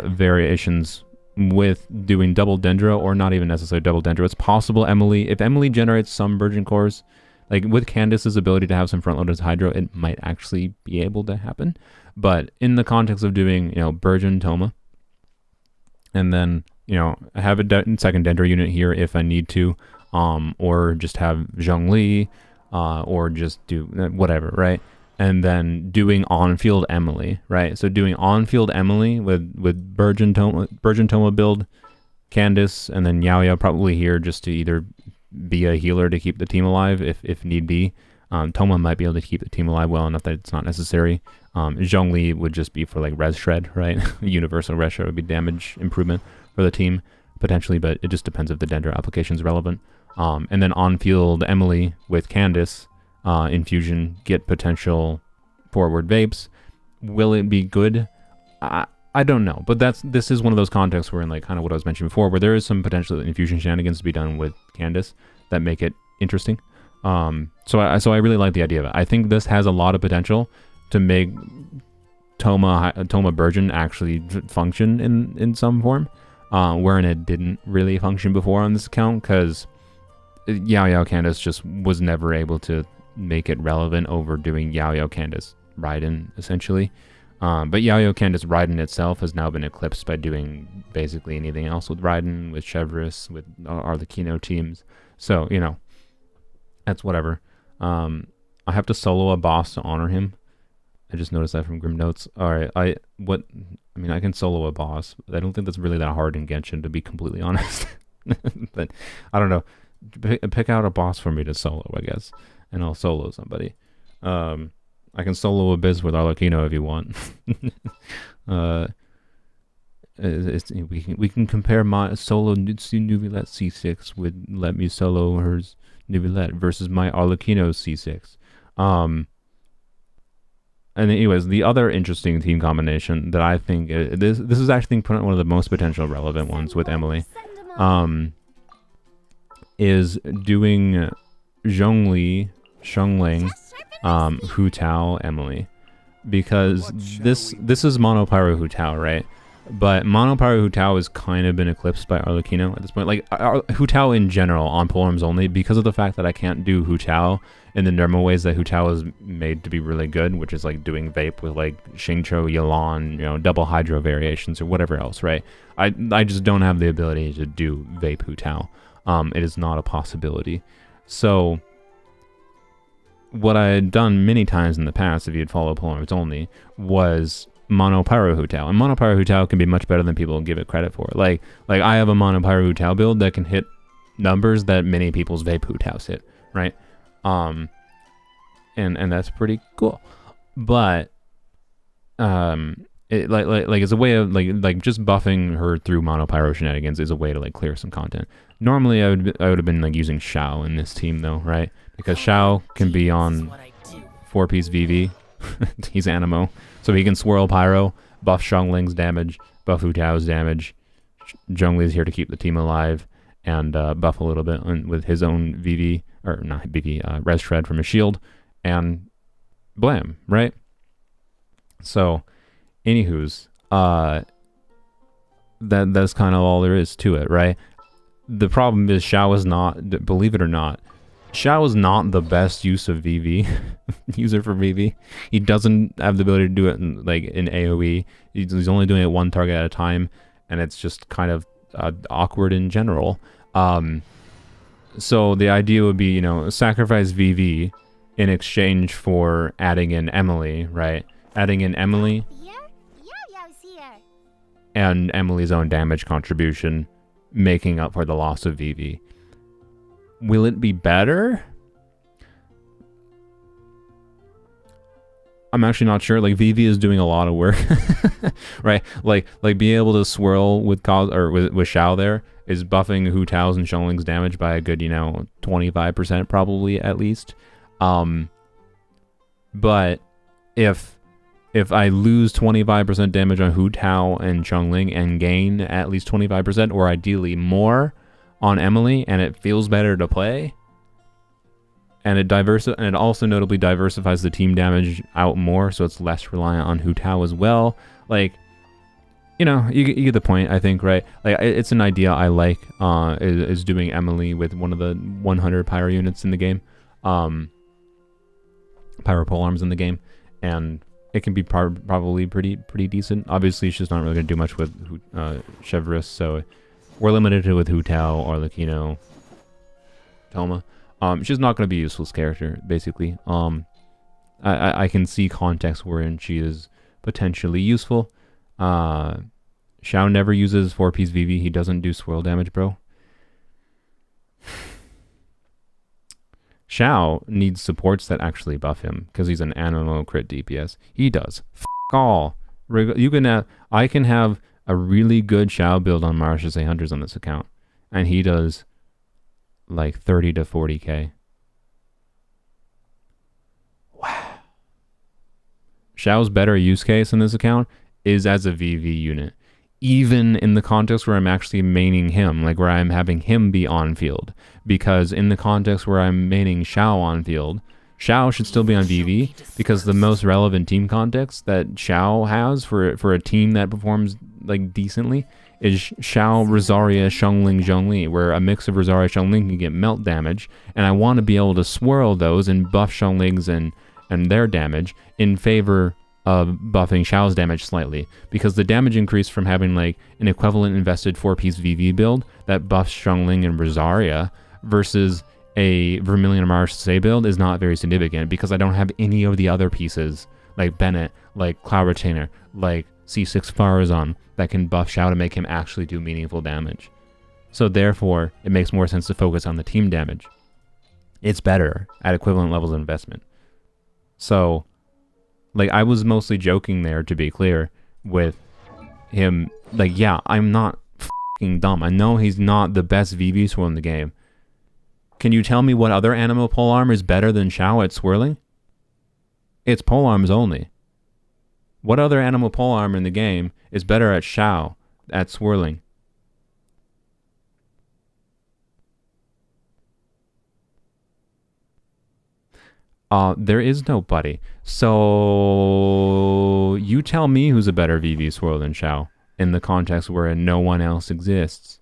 variations with doing double Dendro, or not even necessarily double Dendro. It's possible if Emily generates some virgin cores, like with Candace's ability to have some front-loaded Hydro, it might actually be able to happen. But in the context of doing, Virgin Toma, and then, have a second Dendro unit here if I need to, or just have Zhongli, or just do whatever, right? And then doing on-field Emily, right? So doing on-field Emily with Virgin Toma build, Candace, and then Yao probably here just to either be a healer to keep the team alive if need be. Toma might be able to keep the team alive well enough that it's not necessary. Zhongli would just be for like res shred, right? Universal res shred would be damage improvement for the team potentially, but it just depends if the Dendro application is relevant. And then on-field Emily with Candace, infusion, get potential forward vapes. Will it be good? I don't know, but this is one of those contexts where, in like kind of what I was mentioning before, where there is some potential infusion shenanigans to be done with Candace that make it interesting. So I really like the idea of it. I think this has a lot of potential to make Toma Virgin actually function in some form, wherein it didn't really function before on this account, because Yao Candace just was never able to make it relevant over doing Yao Candace Raiden, essentially. But Yao Candace Raiden itself has now been eclipsed by doing basically anything else with Raiden, with Chevreuse, with Arlecchino teams. So, that's whatever. I have to solo a boss to honor him. I just noticed that from Grim Notes. Alright, I can solo a boss. I don't think that's really that hard in Genshin, to be completely honest. But, I don't know. Pick out a boss for me to solo, I guess. And I'll solo somebody. I can solo Abyss with Arlecchino if you want. We can compare my solo Neuvillette C6 with Let Me Solo hers Neuvillette versus my Arlecchino C6. And anyways, the other interesting team combination that I think this is actually one of the most potential relevant ones with Emily, is doing Zhongli, Xiongling, Hu Tao, Emily, because this is Mono Pyro Hu Tao, right? But Mono Pyro Hu Tao has kind of been eclipsed by Arlecchino at this point. Like Hu Tao in general on polearms only, because of the fact that I can't do Hu Tao in the normal ways that Hu Tao is made to be really good, which is like doing vape with like Xingqiu, Yelan, double hydro variations or whatever else, right? I just don't have the ability to do vape Hu Tao. It is not a possibility. So what I had done many times in the past, if you'd follow polearms only, was Mono Pyro Hu Tao. And Mono Pyro Hu Tao can be much better than people give it credit for. Like I have a Mono Pyro Hu Tao build that can hit numbers that many people's vape Hu Taos hit, right? And that's pretty cool. But it like as a way of like just buffing her through Mono Pyro shenanigans is a way to like clear some content. Normally I would have been like using Xiao in this team though, right? Because Xiao can be on 4-piece VV. He's Animo, so he can swirl Pyro, buff Xiangling's damage, buff Hu Tao's damage. Zhongli's here to keep the team alive and buff a little bit with his own VV, or not VV, res shred from his shield, and blam, right? So, anywho's, that's kind of all there is to it, right? The problem is Xiao is not, believe it or not, Xiao is not the best use of VV user for VV. He doesn't have the ability to do it in AoE. He's only doing it one target at a time, and it's just kind of awkward in general. So the idea would be, sacrifice VV in exchange for adding in Emily, right? Adding in Emily and Emily's own damage contribution, making up for the loss of VV. Will it be better? I'm actually not sure. Like Vivi is doing a lot of work, right? Like being able to swirl with with Xiao there is buffing Hu Tao's and Xiangling's damage by a good 25% probably at least. But if I lose 25% damage on Hu Tao and Xiangling and gain at least 25% or ideally more on Emily, and it feels better to play. And it also notably diversifies the team damage out more, so it's less reliant on Hu Tao as well. Like, you get the point, I think, right? Like, it's an idea I like, is doing Emily with one of the 100 pyro units in the game. Pyro polearms in the game. And it can be probably pretty decent. Obviously, she's not really going to do much with Chevreuse, so we're limited to with Hu Tao, Arlecchino, Thoma. She's not going to be a useless character, basically. I can see context wherein she is potentially useful. Xiao never uses 4-piece VV. He doesn't do swirl damage, bro. Xiao needs supports that actually buff him, because he's an animal crit DPS. He does. F*** all. I can have a really good Xiao build on Marsh's Hunters on this account, and he does like 30 to 40k. Wow. Xiao's better use case in this account is as a VV unit. Even in the context where I'm actually maining him, like where I'm having him be on field. Because in the context where I'm maining Xiao on field, Xiao should still be on VV, because the most relevant team context that Xiao has for a team that performs like decently is Xiao, Rosaria, Xiangling, Zhongli, where a mix of Rosaria, Xiangling can get melt damage, and I want to be able to swirl those and buff Xiangling's and their damage in favor of buffing Xiao's damage slightly, because the damage increase from having like an equivalent invested 4-piece VV build that buffs Xiangling and Rosaria versus a Vermilion Marche build is not very significant, because I don't have any of the other pieces like Bennett, like Cloud Retainer, like C6 Farazan that can buff Xiao to make him actually do meaningful damage. So therefore, it makes more sense to focus on the team damage. It's better at equivalent levels of investment. So, like, I was mostly joking there, to be clear, with him. Like, yeah, I'm not f***ing dumb. I know he's not the best VV swirl in the game. Can you tell me what other animal polearm is better than Xiao at swirling? It's polearms only. What other animal polearm in the game is better at Xiao at swirling? There is nobody. So you tell me who's a better VV swirl than Xiao in the context where no one else exists.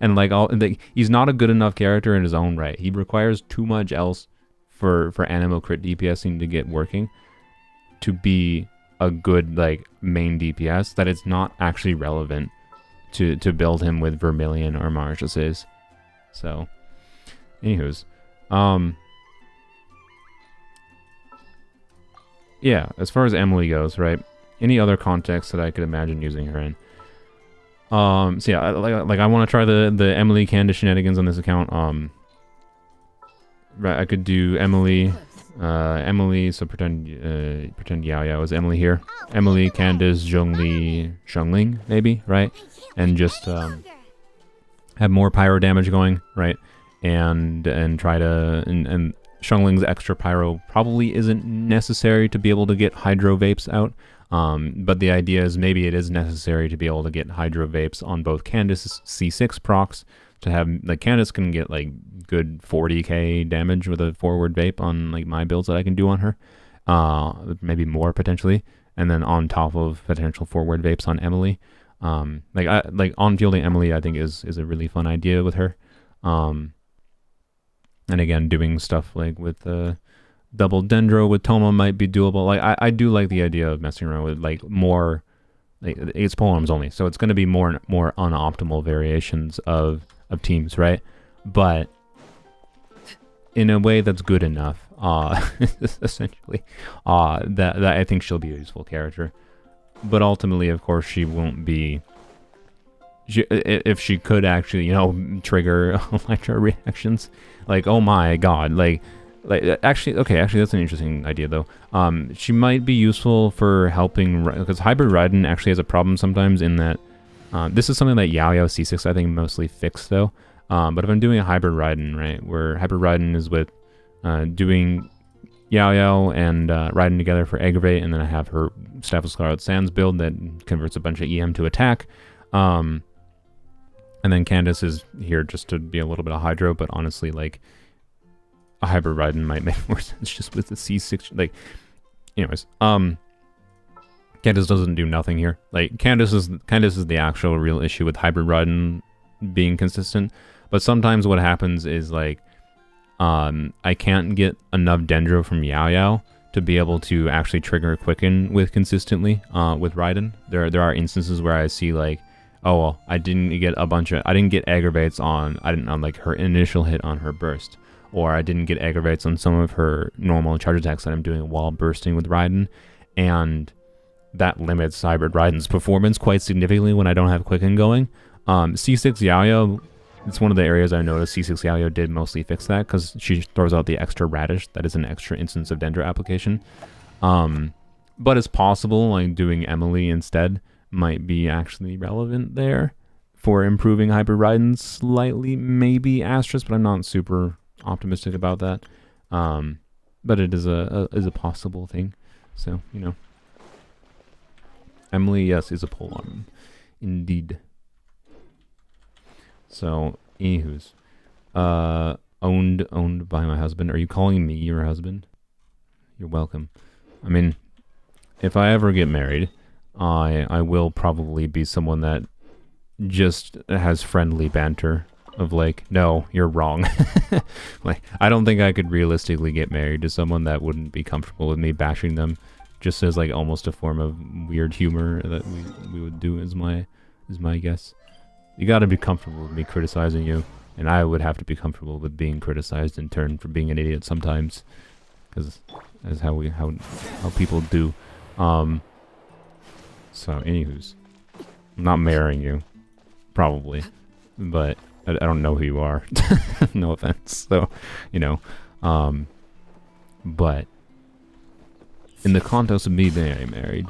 And he's not a good enough character in his own right. He requires too much else for animal crit DPSing to get working to be a good like main DPS, that it's not actually relevant to build him with Vermilion or Marches. So anywho's, yeah, as far as Emily goes, right? Any other context that I could imagine using her in? So yeah, I want to try the Emily Candace shenanigans on this account. Right, I could do Emily, so pretend Yao Yao is Emily here. Emily, Candace, Zhongli, Xiangling, maybe, right? And just have more pyro damage going, right? And try to and Xiangling's extra pyro probably isn't necessary to be able to get hydro vapes out. But the idea is maybe it is necessary to be able to get hydro vapes on both Candace's C6 procs, to have like Candace can get like good 40k damage with a forward vape on like my builds that I can do on her, maybe more potentially, and then on top of potential forward vapes on Emily. Like on fielding Emily I think is a really fun idea with her. And again, doing stuff like with double Dendro with Thoma might be doable. Like I do like the idea of messing around with like more, like it's polearms only, so it's going to be more unoptimal variations of teams, right? But in a way that's good enough, essentially, that I think she'll be a useful character. But ultimately, of course, she won't be. If she could actually, trigger electro reactions, like, oh my god, like Like, actually, that's an interesting idea, though. She might be useful for helping, because Hybrid Raiden actually has a problem sometimes in that, this is something that Yao Yao C6, I think, mostly fixed, though. But if I'm doing a Hybrid Raiden, right, where Hybrid Raiden is with doing Yao Yao and Raiden together for Aggravate, and then I have her Staff of Scarlet Sands build that converts a bunch of EM to attack. And then Candace is here just to be a little bit of Hydro, but honestly, like, a Hybrid Raiden might make more sense just with the C6. Like, anyways, Candace doesn't do nothing here. Like, Candace is the actual real issue with Hybrid Raiden being consistent. But sometimes what happens is, like, I can't get enough Dendro from Yao Yao to be able to actually trigger Quicken with consistently with Raiden. There are instances where I see, like, oh well, I didn't get aggravates on like her initial hit on her burst, or I didn't get aggravates on some of her normal charge attacks that I'm doing while bursting with Raiden, and that limits Hybrid Raiden's performance quite significantly when I don't have Quicken going. C6 Yao Yao, it's one of the areas I noticed C6 Yao Yao did mostly fix that, because she throws out the extra Radish. That is an extra instance of Dendro application. But it's possible, like, doing Emily instead might be actually relevant there for improving Hybrid Raiden slightly, maybe Asterisk, but I'm not super optimistic about that. But it is a possible thing. So, you know. Emily, yes, is a polearm. Indeed. So, anywho's. Owned by my husband. Are you calling me your husband? You're welcome. I mean, if I ever get married, I will probably be someone that just has friendly banter of like, no, you're wrong. Like, I don't think I could realistically get married to someone that wouldn't be comfortable with me bashing them, just as like almost a form of weird humor that we would do is my guess. You gotta be comfortable with me criticizing you, and I would have to be comfortable with being criticized in turn for being an idiot sometimes, because that's how people do. So, anywho's, I'm not marrying you, probably, but I don't know who you are. No offense. So, you know, but in the context of me being married,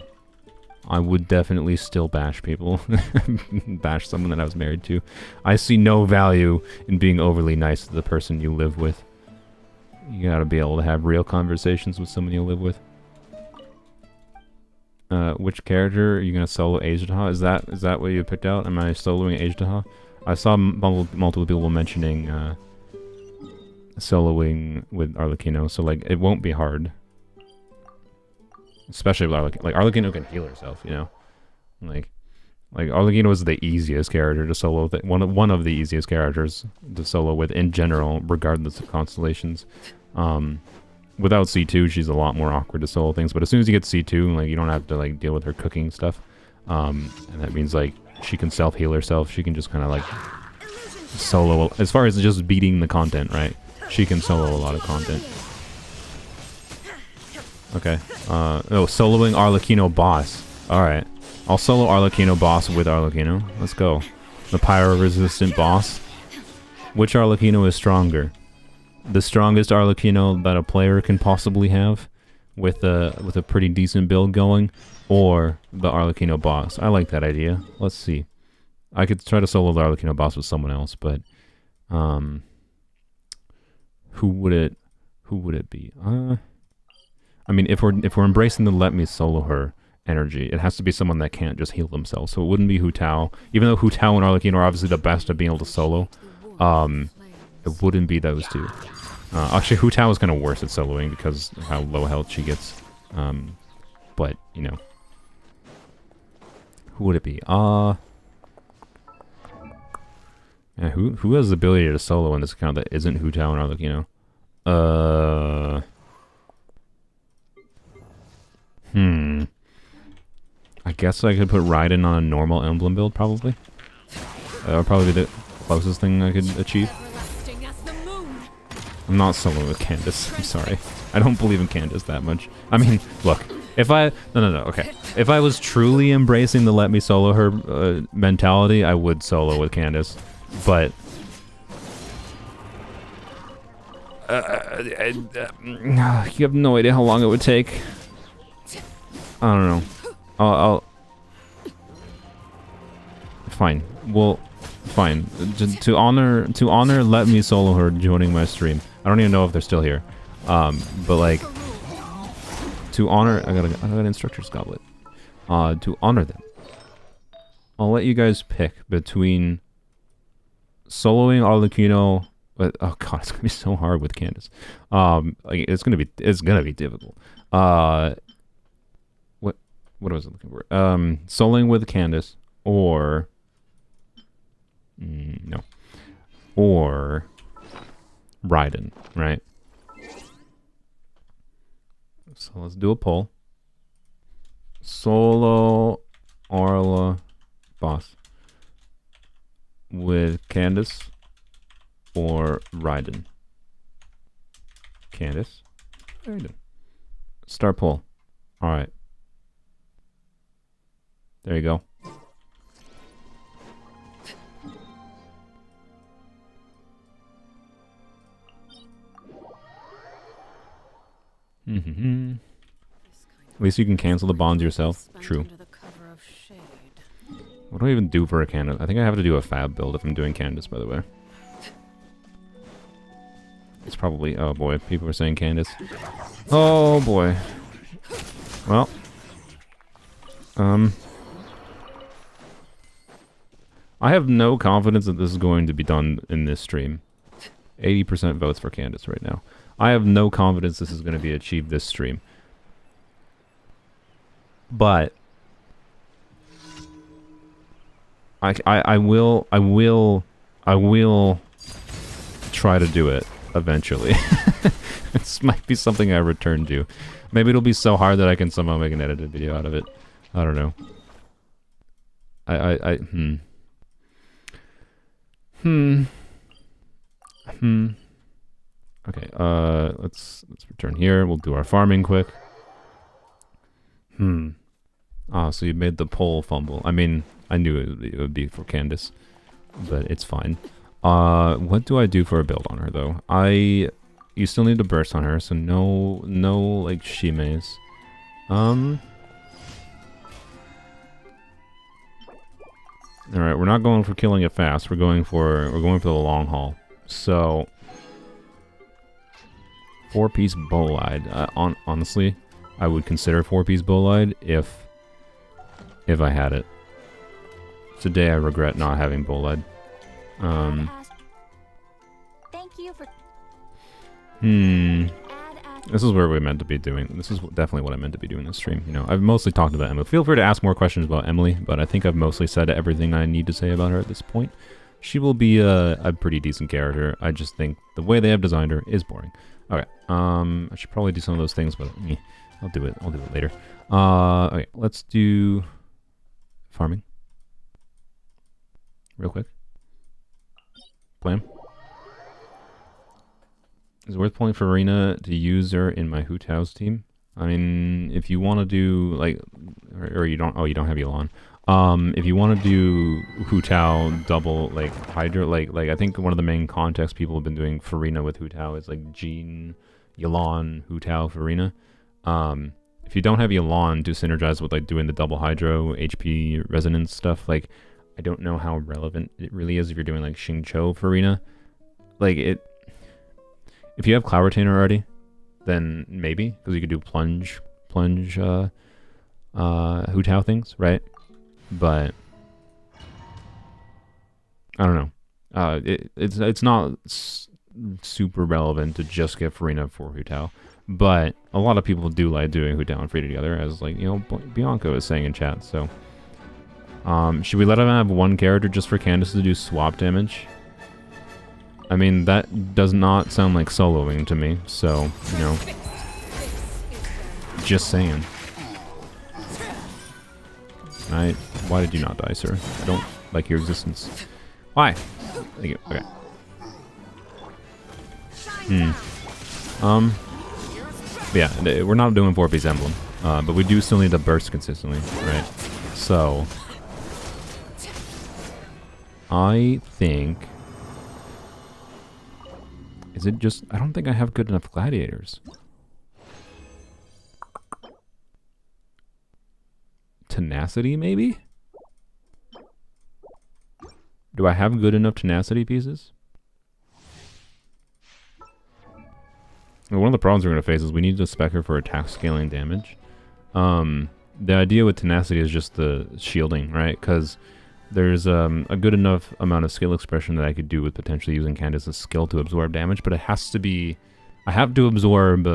I would definitely still bash people, bash someone that I was married to. I see no value in being overly nice to the person you live with. You gotta be able to have real conversations with someone you live with. Which character are you gonna solo Agedaha? Is that what you picked out? Am I soloing Agedaha? I saw multiple people mentioning soloing with Arlecchino, so like it won't be hard. Especially with Arlecchino. Like, Arlecchino can heal herself, you know? Like Arlecchino is the easiest character to solo with. One of the easiest characters to solo with in general, regardless of constellations. Without C2, she's a lot more awkward to solo things, but as soon as you get C2, like, you don't have to, like, deal with her cooking stuff. And that means, like, she can self-heal herself. She can just kind of, like, solo. As far as just beating the content, right? She can solo a lot of content. Okay. Soloing Arlecchino boss. Alright. I'll solo Arlecchino boss with Arlecchino. Let's go. The pyro-resistant boss. Which Arlecchino is stronger? The strongest Arlecchino that a player can possibly have with a pretty decent build going, or the Arlecchino boss. I like that idea. Let's see. I could try to solo the Arlecchino boss with someone else, but who would it be? I mean, if we're embracing the let me solo her energy, it has to be someone that can't just heal themselves. So it wouldn't be Hu Tao. Even though Hu Tao and Arlecchino are obviously the best at being able to solo, it wouldn't be those two. Actually, Hu Tao is kind of worse at soloing because of how low health she gets. But, you know. Who would it be? Yeah, who has the ability to solo in this account that isn't Hu Tao and Arlecchino? I guess I could put Raiden on a normal emblem build, probably. That would probably be the closest thing I could achieve. I'm not soloing with Candace. I'm sorry. I don't believe in Candace that much. I mean, look. If I... No, okay. If I was truly embracing the let me solo her mentality, I would solo with Candace. But... You have no idea how long it would take. I don't know. I'll fine. Well, fine. To honor, let me solo her joining my stream. I don't even know if they're still here. But like, to honor, I got an instructor's goblet. To honor them, I'll let you guys pick between soloing Arlecchino. But oh god, it's gonna be so hard with Candace. Like it's gonna be difficult. What was I looking for? Soloing with Candace or no, or Raiden, right? So let's do a poll. Solo Arla boss with Candace or Raiden? Candace? Raiden. Start poll. Alright. There you go. At least you can cancel the bonds yourself. True. What do I even do for a Candace? I think I have to do a fab build if I'm doing Candace, by the way. It's probably... Oh boy, people are saying Candace. Oh boy. Well. I have no confidence that this is going to be done in this stream. 80% votes for Candace right now. I have no confidence this is going to be achieved this stream. But I will try to do it eventually. This might be something I return to. Maybe it'll be so hard that I can somehow make an edited video out of it. I don't know. Okay, let's return here. We'll do our farming quick. So you made the poll fumble. I mean, I knew it would be for Candace, but it's fine. What do I do for a build on her though? You still need to burst on her, so no like Shimeis. All right, we're not going for killing it fast. We're going for the long haul. So 4-piece Bolide. Honestly, I would consider 4-piece Bolide if I had it. Today I regret not having Bolide. Thank you for. This is where we're meant to be doing. This is definitely what I meant to be doing this stream. You know, I've mostly talked about Emily. Feel free to ask more questions about Emily, but I think I've mostly said everything I need to say about her at this point. She will be a pretty decent character. I just think the way they have designed her is boring. Okay, I should probably do some of those things, but I'll do it later. Okay, let's do farming real quick. Plan. Is it worth pulling Farina to use her in my Hu Tao's team? I mean, if you want to do like, or you don't. Oh, you don't have Yelan. If you want to do Hu Tao double like Hydra, like I think one of the main contexts people have been doing Farina with Hu Tao is like Jean, Yelan, Hu Tao, Farina. If you don't have Yelan to synergize with like doing the double Hydro HP resonance stuff, like I don't know how relevant it really is if you're doing like Xingqiu Farina. Like it. If you have Cloud Retainer already, then maybe, because you could do plunge Hu Tao things, right? But I don't know. It's not super relevant to just get Farina for Hu Tao, but a lot of people do like doing Hu Tao and Free together, as like, you know, Bianco is saying in chat. So, should we let him have one character just for Candace to do swap damage? I mean, that does not sound like soloing to me, so, you know, just saying. Why did you not die, sir? I don't like your existence. Why? Thank you. Okay. Yeah, we're not doing 4-piece emblem, but we do still need to burst consistently, right? So, I think Is it just... I don't think I have good enough gladiators. Tenacity, maybe? Do I have good enough tenacity pieces? Well, one of the problems we're going to face is we need to spec her for attack scaling damage. The idea with tenacity is just the shielding, right? Because there's a good enough amount of skill expression that I could do with potentially using Candace's skill to absorb damage, but it has to be... I have to absorb,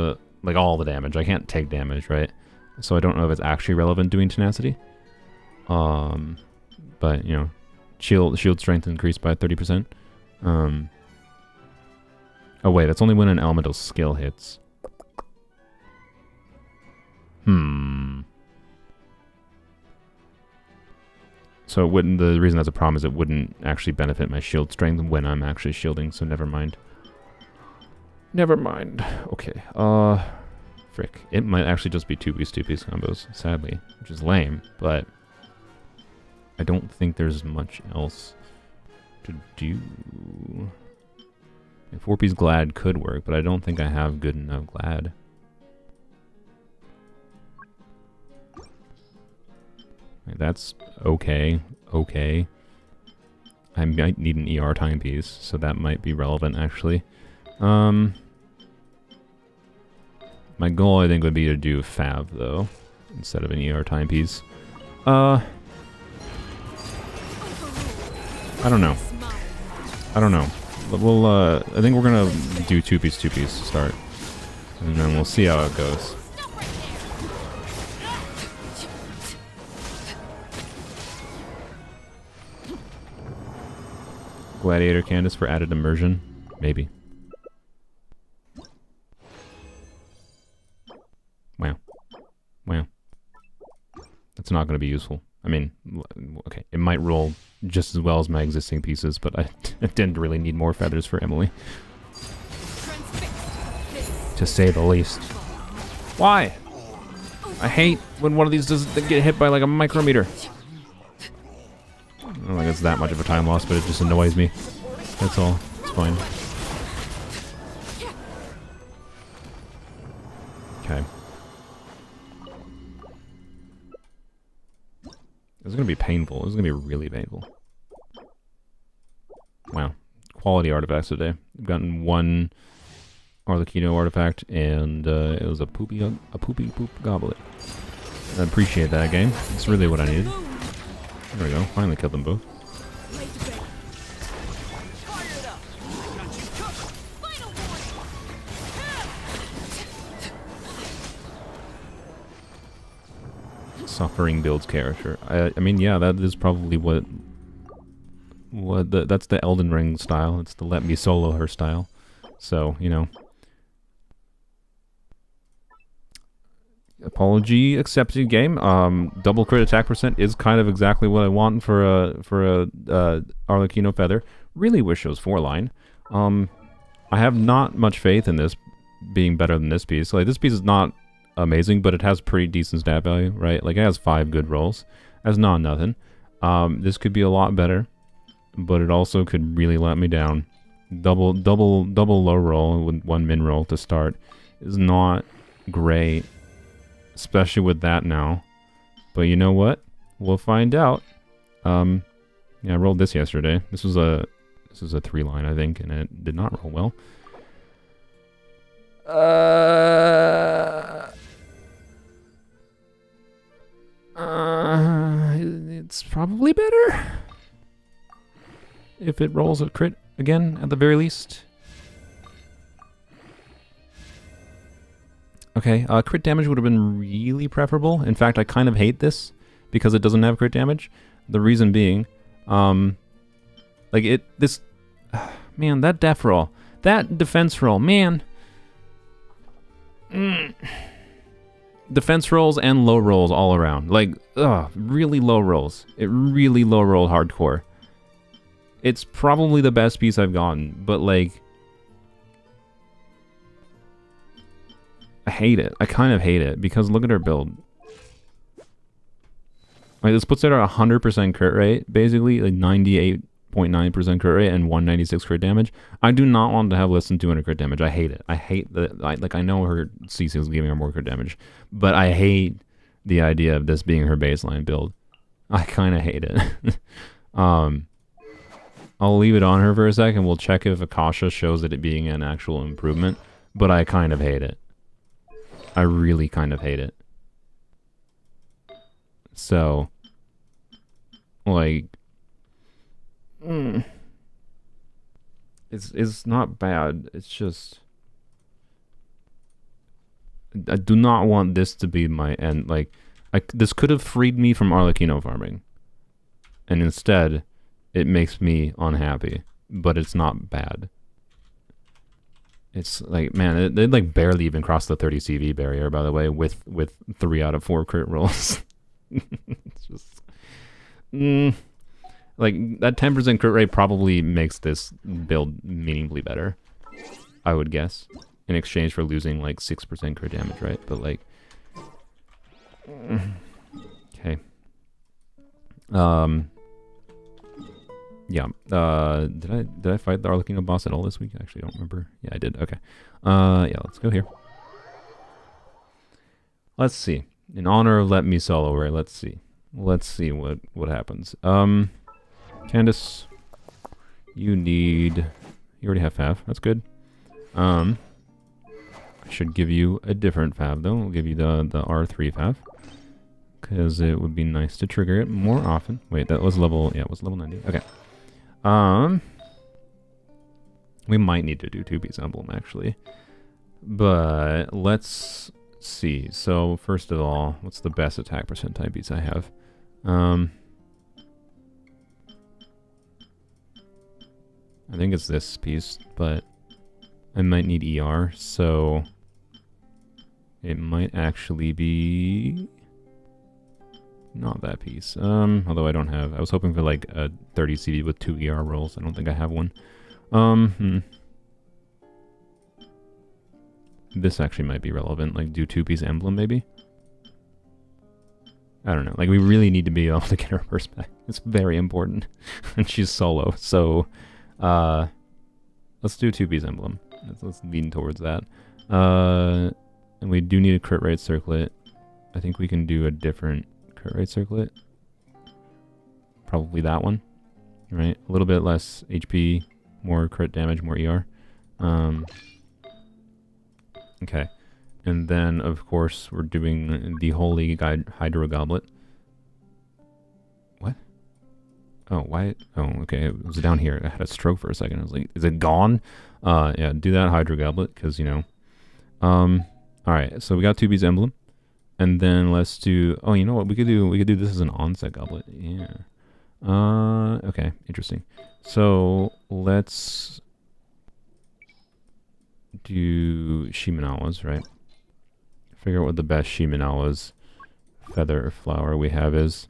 like, all the damage. I can't take damage, right? So I don't know if it's actually relevant doing tenacity. But, you know, shield strength increased by 30%. Oh wait, that's only when an elemental skill hits. So it wouldn't, the reason that's a problem is it wouldn't actually benefit my shield strength when I'm actually shielding, so never mind. Never mind. Okay, frick. It might actually just be 2-piece combos, sadly, which is lame, but I don't think there's much else to do. 4-piece Glad could work, but I don't think I have good enough Glad. That's okay. Okay. I might need an ER timepiece, so that might be relevant, actually. My goal, I think, would be to do Fav, though, instead of an ER timepiece. I don't know. I don't know. But we'll, I think we're gonna do 2-piece to start. And then we'll see how it goes. Gladiator Candace for added immersion? Maybe. Wow. Wow. That's not going to be useful. I mean, okay, it might roll just as well as my existing pieces, but I didn't really need more feathers for Emily. To say the least. Why? I hate when one of these doesn't get hit by like a micrometer. I don't think it's that much of a time loss, but it just annoys me. That's all. It's fine. Okay. This is going to be painful. This is going to be really painful. Wow. Quality artifacts today. I've gotten one Arlecchino artifact, and it was a poopy poop goblet. I appreciate that game. It's really what I needed. There we go. Finally killed them both. Suffering builds character. I mean, yeah, that is probably that's the Elden Ring style. It's the let me solo her style. So, you know. Apology accepted game. Double crit attack percent is kind of exactly what I want for a Arlecchino feather. Really wish it was 4-line. I have not much faith in this being better than this piece. Like, this piece is not amazing, but it has pretty decent stat value, right? Like, it has 5 good rolls. That's not nothing. This could be a lot better, but it also could really let me down. Double low roll with 1 min roll to start is not great, especially with that now. But you know what? We'll find out. Yeah, I rolled this yesterday. This was a 3-line, I think, and it did not roll well. It's probably better if it rolls a crit again, at the very least. Okay, crit damage would have been really preferable. In fact, I kind of hate this because it doesn't have crit damage. The reason being, man, that def roll, that defense roll, man. Defense rolls and low rolls all around. Like, really low rolls. It really low roll hardcore. It's probably the best piece I've gotten, but like, I hate it. I kind of hate it because look at her build. Like, this puts it at 100% crit rate, basically, like 98% 0.9% crit rate and 196 crit damage. I do not want to have less than 200 crit damage. I hate it. I hate that. I know her CC is giving her more crit damage, but I hate the idea of this being her baseline build. I kind of hate it. I'll leave it on her for a second. We'll check if Akasha shows it being an actual improvement, but I kind of hate it. I really kind of hate it. So, like, it's not bad. It's just, I do not want this to be my end. Like, this could have freed me from Arlecchino farming, and instead, it makes me unhappy. But it's not bad. It's like, man, they like barely even crossed the 30 CV barrier, by the way, with 3 out of 4 crit rolls. It's just, like, that 10% crit rate probably makes this build meaningfully better, I would guess, in exchange for losing like 6% crit damage, right? But like, okay. Yeah. Did I fight the Arlecchino boss at all this week? I actually don't remember. Yeah, I did. Okay. Yeah, let's go here. Let's see. In honor of Let Me Solo, right? Let's see. Let's see what happens. Candace, you already have Fav. That's good. I should give you a different Fav though. We'll give you the R3 Fav, because it would be nice to trigger it more often. Wait, that was level, yeah, it was level 90. Okay. We might need to do 2-piece emblem actually, but let's see. So first of all, what's the best attack percent type piece I have? I think it's this piece, but I might need ER, so it might actually be not that piece. Although I don't have, I was hoping for like a 30 CV with 2 ER rolls. I don't think I have one. This actually might be relevant, like do 2-piece emblem maybe? I don't know, like we really need to be able to get her purse back. It's very important. And she's solo, so let's do 2-piece emblem. Let's lean towards that. And we do need a crit rate circlet. I think we can do a different crit rate circlet. Probably that one, right? A little bit less HP, more crit damage, more ER. Okay. And then, of course, we're doing the Holy Hydro Goblet. What? Oh, why? Oh, okay. It was down here. I had a stroke for a second. I was like, is it gone? Yeah, do that Hydro Goblet, because, you know. Alright, so we got 2-piece emblem. And then let's do... Oh, you know what? We could do this as an onset goblet. Yeah. Okay. Interesting. So, let's do Shimenawa's, right? Figure out what the best Shimenawa's feather or flower we have is.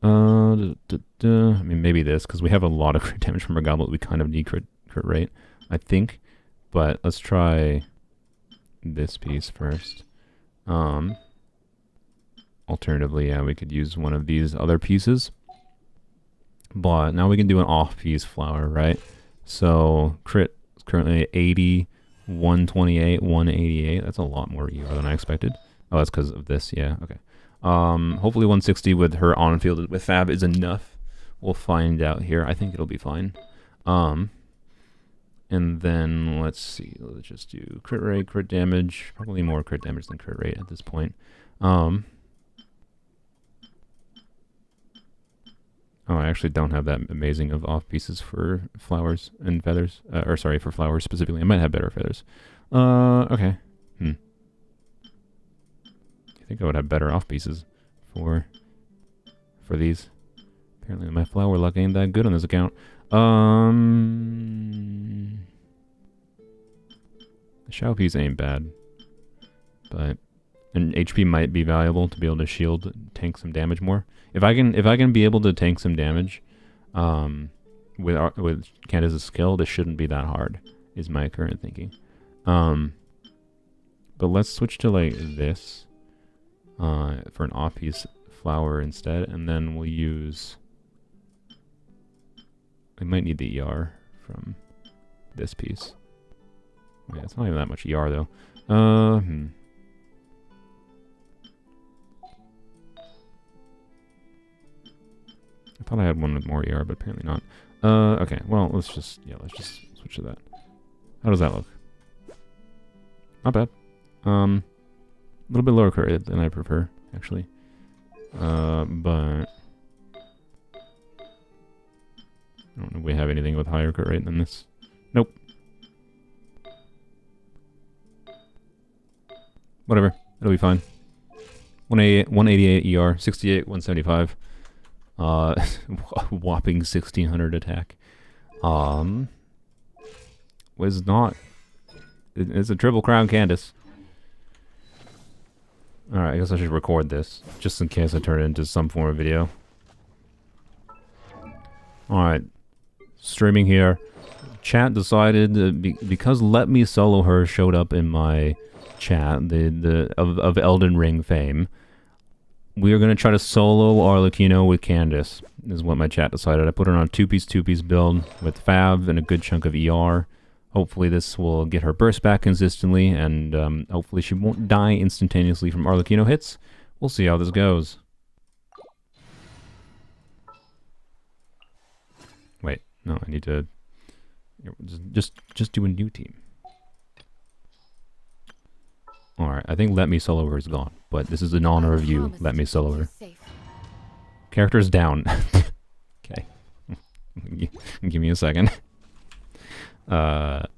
I mean, maybe this, because we have a lot of crit damage from our goblet. We kind of need crit rate, I think. But let's try this piece first. Alternatively, yeah, we could use one of these other pieces. But now we can do an off-piece flower, right? So, crit is currently 80, 128, 188. That's a lot more ER than I expected. Oh, that's because of this, yeah, okay. Hopefully 160 with her on-field with Fab is enough. We'll find out here. I think it'll be fine. And then, let's see. Let's just do crit rate, crit damage. Probably more crit damage than crit rate at this point. Oh, I actually don't have that amazing of off pieces for flowers and feathers. Or sorry, for flowers specifically. I might have better feathers. Okay. I think I would have better off pieces for these. Apparently my flower luck ain't that good on this account. The Shao piece ain't bad. But and HP might be valuable to be able to shield, tank some damage more. If I can be able to tank some damage, with Candace's skill, this shouldn't be that hard. Is my current thinking. But let's switch to like this, for an off-piece flower instead, and then we'll use I might need the ER from this piece. Yeah, it's not even that much ER though. I thought I had one with more ER, but apparently not. Okay, well, let's just switch to that. How does that look? Not bad. A little bit lower crit rate than I prefer, actually. But I don't know if we have anything with higher crit rate than this. Nope. Whatever, it'll be fine. 188 ER, 68, 175. Whopping 1600 attack. Was not. It's a triple crown Candace. Alright, I guess I should record this, just in case I turn it into some form of video. Alright, streaming here. Chat decided, because Let Me Solo Her showed up in my chat, of Elden Ring fame, we are going to try to solo Arlecchino with Candace, is what my chat decided. I put her on a 2-piece build with Fav and a good chunk of ER. Hopefully this will get her burst back consistently, and hopefully she won't die instantaneously from Arlecchino hits. We'll see how this goes. Wait, no, I need to just do a new team. Alright, I think Let Me Solo Her is gone, but this is in honor of you. Let Me Solo Her. Character's down. Okay. Give me a second. Stay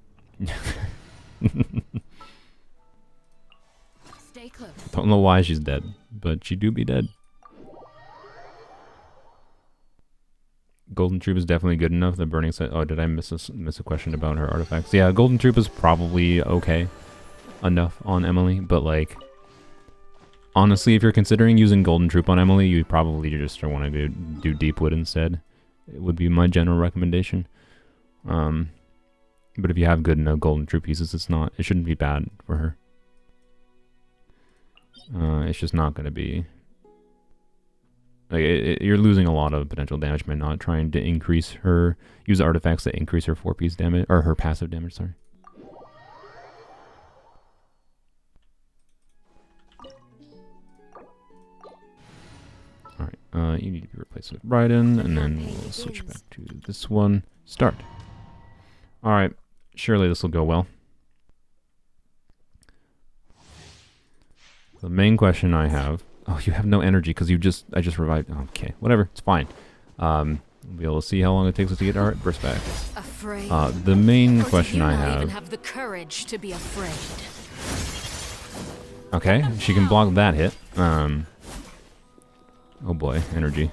close. Don't know why she's dead, but she do be dead. Golden Troop is definitely good enough. The burning set. Oh, did I miss a question about her artifacts? Yeah, Golden Troop is probably okay enough on Emily, but like, honestly, if you're considering using Golden Troop on Emily, you probably just want to do Deepwood instead. It would be my general recommendation. But if you have good enough Golden Troop pieces, it shouldn't be bad for her. It's just not going to be... Like, you're losing a lot of potential damage by not trying to use artifacts that increase her 4-piece damage, or her passive damage, sorry. Alright, you need to be replaced with Raiden, and then we'll switch back to this one. Start. Alright, surely this will go well. The main question I have... Oh, you have no energy because I just revived... Okay, whatever, it's fine. We'll be able to see how long it takes us to get our burst back. Afraid? The main Or question do you I not even have... have the courage to be afraid? Okay, she can block that hit. Oh boy, energy.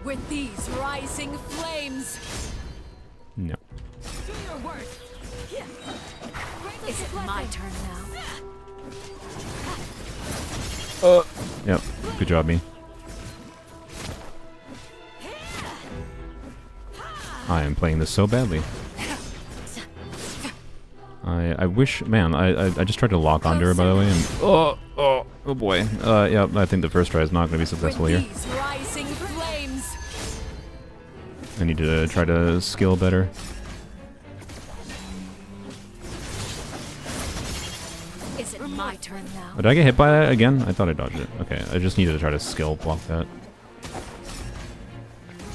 With these rising flames, No. do your worst. Is it my turn now? Yep, good job, me. I am playing this so badly. I wish, man, I just tried to lock onto her, by the way, and... Oh boy. Yeah, I think the first try is not going to be successful here. With these rising flames, I need to try to skill better. is it my turn now? Oh, did I get hit by that again? I thought I dodged it. Okay, I just needed to try to skill block that.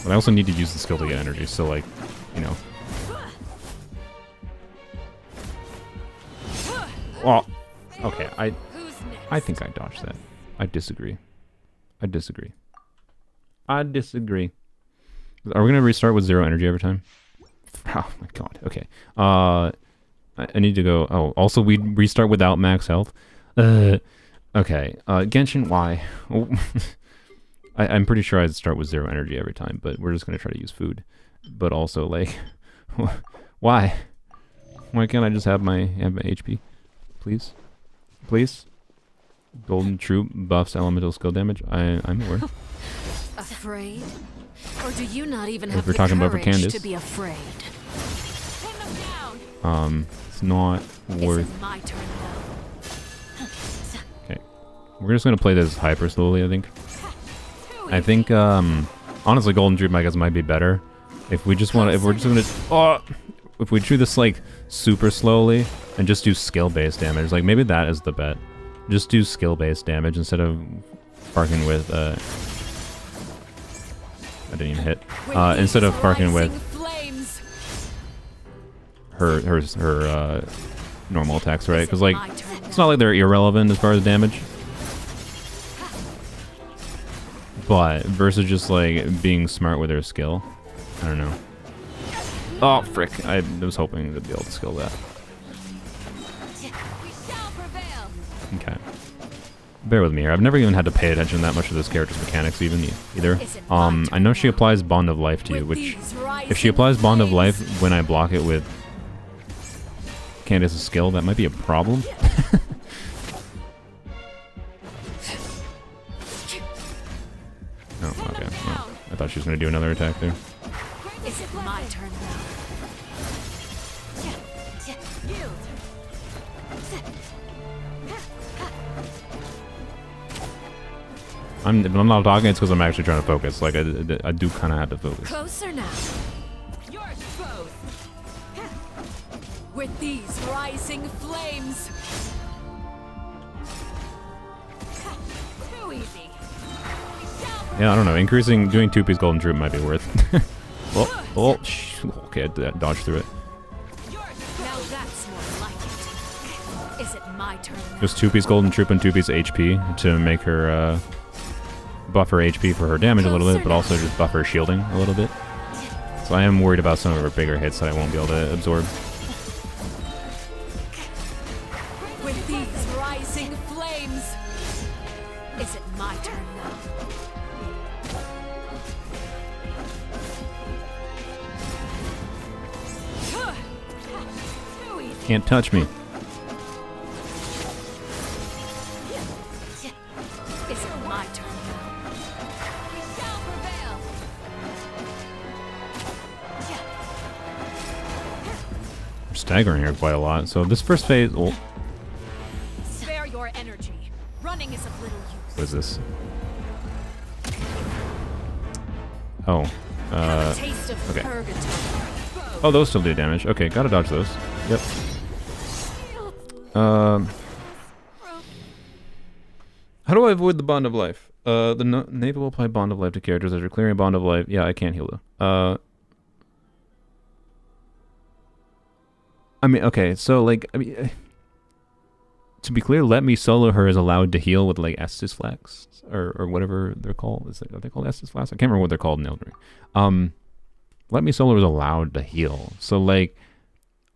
But I also need to use the skill to get energy, so like, you know. Well, okay, I think I dodged that. I disagree. Are we gonna restart with 0 energy every time? Oh my god, okay. I need to go... Oh, also we restart without max health? Okay, Genshin, why? I'm pretty sure I'd start with 0 energy every time, but we're just gonna try to use food. But also, like... Why? Why can't I just have my HP? Please? Please? Golden Troop buffs elemental skill damage? I'm aware. Afraid? Or do you not even If have we're the talking about for courage Candace. to be afraid? Pin them down. It's not Is worth... it my turn now? Okay. We're just gonna play this hyper slowly, I think. I think, honestly, Golden Droop, I guess, might be better. If we just want to, if we're just gonna, if we do this, like, super slowly, and just do skill-based damage, like, maybe that is the bet. Just do skill-based damage instead of farking with, I didn't even hit. Instead of farking with her normal attacks, right? Because, like, it's not like they're irrelevant as far as damage. But versus just, like, being smart with her skill. I don't know. Oh, frick. I was hoping to be able to skill that. Okay. Bear with me here. I've never even had to pay attention that much to this character's mechanics either. I know she applies Bond of Life to you, which, if she applies Bond of Life when I block it with Candace's skill, that might be a problem. Oh, okay. Well, I thought she was going to do another attack there. Is it my turn now? If I'm not talking, it's because I'm actually trying to focus. Like, I do kind of have to focus. Closer now. You're exposed. With these rising flames. Too easy. Yeah, I don't know. Doing 2-piece Golden Droop might be worth. Okay, I dodged through it. Now that's more like it. Is it my turn now? Just 2-piece Golden Droop and 2-piece HP to make her buff her HP for her damage a little bit, but also just buff her shielding a little bit. So I am worried about some of her bigger hits that I won't be able to absorb. With these rising flames. Is it my turn now? Can't touch me. Is it my turn now? We shall prevail. I'm staggering here quite a lot. So this first phase... Oh, Spare your energy. Running is of little use. what is this? Oh. Taste of okay. purgatory. Oh, those still do damage. Okay, gotta dodge those. Yep. How do I avoid the Bond of Life? The Navy will apply Bond of Life to characters as you're clearing Bond of Life. Yeah, I can't heal though. I mean, okay, so, like, I mean, to be clear, Let Me Solo Her is allowed to heal with, like, Estus Flask, or whatever they're called. Are they called Estus Flask? I can't remember what they're called in Elden Ring. Let Me Solo is allowed to heal. So, like,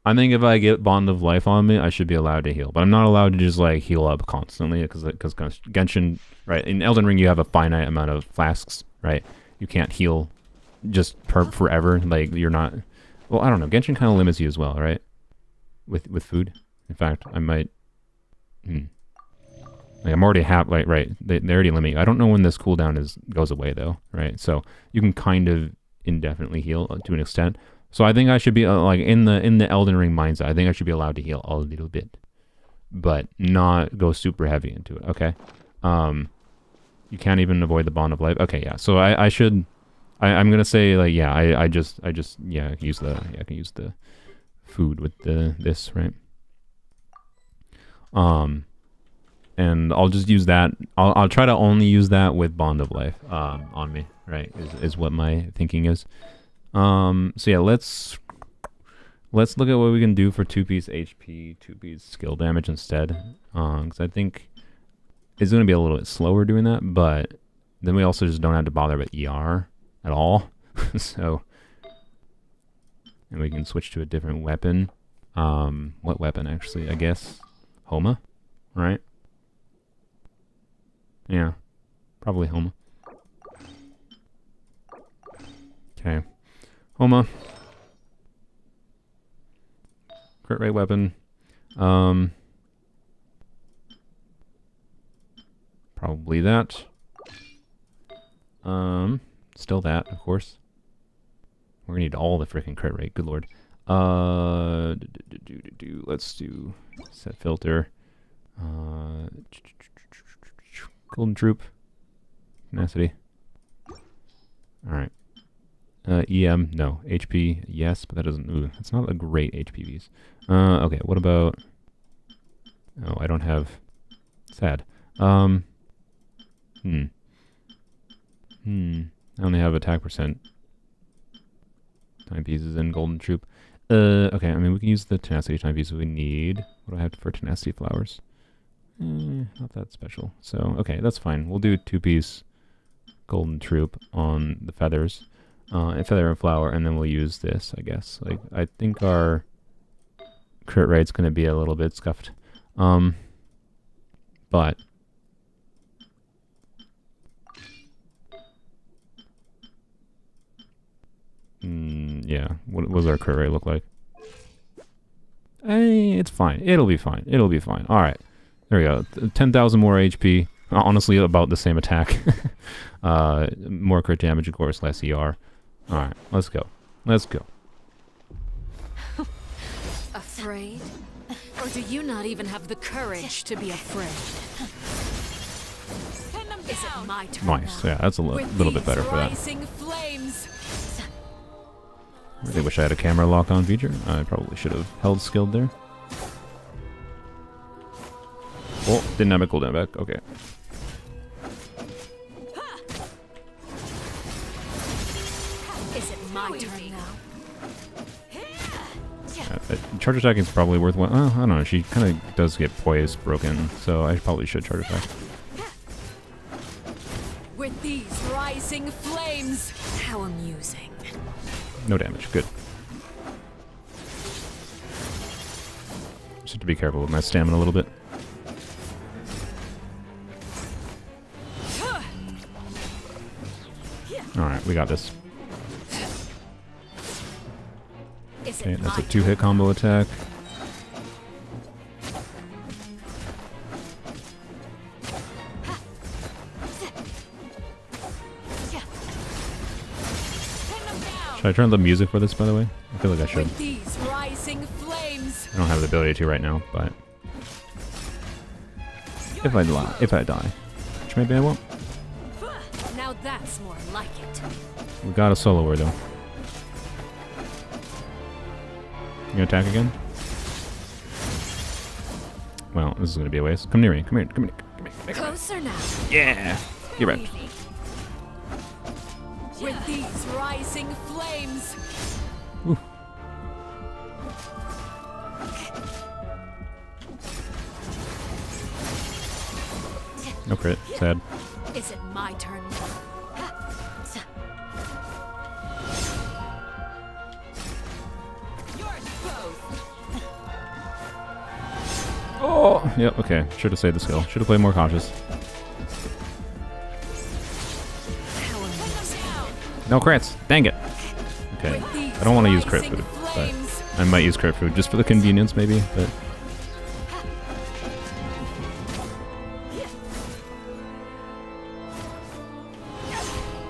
I think if I get Bond of Life on me, I should be allowed to heal. But I'm not allowed to just, like, heal up constantly, because Genshin, right, in Elden Ring you have a finite amount of flasks, right? You can't heal just forever. Like, you're not... Well, I don't know. Genshin kind of limits you as well, right? With food. In fact, I might... Like, I'm already like, right, they already limit you. I don't know when this cooldown goes away, though, right? So, you can kind of indefinitely heal to an extent. So I think I should be like in the Elden Ring mindset. I think I should be allowed to heal a little bit, but not go super heavy into it. Okay. You can't even avoid the Bond of Life. Okay, yeah. So I should. I'm gonna say, like, yeah. I just yeah. I can use the food with this, right. And I'll just use that. I'll try to only use that with Bond of Life on me, right? Is what my thinking is. So yeah, let's look at what we can do for 2-piece HP, 2-piece skill damage instead. Because I think it's going to be a little bit slower doing that, but then we also just don't have to bother with ER at all. So, and we can switch to a different weapon. What weapon actually? I guess Homa, right? Yeah, probably Homa. Okay. Homa. Crit rate weapon. Probably that. Still that, of course. We're gonna need all the freaking crit rate. Good lord. Let's do set filter. Golden Troop. Tenacity. Alright. EM, no. HP, yes, but that doesn't... Ooh, it's not a great HPVs. Okay, what about... Oh, I don't have... Sad. I only have attack percent. Timepieces and Golden Troop. Okay, I mean, we can use the Tenacity timepieces we need. What do I have for Tenacity Flowers? Not that special. So, okay, that's fine. We'll do 2-piece Golden Troop on the feathers. And Feather and Flower, and then we'll use this, I guess. Like, I think our crit rate's going to be a little bit scuffed. But... yeah, what does our crit rate look like? It's fine. It'll be fine. It'll be fine. Alright. There we go. 10,000 more HP. Honestly, about the same attack. More crit damage, of course, less ER. Alright, let's go. Let's go. Afraid? Or do you not even have the courage to be afraid? Is it my turn Nice. now? Yeah, that's a little bit better for that. Rising flames. Really wish I had a camera lock-on feature. I probably should have held skilled there. Oh, didn't have my cooldown back. Okay. Is it my turn now? Charge attacking is probably worthwhile. I don't know. She kind of does get poise broken, so I probably should charge attack. With these rising flames. How amusing. No damage. Good. Just have to be careful with my stamina a little bit. Alright, we got this. Okay, that's a 2-hit combo attack. Should I turn on the music for this, by the way? I feel like I should. With these rising flames. I don't have the ability to right now, but if I die, which maybe I won't. Now that's more like it. We got a soloer though. You gonna attack again? Well, this is gonna be a waste. Come near me. Come here. Come here. Come here. Closer now. Yeah. Get wrecked. With these rising flames. Ooh. No crit. Sad. Is it my turn now? Oh, yep, okay. Should have saved the skill. Should have played more cautious. No crits. Dang it. Okay. I don't want to use crit food, but I might use crit food just for the convenience, maybe, but...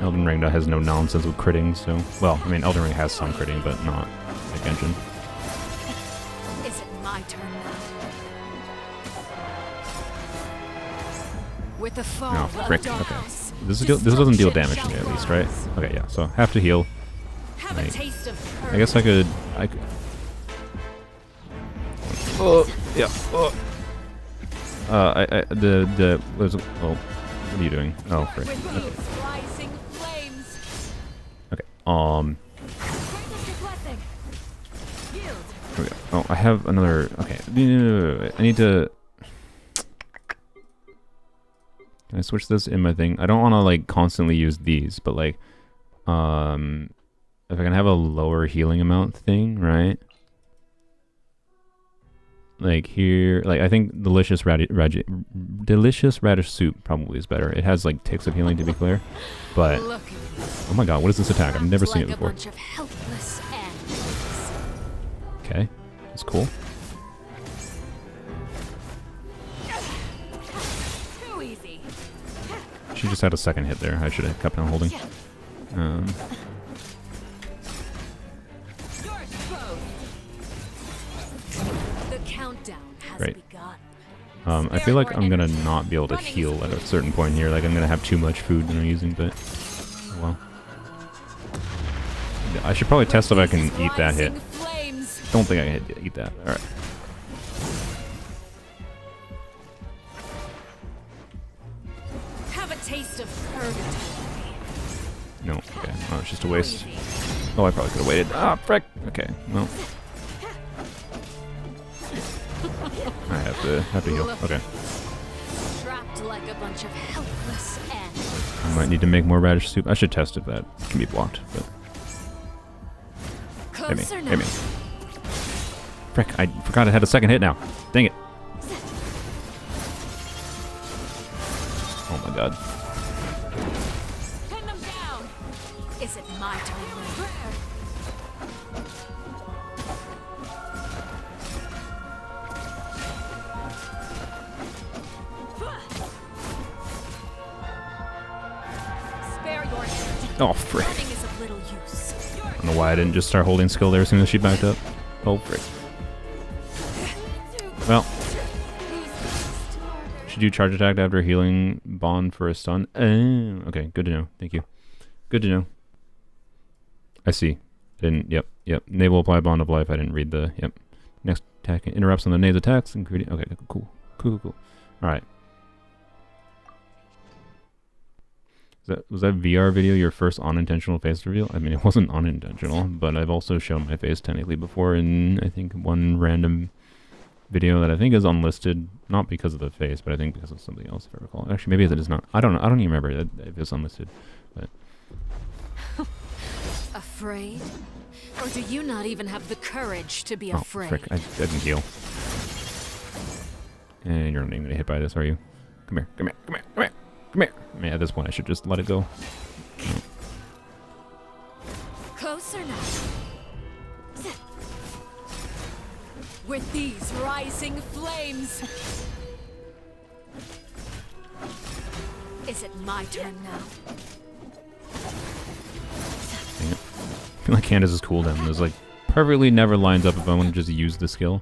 Elden Ring has no nonsense with critting, so... Well, I mean, Elden Ring has some critting, but not like Genshin. Is it my turn now? With the fall No, of frick. Okay. darkness, This doesn't deal damage to me, shall at least, right? rise. Okay, yeah, so have to heal. Have Like, a taste of I guess I could... Oh, yeah. Oh. What are you doing? Oh, frick. with Okay. these rising flames. Okay. Witness your blessing. Yield. Here we go. Oh, I have another... Okay. No. I need to... Can I switch this in my thing? I don't want to, like, constantly use these, but, like... If I can have a lower healing amount thing, right? Like, here... Like, I think Delicious Radish Soup probably is better. It has, like, ticks of healing, to be clear. But... Look at you. Oh my god, what is this attack? I've never seen it Like a before. bunch of helpless animals. Okay. That's cool. Too easy. She just had a second hit there. I should have kept on holding. The countdown has Great. begun. I feel like I'm gonna not be able to heal at a certain point here. Like I'm gonna have too much food that I'm using, but well. I should probably test if I can eat that hit. Don't think I can eat that. Alright. Have a taste of purgatory. No, okay. Oh, it's just a waste. Oh, I probably could have waited. Ah, frick! Okay, well. I have to heal. Okay. Trapped like a bunch of helpless ants. I might need to make more radish soup. I should test if that can be blocked, but... Hit me. Closer Hit me. now. Frick, I forgot I had a second hit now. Dang it. Oh my god. Pin them down. Is it my turn now? Spare your energy. Oh, frick. Running is of little use. I don't know why I didn't just start holding skill there as soon as she backed up. Oh, frick. Well. Should you charge attack after healing bond for a stun? Okay, good to know. Thank you. Good to know. I see. Didn't, yep. Naval apply bond of life. I didn't read the, yep. Next attack interrupts on the nave's attacks. Ingredient. Okay, cool. Alright. Was that VR video your first unintentional face reveal? I mean, it wasn't unintentional, but I've also shown my face technically before in, I think, one random video that I think is unlisted, not because of the face, but I think because of something else, if I recall. Actually, maybe it is not. I don't know. I don't even remember if it's unlisted, but... Afraid? Or do you not even have the courage to be Oh, afraid? frick. I didn't heal. And you're not even gonna get hit by this, are you? Come here. I mean, at this point, I should just let it go. No. Closer now. With these rising flames. Is it my turn now? Dang it. I feel like Candace's cooldown is like perfectly never lines up if I want to just use the skill.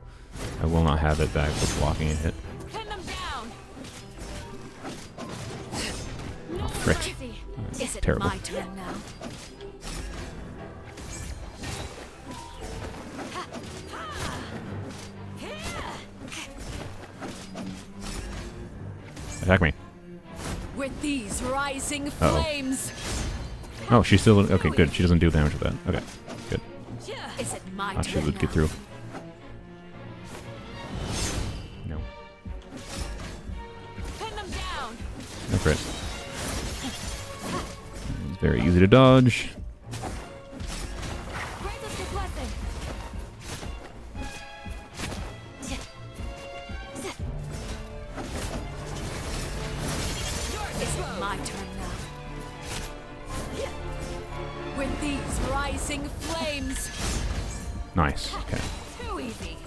I will not have it back with blocking a hit. Pin them down. Oh, frick. Is it Terrible. my turn now? Attack me. With these rising Uh-oh. flames. Oh, she's still... Okay, good. She doesn't do damage with that. Okay, good. Is it my Thought she turn would get now? through. No. Pin them down. No crit. It's very easy to dodge. Grant us your blessing. Is it my turn now? With these rising flames. Nice. Okay. Too easy.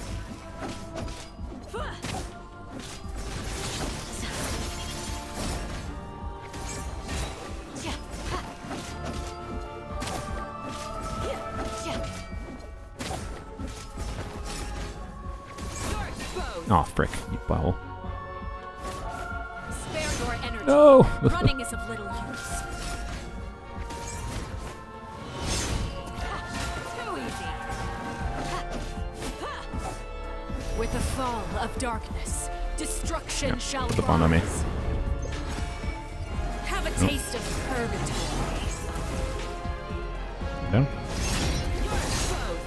You're exposed. Oh, frick. You bowel. Spare your energy. No! Running is of little use. Too easy. With the fall of darkness, destruction Yeah, shall put the bond on me. rise. Have a taste of purgatory. Down? You're exposed.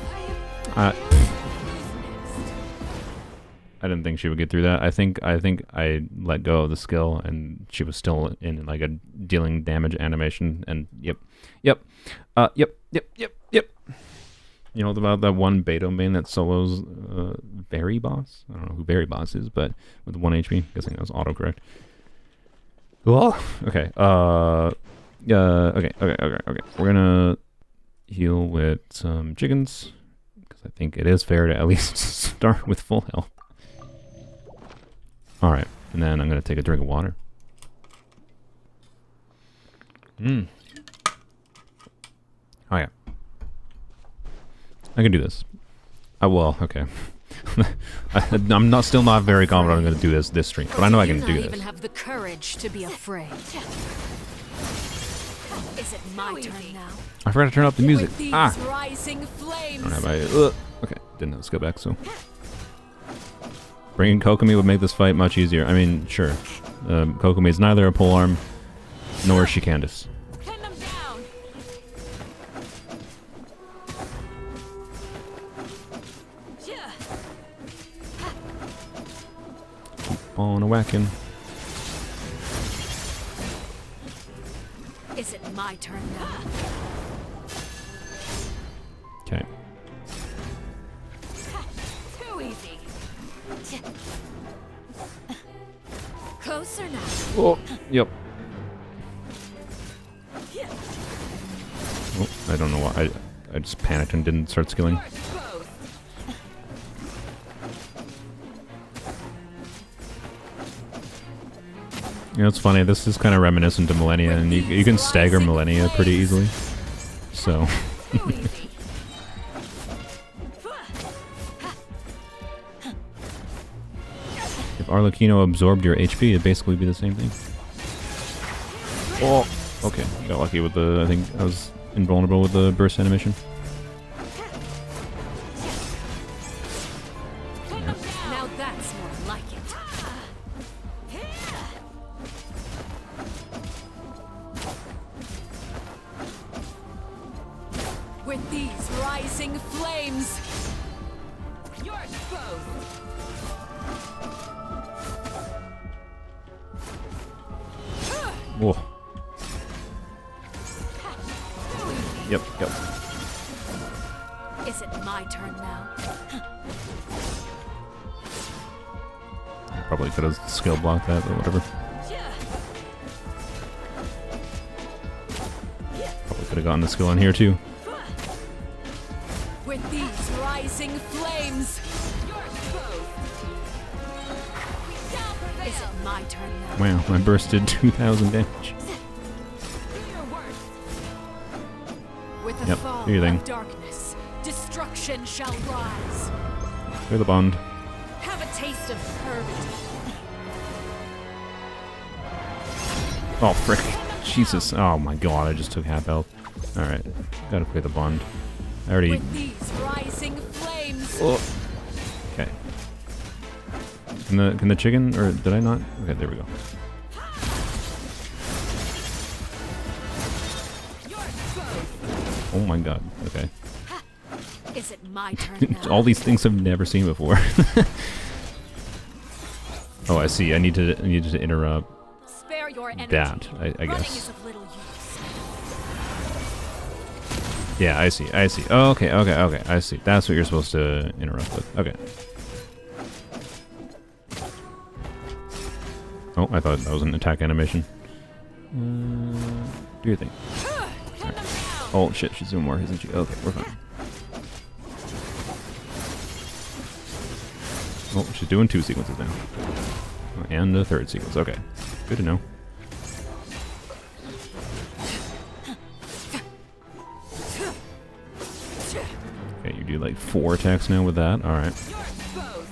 I didn't think she would get through that. I think I let go of the skill and she was still in like a dealing damage animation and yep. You know about that one Beto main that solos Very Boss? I don't know who Very Boss is, but with 1 HP, guessing that was autocorrect. Well, okay. Okay. We're gonna heal with some chickens because I think it is fair to at least start with full health. All right, and then I'm gonna take a drink of water. Oh yeah, I can do this. Well, okay. I'm not still not very confident I'm going to do this stream, but I know I can do You not even this. have the courage to be afraid. Is it my turn now? I forgot to turn up the music. With these Ah! rising I flames. don't have my... okay, didn't have a skill back, so... Bringing Kokomi would make this fight much easier. I mean, sure. Kokomi is neither a polearm, nor is she Candace. Pin them down. Yeah. On a whacking. Is it my turn now? Okay. Too easy. Closer now. Oh, yep. Oh, I don't know why. I just panicked and didn't start skilling. Both. You know, it's funny. This is kind of reminiscent to Millennia, and you can stagger Millennia pretty easily. So, Too easy. if Arlecchino absorbed your HP, it'd basically be the same thing. Oh, okay. Got lucky with the... I think I was invulnerable with the burst animation. Now that's more like it. With these rising flames, you're exposed. Whoa. Yep, yep. Is it my turn now? Probably could have skill blocked that, but whatever. Probably could have gotten the skill in here too. With these rising flames, you're exposed. Is it my turn now? Wow, I bursted 2,000 damage. With the Yep, fall do your thing. of darkness, destruction shall rise. Clear the bond. Have a taste of purgatory. Oh, frick. Jesus. Oh my god, I just took half health. Alright, gotta clear the bond. I already... With these rising flames, Oh. Okay. Can the chicken, or did I not? Okay, there we go. you're exposed. Oh my god, okay. Is it my turn now? All these things I've never seen before. Oh, I see. I needed to interrupt Spare your energy. that, I Running is guess. of little use. Yeah, I see. I see. Oh, okay, okay, okay. I see. That's what you're supposed to interrupt with. Okay. Oh, I thought that was an attack animation. Do your thing. Pin them down. Oh shit, she's doing more, isn't she? Okay, we're fine. Oh, she's doing 2 sequences now. Oh, and a 3rd sequence. Okay. Good to know. Okay, you do like 4 attacks now with that. Alright. You're exposed.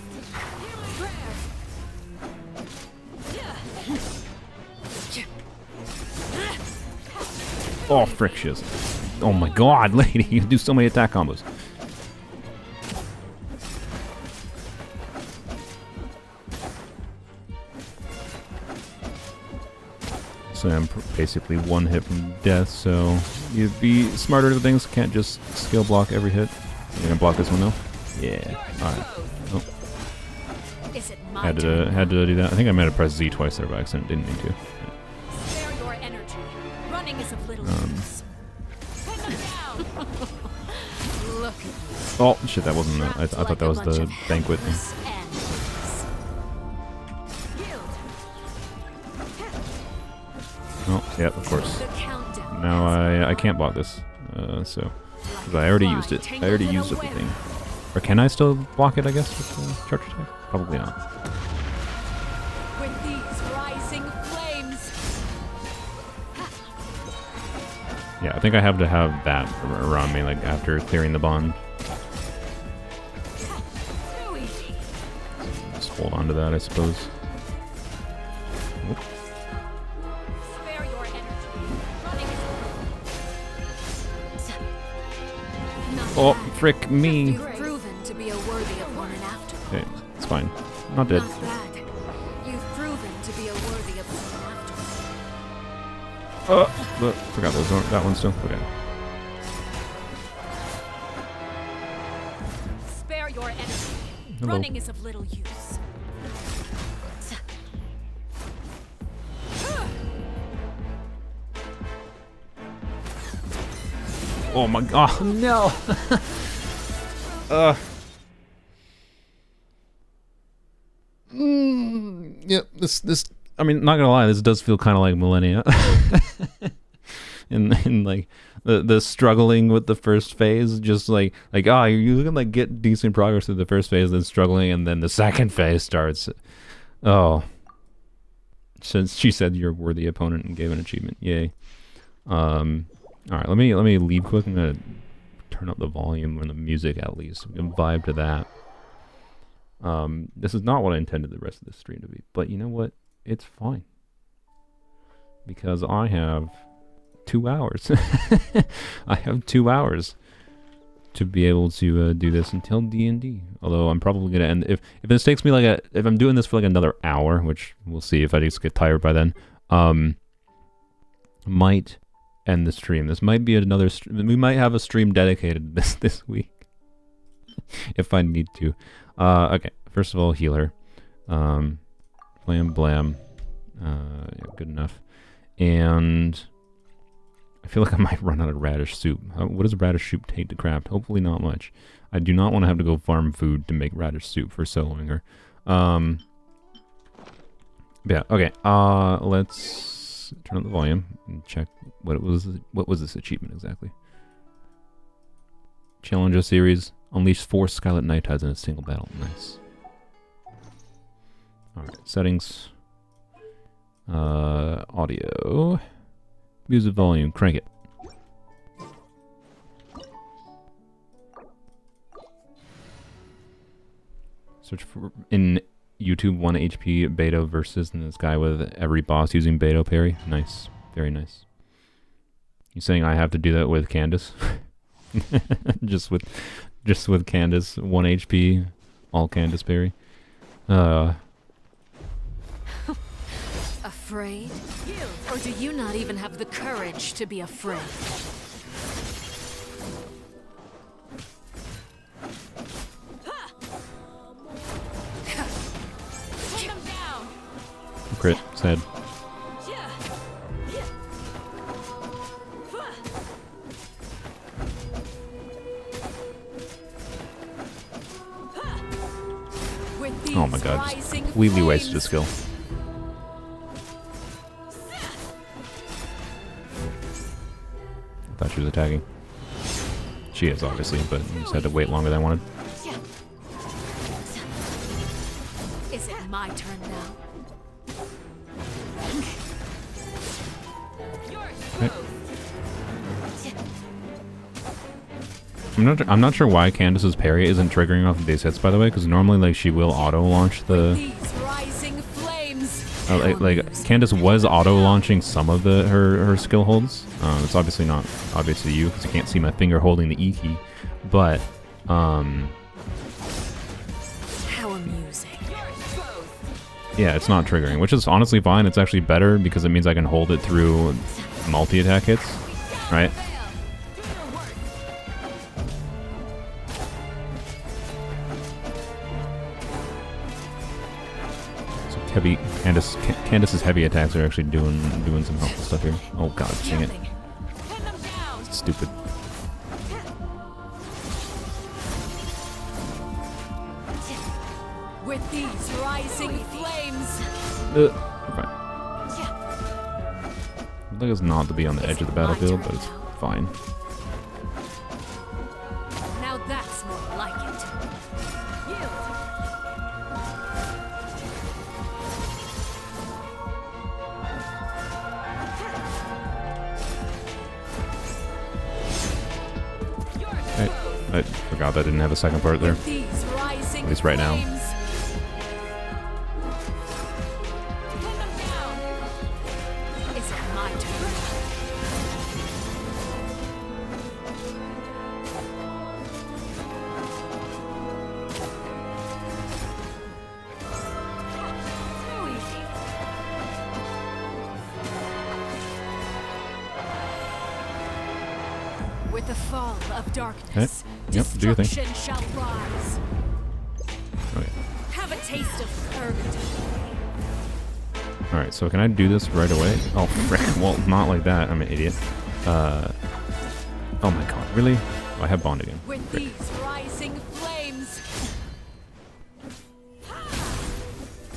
Oh, frick, she is. Oh my god, lady, you do so many attack combos. So I'm basically 1 hit from death, so you'd be smarter to things. Can't just skill block every hit. You're gonna block this one though? Yeah. Alright. Oh, Is it my had turn? to do that. I think I might have pressed Z twice there by accident. Didn't need to. Spare your energy. Running is of little use. Pin them down. Look at you. Oh shit, that wasn't the, I thought that was the banquet thing. Oh, yeah, of course. The countdown. Now I can't block this, so 'cause I already used it. I already used everything. Or can I still block it? I guess with the charge attack. Probably not. With these rising flames, Yeah, I think I have to have that around me, like after clearing the bond. too easy. hold on to that, I suppose. Oop. Spare your energy. Running is not Oh, bad. frick me. You've proven to be a worthy opponent after all. Okay, it's fine. Not dead. Not bad. You've proven to be a worthy opponent after But forgot that one still. Okay. all. Spare your energy. Hello. Running is of little use. Oh my god, no! Yep, this, I mean, not gonna lie, this does feel kind of like Millennia. in like, the struggling with the first phase, just like, you can like get decent progress through the first phase, then struggling, and then the second phase starts. Oh. Since she said you're a worthy opponent and gave an achievement, yay. Alright, let me leave quick. I'm gonna turn up the volume and the music at least. We can vibe to that. This is not what I intended the rest of this stream to be, but you know what? It's fine. Because I have 2 hours. I have 2 hours to be able to do this until D&D. Although I'm probably gonna end if this takes me like if I'm doing this for like another hour, which we'll see if I just get tired by then. Might end the stream. This might be another. We might have a stream dedicated to this week, if I need to. Okay. First of all, healer. Blam blam. Yeah, good enough. And I feel like I might run out of radish soup. What does radish soup take to craft? Hopefully not much. I do not want to have to go farm food to make radish soup for soloing her. Yeah. Okay. Let's turn up the volume and check what it was. What was this achievement exactly? Challenger series. Unleash 4 Scarlet Night Tides in a single battle. Nice. Alright, settings. Audio. Music volume, crank it. Search for in YouTube 1 HP Beto versus and this guy with every boss using Beto parry. Nice. Very nice. You saying I have to do that with Candace? just with Candace 1 HP all Candace parry. Afraid? Or do you not even have the courage to be afraid? Take him down! Crit, sad. Oh my god, just completely wasted a skill. I thought she was attacking. She is, obviously, but I just had to wait longer than I wanted. Is it my turn now? Okay. I'm not sure why Candace's parry isn't triggering off of these hits, by the way, because normally like she will auto launch the. Like Candace was auto launching some of her skill holds. It's obviously not obvious to you because you can't see my finger holding the E key, but How amusing. yeah, it's not triggering, which is honestly fine. It's actually better because it means I can hold it through multi-attack hits, right? Heavy Candace's heavy attacks are actually doing some helpful stuff here. Oh god, dang it. It's stupid. With these rising flames. We're fine. I'd like us not to be on the edge of the battlefield, but it's fine. Now that's more like it. I forgot that I didn't have a second part there. At least right now. With the fall of darkness, Yep, do your thing. destruction shall rise. Okay. Have a taste of purgatory. Alright, so can I do this right away? Oh, frick. Well, not like that. I'm an idiot. Oh my god, really? Oh, I have Bond again. With Frick. these rising flames.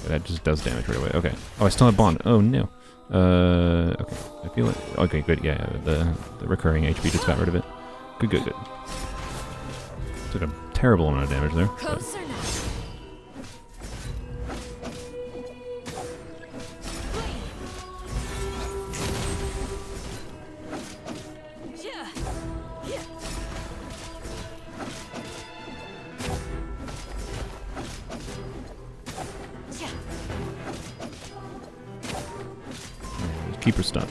That just does damage right away. Okay. Oh, I still have Bond. Oh, no. Okay. I feel like... Okay, good. Yeah, the recurring HP just got rid of it. Good, good, good. Took a terrible amount of damage there. but- Closer now. Yeah. Yeah. Yeah. Keep her stunned.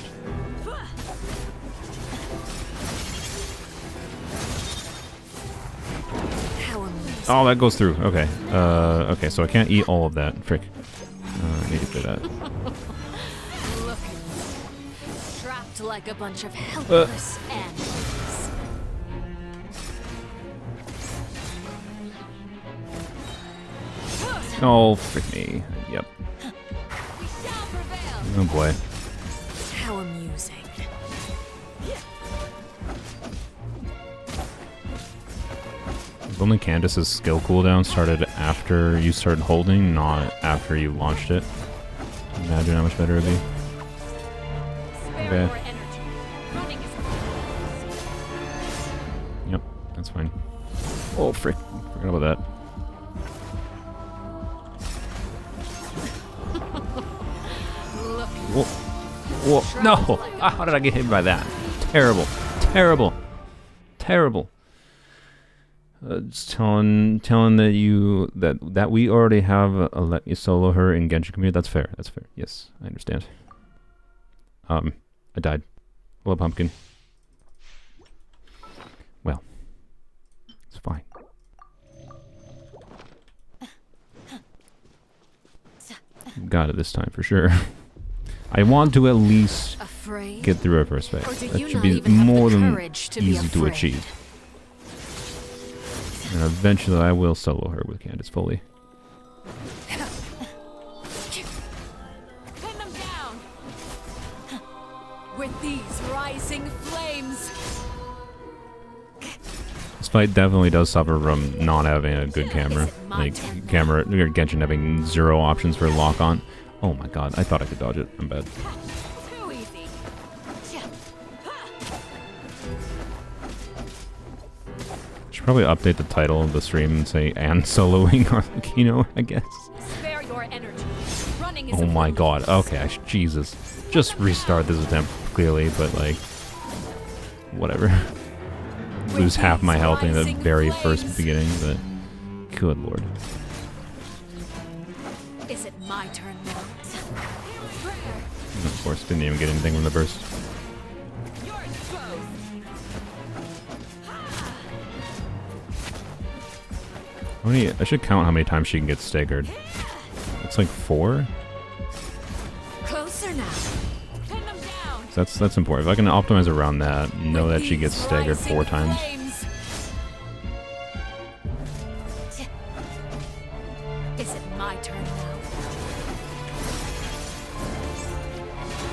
How amazing. Oh, that goes through. Okay. Okay, so I can't eat all of that. Frick. I need to do that. Look at us. Trapped like a bunch of helpless animals. Oh, frick me. Yep. We shall prevail. Oh boy. How amusing. Only Candace's skill cooldown started after you started holding, not after you launched it. Imagine how much better it'd be. Spare Okay. your energy. Running is Yep, that's fine. Oh, frick. Forgot about that. look. Whoa. Whoa. No! Ah, how did I get hit by that? Terrible. Terrible. Terrible. Just telling that you that we already have a let you solo her in Genshin community. That's fair. That's fair. Yes, I understand. I died. Hello, pumpkin. Well, it's fine. Got it this time for sure. I want to at least Afraid? get through her first phase. Or do That you should not be even have more the than courage to be easy to afraid? achieve. And eventually I will solo her with Candace fully. Pin them down. With these rising flames. This fight definitely does suffer from not having a good camera. Like, camera, or Genshin having 0 options for lock-on. Oh my god, I thought I could dodge it. I'm bad. Too easy. Should probably update the title of the stream and say, and soloing Arlecchino, I guess. Spare your energy. Running is Oh a my weakness. god, okay, Jesus. Just restart this attempt, clearly, but like, whatever. Lose half my health in the very first beginning, but good lord. Is it my turn now? And of course, didn't even get anything from the burst. You're exposed. How many, I should count how many times she can get staggered. It's like 4? Closer now. Pin them down. So that's important. If I can optimize around that, know With that she gets these staggered rising 4 times. flames. Is it my turn now?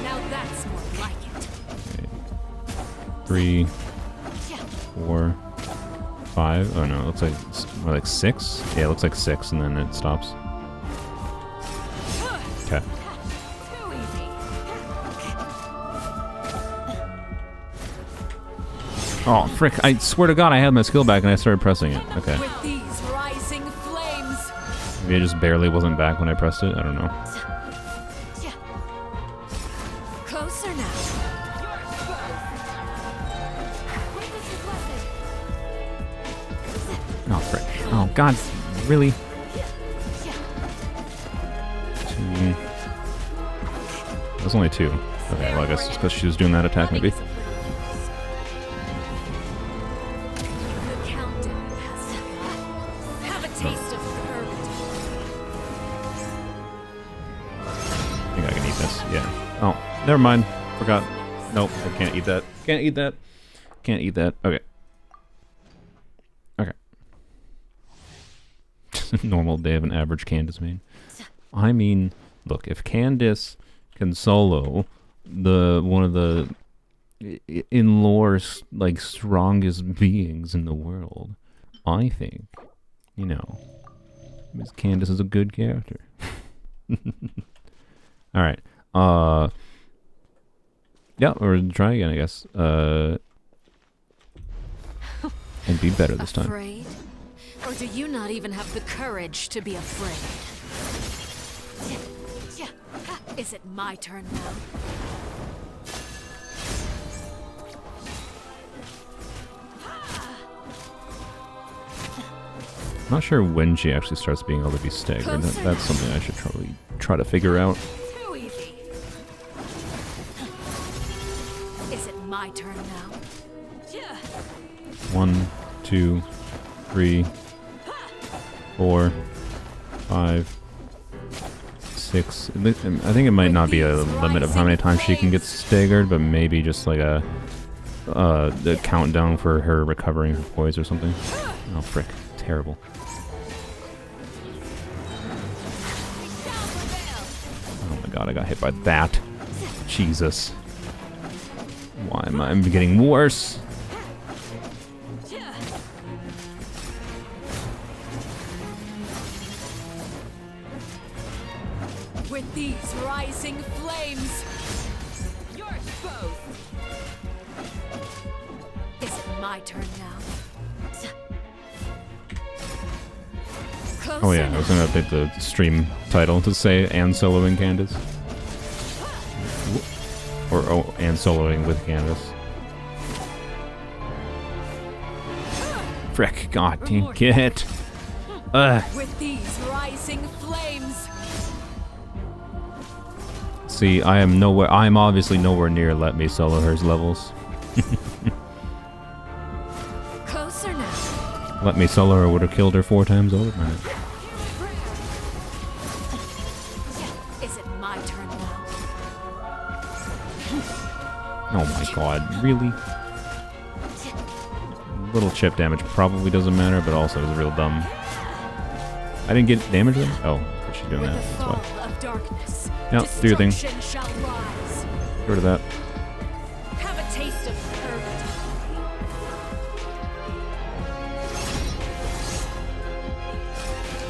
Now that's more like it. 3, 4, 5. Oh no, it looks like more like 6. Yeah, it looks like 6, and then it stops. Okay. Too easy. Oh frick! I swear to God, I had my skill back and I started pressing it. Okay. With these rising flames. Maybe it just barely wasn't back when I pressed it. I don't know. Closer now. You're exposed. Witness requested. Oh frick! Oh God! Really? 2. That's only 2. Okay, well I guess it's because she was doing that attack maybe. The countdown has begun. Have a taste of purgatory. I think I can eat this. Yeah. Oh, never mind. Forgot. Nope, I can't eat that. Can't eat that. Can't eat that. Okay. normal day of an average Candace main. I mean, look, if Candace can solo one of the in lore like strongest beings in the world, I think, you know, Miss Candace is a good character. All right. Yeah, or try again, I guess. And be better this time. Afraid? Or do you not even have the courage to be afraid? Is it my turn now? I'm not sure when she actually starts being able to be staggered. That's something I should probably try to figure out. Too easy. Is it my turn now? 1, 2, 3, 4, 5, 6. I think it might not be a limit of how many times she can get staggered, but maybe just like a countdown for her recovering her poise or something. Oh frick! Terrible. Oh my god! I got hit by that. Jesus. Why am I getting worse? With these rising flames, you're exposed. Is it my turn now? Oh yeah, I was gonna update the stream title to say "and soloing Candace," or oh, and soloing with Candace. Frick! God dang it! With these rising flames. See, I am obviously nowhere near Let Me Solo Her's levels. Closer now. Let Me Solo Her would have killed her 4 times over. Man. Is it my turn now? Oh my god, really? Little chip damage probably doesn't matter, but also is real dumb. I didn't get damage then? Oh, but she's doing With that. the That's fall why. of darkness, Yep, do your thing. destruction shall rise. Get rid of that. Have a taste of purgatory.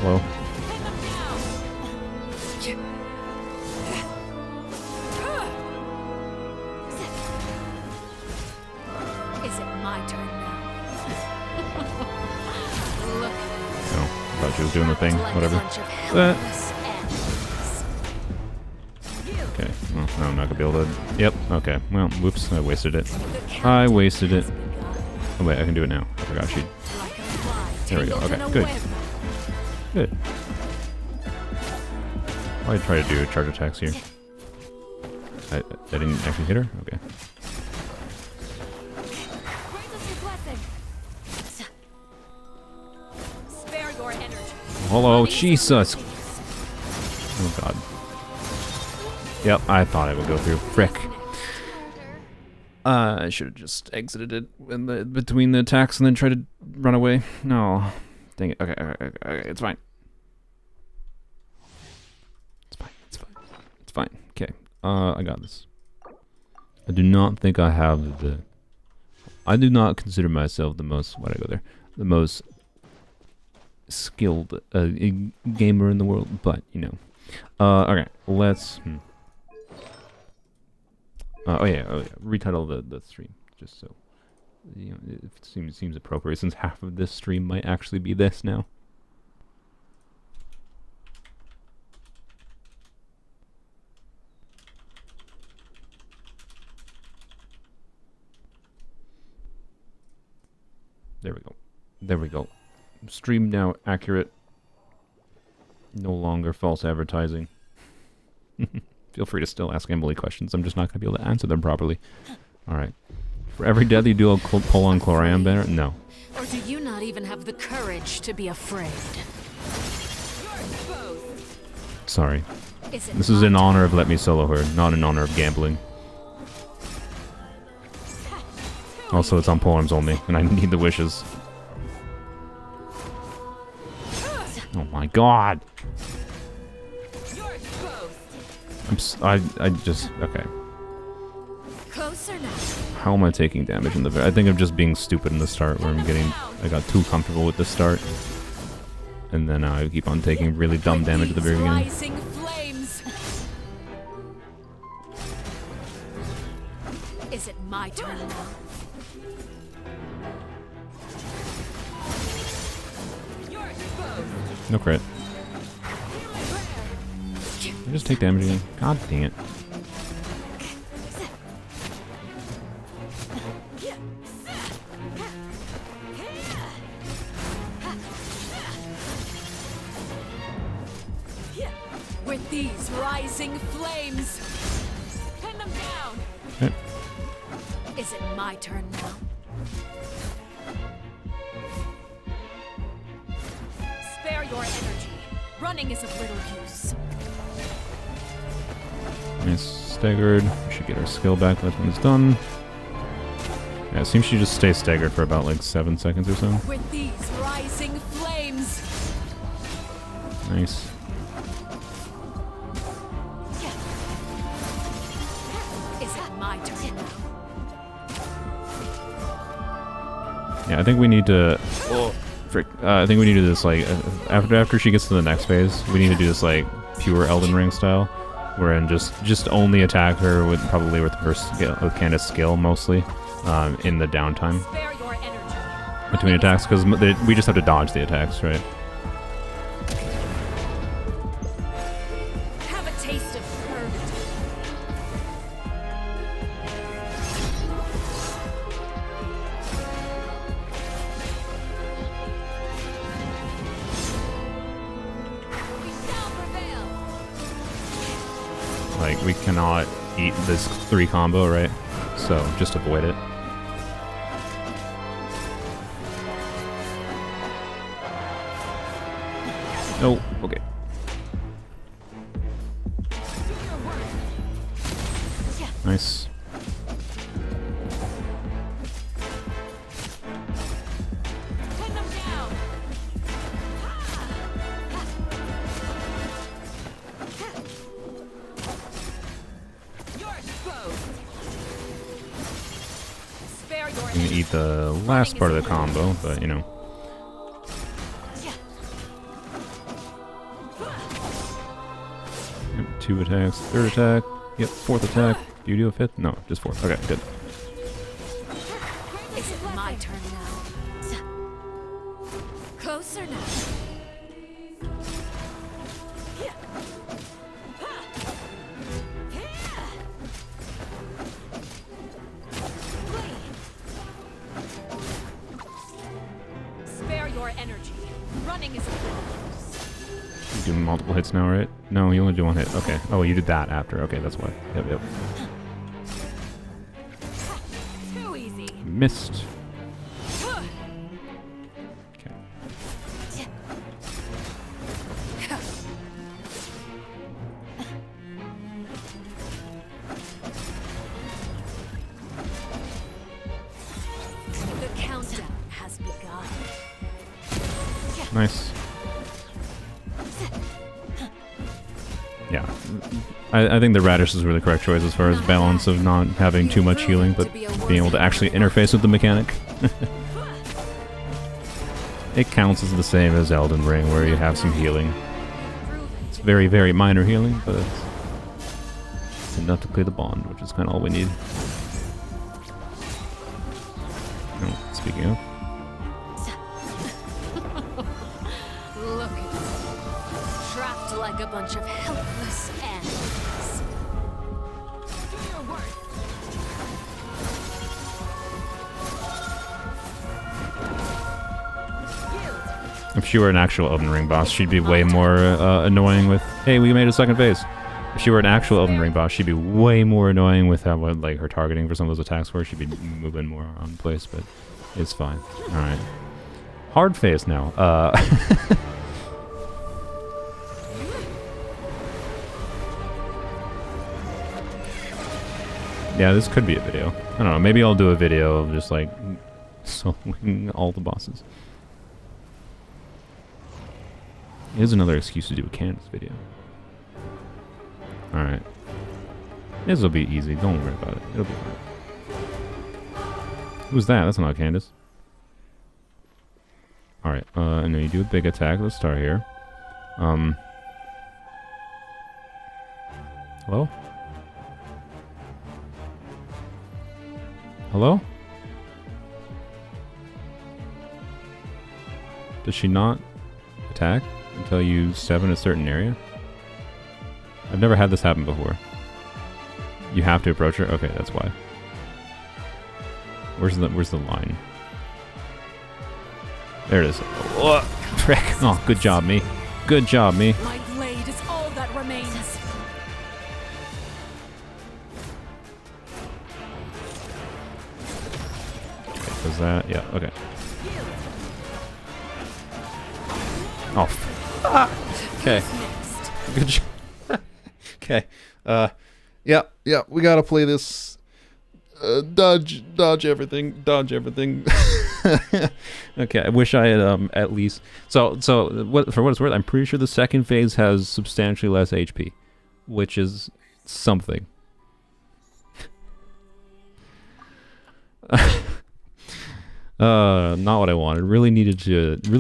Hello? Is it my turn now? Look, No, I thought she was doing the thing. like a Whatever. bunch of helpless animals. Okay, well, I'm not gonna be able to... Yep, okay. Well, whoops, I wasted it. The I countdown wasted it. has begun. Oh wait, I can do it now. I forgot she... Like a fly There we go, tangled okay, in a good. web. Good. I'd try to do charge attacks here. I didn't actually hit her? Okay. Grant us your blessing. Spare your energy. Hello, Jesus! Oh god. Yep, I thought I would go through. Frick. I should have just exited it in between the attacks and then tried to run away. No. Dang it. Okay, it's fine. It's fine. Okay. I got this. I do not think I have the... I do not consider myself the most... Why'd I go there? The most skilled gamer in the world, but, you know. Okay, let's... oh yeah, retitle the stream, just so, you know, it seems appropriate since half of this stream might actually be this now. There we go. Stream now accurate. No longer false advertising. Feel free to still ask Emily questions. I'm just not going to be able to answer them properly. Alright. For every death you do, I'll pull on Chlorian banner? No. Or do you not even have the courage to be afraid? Sorry. Is it This is in honor of Let Me Solo Her, not in honor of gambling. Also, it's on polearms only, and I need the wishes. Oh my god! You're exposed. I just okay. Closer now. How am I taking damage in the I think I'm just being stupid in the start where I got too comfortable with the start. And then I keep on taking really dumb damage at the very beginning. Rising flames. Is it my turn now? You're exposed. No crit. I just take damage again. God dang it. With these rising flames, pin them down. Okay. Is it my turn now? Spare your energy. Running is of little use. Nice. Staggered. We should get our skill back when it's done. Yeah, it seems she just stays staggered for about like 7 seconds or so. With these rising flames. Nice. Is it my turn now? Yeah, I think we need to. Frick. I think we need to do this like after she gets to the next phase. We need to do this like pure Elden Ring style, wherein just only attack her with probably with her skill, with Candace's skill mostly, in the downtime Spare your energy. between attacks, because we just have to dodge the attacks, right? Have a taste of purgatory. We shall prevail. Like we cannot eat this 3 combo, right? So just avoid it. Oh, okay. Nice. Pin them down. You're exposed. Spare your I'm gonna energy. eat the last part of the combo, but you know. Yep, 2 attacks, 3rd attack, yep, 4th attack. Do you do a 5th? No, just 4th. Okay, good. Is it my turn now? Closer now. Spare your energy. Running is a little use. You do multiple hits now, right? No, you only do 1 hit. Okay. Oh, you did that after. Okay, that's why. Yep, yep. Too easy. Missed. Okay. The countdown has begun. Nice. Yeah. I think the Radishes were the correct choice as far as balance of not having too much healing, but being able to actually interface with the mechanic. It counts as the same as Elden Ring, where you have some healing. It's very, very minor healing, but it's enough to clear the bond, which is kind of all we need. Oh, speaking of. Look at you. Trapped like a bunch of helpless animals. Do your work. If she were an actual Elden Ring boss, she'd be way more annoying with, hey, we made a 2nd phase. If she were an actual Elden Ring boss, she'd be way more annoying with how, like, her targeting for some of those attacks where she'd be moving more on place, but it's fine. Alright. Hard phase now. Yeah, this could be a video. I don't know, maybe I'll do a video of just, like, soloing all the bosses. Here's another excuse to do a Candace video. Alright. This will be easy. Don't worry about it. It'll be fine. Who's that? That's not Candace. Alright, and then you do a big attack. Let's start here. Hello? Hello? Does she not attack until you step in a certain area? I've never had this happen before. You have to approach her? Okay, that's why. Where's the line? There it is. Oh, frick. Oh, good job, me. Good job, me. My blade is all that remains. Does that? Yeah, okay. Oh. Okay. Good job. Okay. Yeah, we gotta play this. Dodge everything. Dodge everything. Okay, I wish I had at least. So for what it's worth, I'm pretty sure the second phase has substantially less HP, which is something. Not what I wanted. Really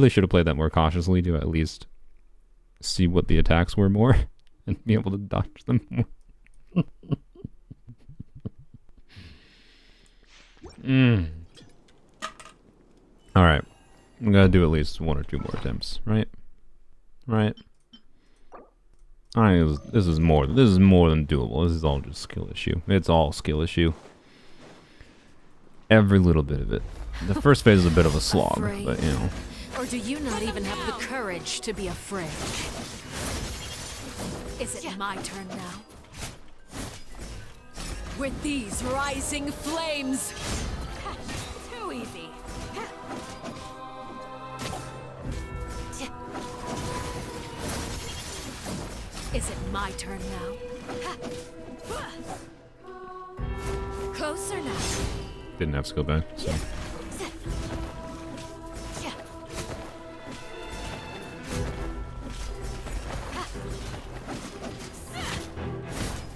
should have played that more cautiously to at least see what the attacks were more and be able to dodge them more. Alright. I'm gonna do at least 1 or 2 more attempts, right? Right? This is more than doable. This is all just skill issue. It's all skill issue. Every little bit of it. The first phase is a bit of a slog, but you know. Or do you not even have the courage to be afraid? Is it my turn now? With these rising flames! Too easy. Is it my turn now? Closer now. Didn't have to go back, so.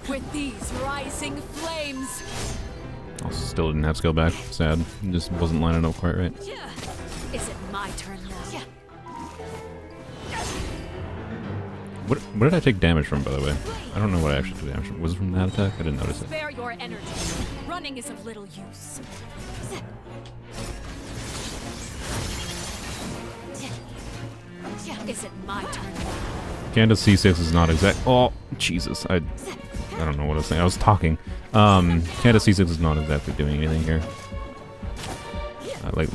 With these rising flames. Also still didn't have to go back. Sad. It just wasn't lining up quite right. Is it my turn now? What did I take damage from, by the way? I don't know what I actually took damage from. Was it from that attack? I didn't notice it. Spare your energy. Running is of little use. Is it my turn now? Candace C6 is not exact. Oh, Jesus. I don't know what I was saying. I was talking. Candace C6 is not exactly doing anything here.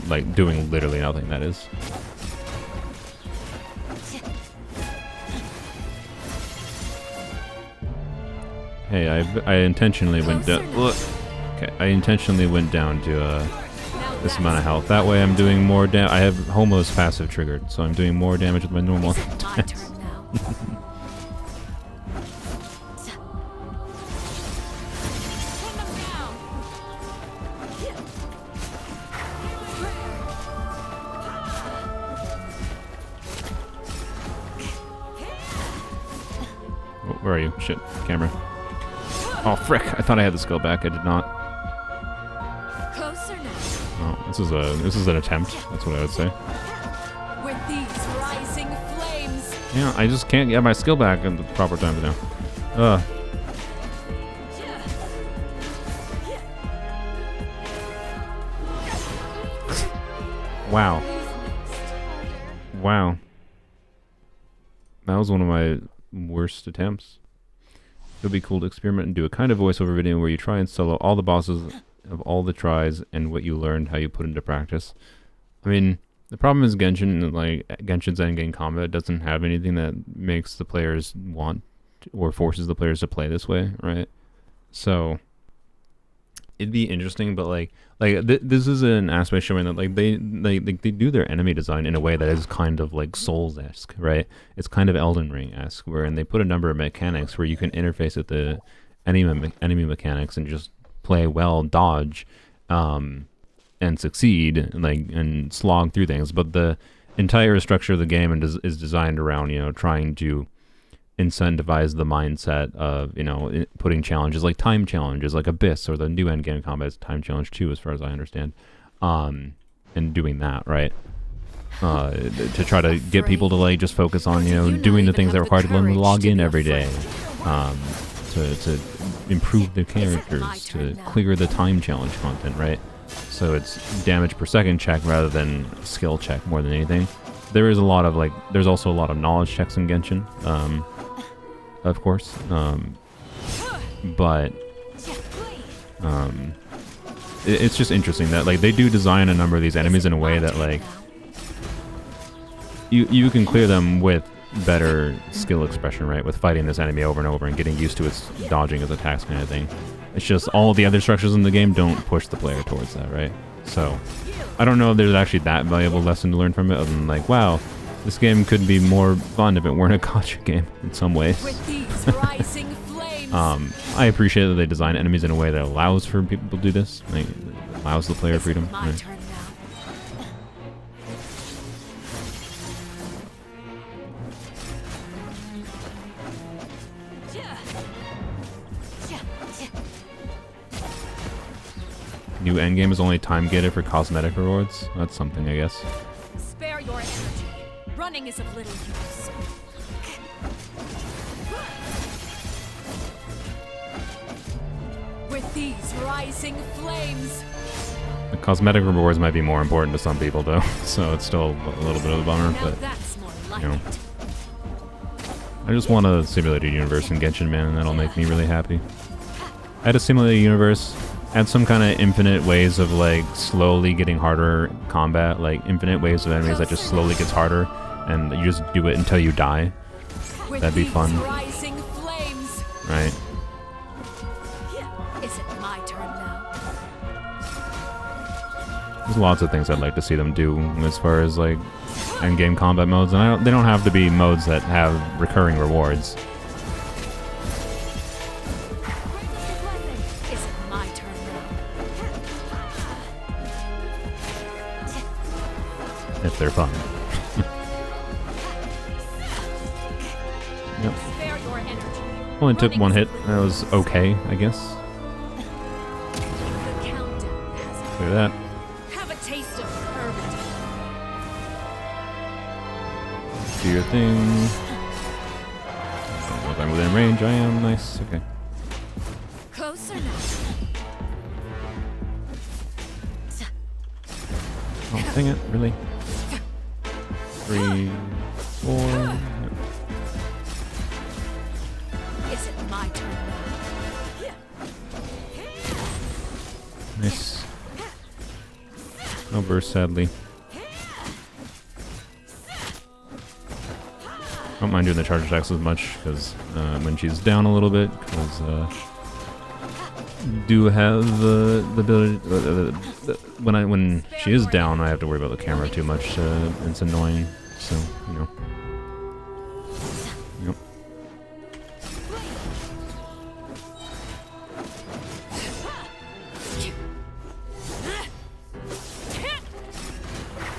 Like doing literally nothing, that is. Hey, I intentionally went down. Okay, I intentionally went down to this amount of health. That way, I'm doing more damage. I have Homo's passive triggered, so I'm doing more damage with my normal attacks. Oh, where are you? Shit, camera. Oh frick! I thought I had the skill back. I did not. Closer now. Oh, this is an attempt. That's what I would say. With these rising flames. Yeah, I just can't get my skill back in the proper time now. Wow. Wow. That was one of my worst attempts. It would be cool to experiment and do a kind of voiceover video where you try and solo all the bosses of all the tries and what you learned, how you put into practice. I mean, the problem is Genshin, like Genshin's endgame combat doesn't have anything that makes the players want or forces the players to play this way, right? So it'd be interesting, but this is an aspect showing that they do their enemy design in a way that is kind of like Souls-esque, right? It's kind of Elden Ring-esque, wherein they put a number of mechanics where you can interface with the enemy mechanics and just play well, dodge, and succeed, and slog through things. But the entire structure of the game and is designed around, you know, trying to incentivize the mindset of, you know, putting challenges like time challenges like Abyss, or the new endgame combat is time challenge 2 as far as I understand, and doing that, right, to try to get people to like just focus on, you know, doing the things that are required to log in every day, to improve the characters, to clear the time challenge content, right? So it's damage per second check rather than skill check more than anything. There is a lot of like, there's also a lot of knowledge checks in Genshin, of course, but it's just interesting that like they do design a number of these enemies in a way that like you can clear them with better skill expression, right? With fighting this enemy over and over and getting used to its dodging its attacks kind of thing. It's just all the other structures in the game don't push the player towards that, right? So I don't know if there's actually that valuable lesson to learn from it, other than like, wow, this game could be more fun if it weren't a gacha game in some ways. I appreciate that they design enemies in a way that allows for people to do this, like allows the player freedom. Right? New endgame is only time gated for cosmetic rewards. That's something, I guess. Spare your energy. Running is of little use. With these rising flames. The cosmetic rewards might be more important to some people, though, so it's still a little bit of a bummer. Now But that's more like you know, it. I just want a simulated universe in Genshin, man, and that'll make me really happy. I had a simulated universe. Add some kind of infinite ways of like slowly getting harder combat, like infinite waves of enemies that just slowly gets harder, and you just do it until you die. That'd be fun, Rising flames. right? Is it my turn now? There's lots of things I'd like to see them do as far as like endgame combat modes, and they don't have to be modes that have recurring rewards. Is it my turn now? If they're fun. Yep. Spare your energy. Only took one hit. That was okay, I guess. The countdown has Look at that. Have a taste of permanent. Do your thing. I don't know if I'm within range. I am. Nice. Okay. Closer now. Oh, dang it. Really? 3, 4. Yep. Is it my turn now? Nice. No burst, sadly. I don't mind doing the charge attacks as much, because when she's down a little bit, because do have the ability. When she is down, I have to worry about the camera too much. It's annoying. So you know. Yep.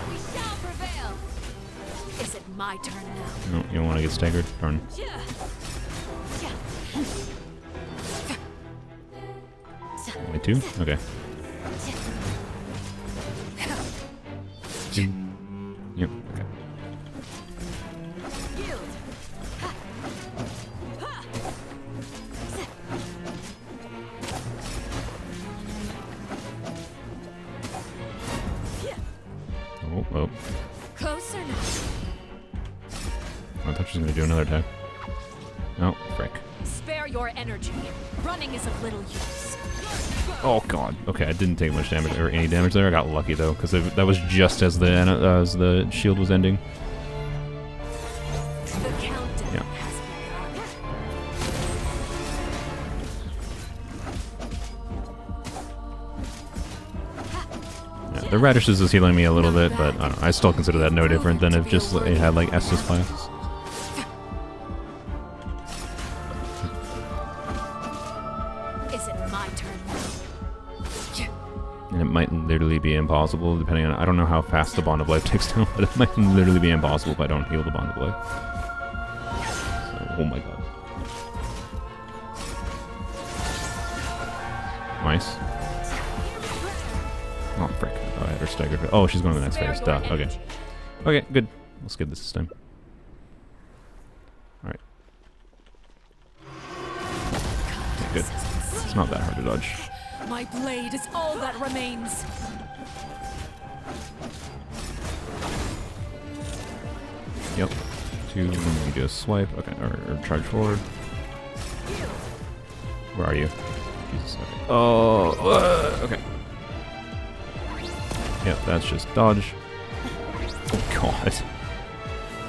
We shall prevail. Is it my turn now? No, you don't want to get staggered. Darn. Only 2? Okay. 2. Yep. Okay. Oh, oh. Closer now. I thought she was gonna do another attack. Oh, frick. Spare your energy. Running is of little use. Oh god. Okay, I didn't take much damage or any damage there. I got lucky though, because that was just as the shield was ending. The countdown Yeah. has begun. Yeah, the radishes is healing me a little bit, but I don't know, I still consider that no different than if just it had like Estus classes. Is it my turn now? And it might literally be impossible depending on... I don't know how fast the Bond of Life takes down, but it might literally be impossible if I don't heal the Bond of Life. So, oh my god. Nice. Oh, frick. Oh, I had her staggered. Oh, she's going to the next phase. Duh. Okay. Okay, good. We'll skip this time. Alright. Okay, good. It's not that hard to dodge. My blade is all that remains. Yep. 2, and then we do a swipe. Okay, or charge forward. Where are you? Jesus. Okay. Oh, okay. Yep, that's just dodge. Oh god.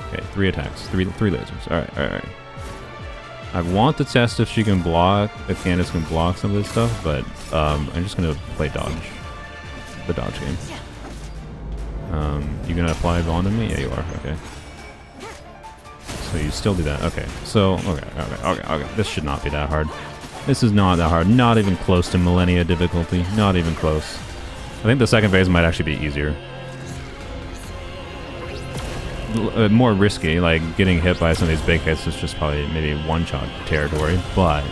Okay, 3 attacks, three lasers. Alright. I want to test if she can block, if Candace can block some of this stuff, but I'm just gonna play dodge. The dodge game. You gonna apply Bond on me? Yeah, you are. Okay. So you still do that. Okay. So okay. This should not be that hard. This is not that hard. Not even close to Millennia difficulty. Not even close. I think the second phase might actually be easier. More risky, like getting hit by some of these big hits is just probably maybe one-shot territory, but...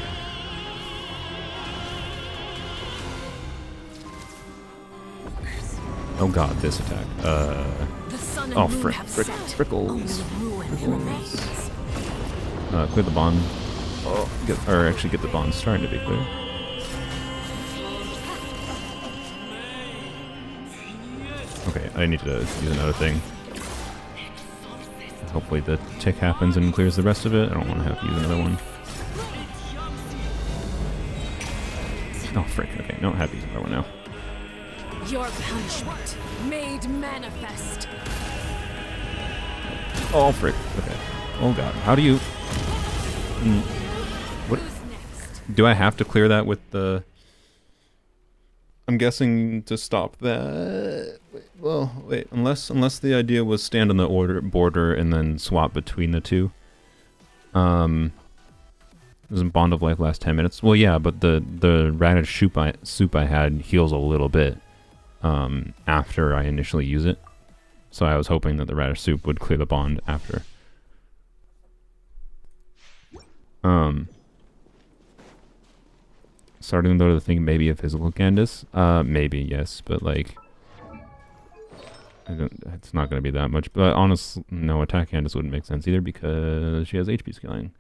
Oh god, this attack. Oh frick, frickles. Clear the Bond. Oh, actually get the Bond starting to be clear. Okay, I need to use another thing. Hopefully the tick happens and clears the rest of it. I don't want to have to use another one. Oh, frick. Okay, no, have to use another one now. Your punishment made manifest. Oh, frick. Okay. Oh, God. How do you... What? Do I have to clear that with the... I'm guessing to stop that... Wait, unless the idea was stand on the border and then swap between the two. Doesn't Bond of Life last 10 minutes? Well, yeah, but the radish soup I had heals a little bit after I initially use it. So I was hoping that the radish soup would clear the Bond after. Starting though to think maybe a physical Candace. Maybe, yes, but like... it's not going to be that much, but honestly, no, attack Candace wouldn't make sense either because she has HP scaling.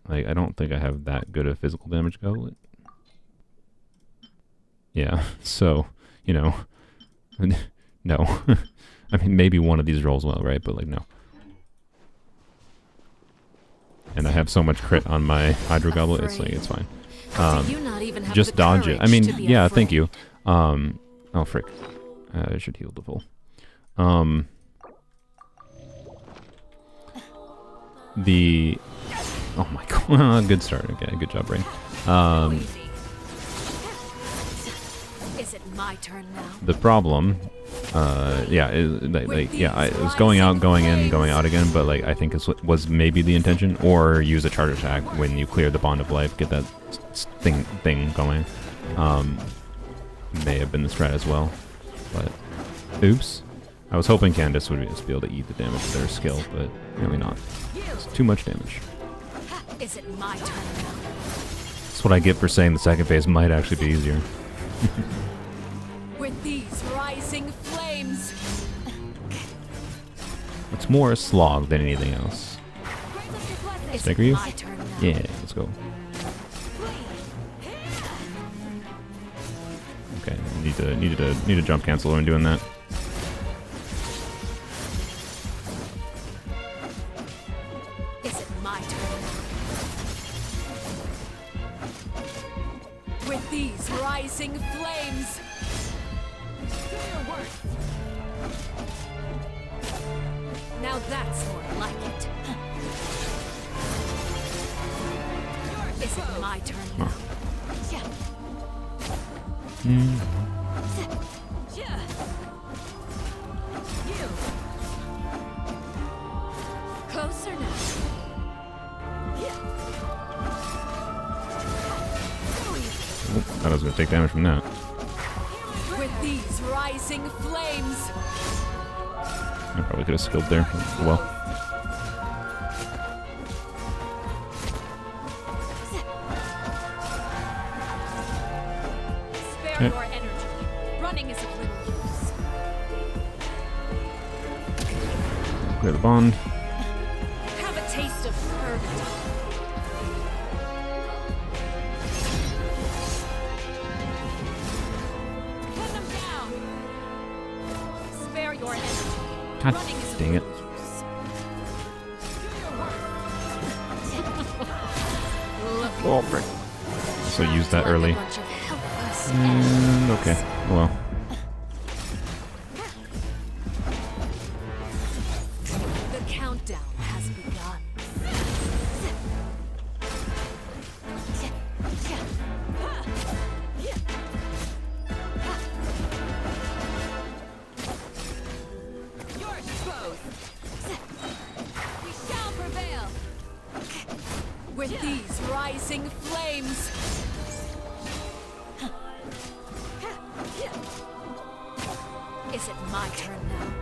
Like, I don't think I have that good of physical damage go. Yeah, so, you know, no. I mean, maybe one of these rolls well, right? But, like, no. And I have so much crit on my Hydro Goblet, it's like, it's fine. Just dodge it. I mean, yeah, thank you. Oh, frick. I should heal the full. Oh my god, good start. Okay, good job, Brain. Is it my turn now? The problem, yeah, it was going out, going in, going out again, but like I think it was maybe the intention, or use a charge attack when you clear the Bond of Life, get that thing going. May have been the strat as well, but oops. I was hoping Candace would just be able to eat the damage with their skill, but really not. It's too much damage. Is it my turn now? That's what I get for saying the second phase might actually be easier. With these rising flames. It's more a slog than anything else. Stagger you? Yeah, let's go. Okay, need to jump cancel when doing that. Is it my turn? With these rising flames. Now that's more like it. Is it my turn now? Closer now. thought I was gonna take damage from that. With these rising flames. I probably could have skilled there. Well. Spare Okay. your energy. Running is of little use. Clear the bond. Have a taste of purgatory. Pin them down. Spare your energy. God Running is of dang it. little use. Oh, frick. So use that Like a early. bunch of helpless Okay. Well. The countdown has begun. You're exposed. We shall prevail. With these rising flames. Is it my turn now?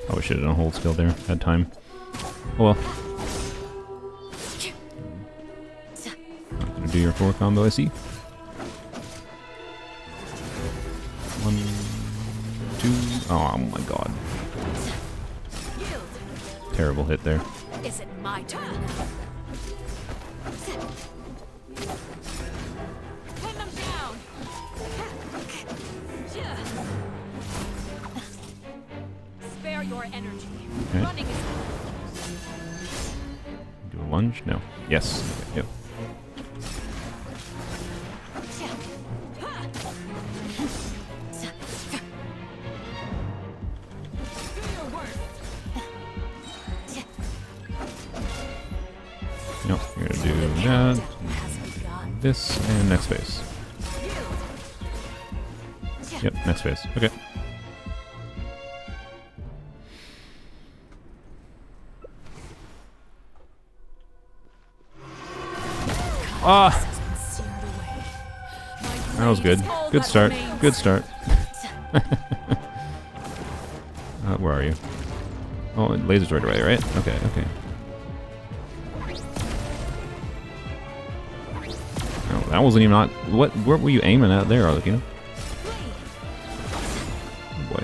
Probably should have done a hold skill there. Had time. Oh well. Not gonna do your 4 combo, I see. 1, 2. Oh my god. Yield. Terrible hit there. Is it my turn now? Pin them down. Spare your energy. Okay. Running is Do a lunge? No. Yes. Okay, yep. Nope. You're gonna do that. countdown has begun. This and next phase. Yield. Yep, next phase. Okay. Ah, Has been seared away. My that was blade good. is all Good that start. remains. Good start. Where are you? Oh, laser's right away, right? Okay, okay. Oh, that wasn't even not. What were you aiming at there, Arlecchino? Oh boy.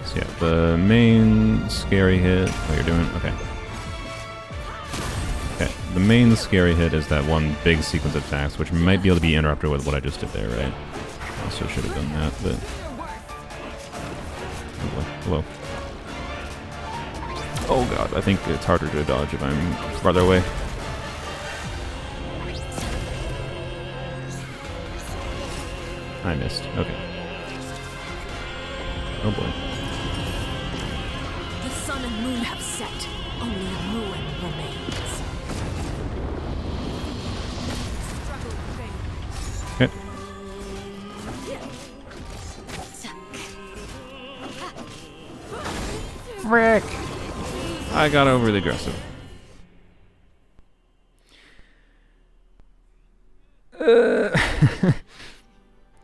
So yeah, the main scary hit. Oh, you're doing okay. Okay, the main scary hit is that one big sequence of attacks, which might be able to be interrupted with what I just did there, right? Also should have done that, but oh boy. Hello. Oh god, I think it's harder to dodge if I'm farther away. I missed. Okay. Oh boy. The sun and moon have set. Only ruin remains. Struggle fades. Okay. Frick! I got overly aggressive.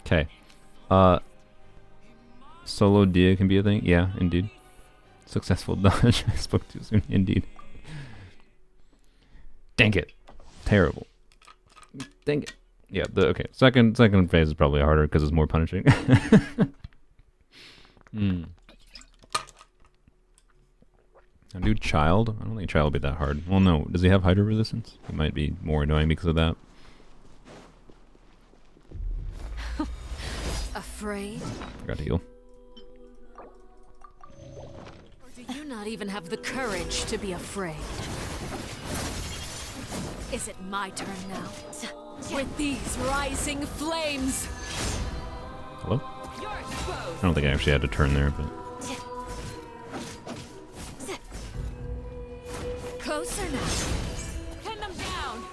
Okay. Solo Dia can be a thing? Yeah, indeed. Successful dodge. I spoke too soon. Indeed. Dang it. Terrible. Dang it. Yeah, okay. Second phase is probably harder because it's more punishing. Hmm. Now, dude, Child? I don't think Child would be that hard. Well, no. Does he have Hydro Resistance? He might be more annoying because of that. Afraid? I got to heal. Or do you not even have the courage to be afraid? Is it my turn now? With these rising flames! Hello? You're exposed! I don't think I actually had to turn there, but... Closer now. Pin them down.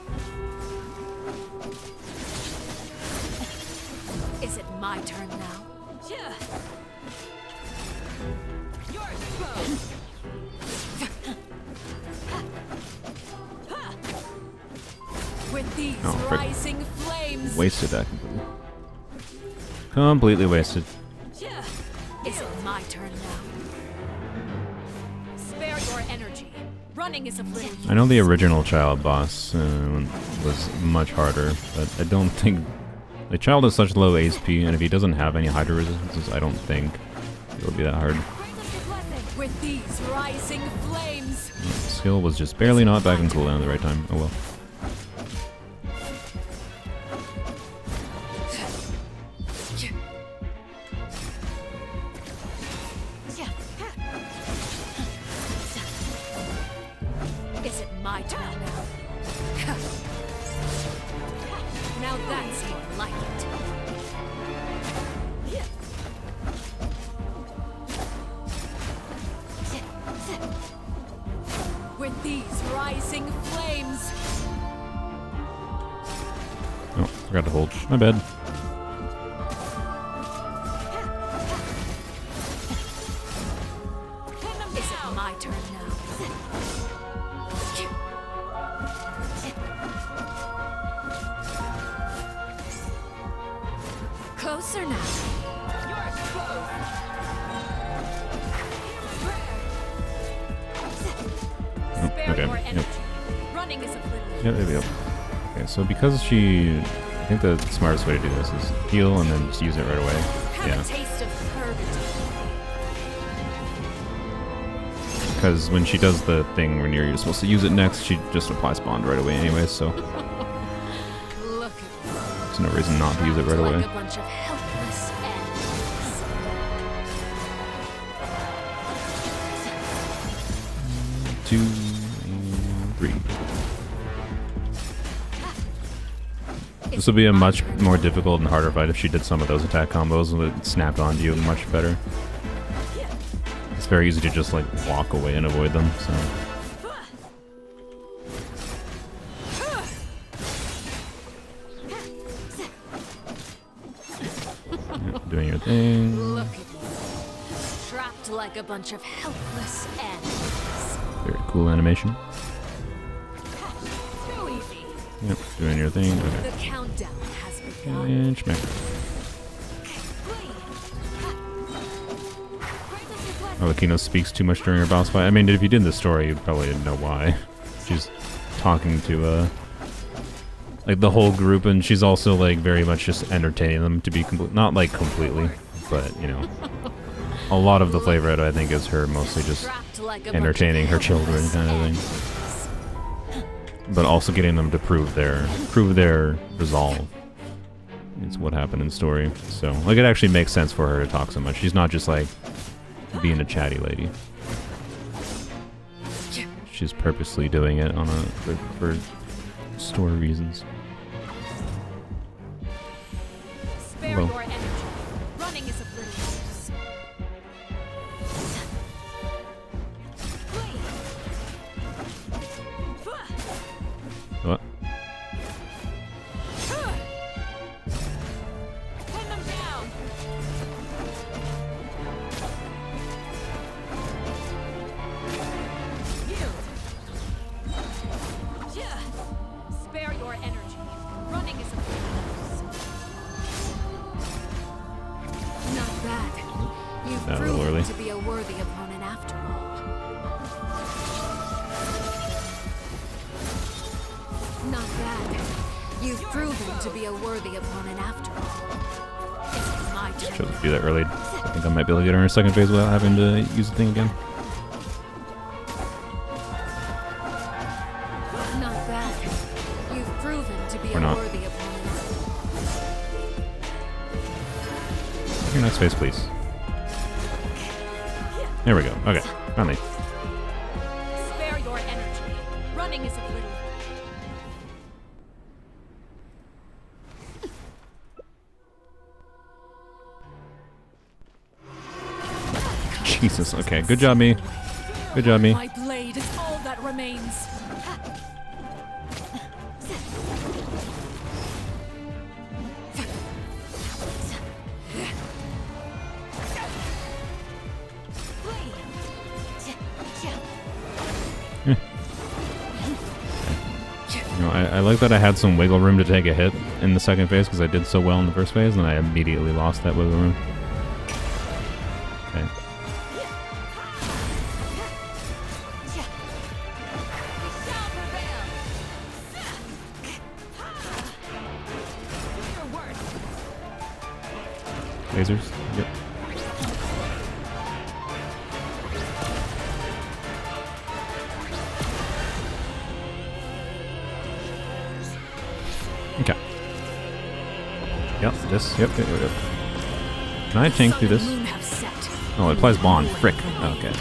Is it my turn now? With these Oh, frick. rising flames. Wasted that completely. Completely wasted. Is it my turn now? Spare your energy. Running is of little use. I know the original Child boss was much harder, but I don't think... The Child has such low HP, and if he doesn't have any Hydra resistances, I don't think it'll be that hard. With these rising flames. Skill was just barely not back in cooldown at the right time. Oh well. Is it my turn now? Now that's more like it. With these rising flames. Oh, forgot to hold. My bad. Is it my turn now? Closer now. Oh, Spare okay. your Yep. energy. Running is a little. Yeah, there we go. Okay, so because she... I think the smartest way to do this is heal and then just use it right away. Have Yeah. a taste of purgatory. Because when she does the thing when you're supposed to use it next, she just applies bond right away anyway, so Look at there's no reason not to use it right like away. a bunch of helpless animals. 2 and 3. This would be a much more difficult and harder fight if she did some of those attack combos and it snapped onto you much better. It's very easy to just like walk away and avoid them, so. Yeah, doing your thing. Look at you. Trapped like a bunch of helpless animals. Very cool animation. Too easy. Yep, doing your thing. Okay. The countdown has begun. And schmack. Alakino speaks too much during her boss fight. I mean, if you did the story, you probably didn't know why. She's talking to, like, the whole group, and she's also, like, very much just entertaining them to be not, like, completely, but, you know. A lot of the flavor of it, I think, is her mostly just Trapped like a bunch entertaining of her children helpless kind of animals. thing. But also getting them to prove their resolve. It's what happened in the story. So, like, it actually makes sense for her to talk so much. She's not just, like, being a chatty lady. She's purposely doing it on for story reasons. Spare Well. your energy. Running is of little use. What? Pin them down. Spare your energy. Running is of little use. Not bad. You've That a little proven early. to be a worthy opponent after all. Not bad. You've proven to be a worthy opponent after all. It's my Chose turn. to do that early. I think I might be able to get her in her second phase without having to use the thing again. Not bad. You've proven to be Or a not. worthy opponent. Your next phase, please. There we go. Okay, finally. Spare your energy. Running is of little. Jesus. Okay, good job, me. Good job, me. My blade is all that remains. You know know, I like that I had some wiggle room to take a hit in the second phase because I did so well in the first phase, and I immediately lost that wiggle room. Okay. Lasers? Yep. Okay. Yep, this. Yep. Can I tank through this? Oh, it applies bond. Frick. Okay. I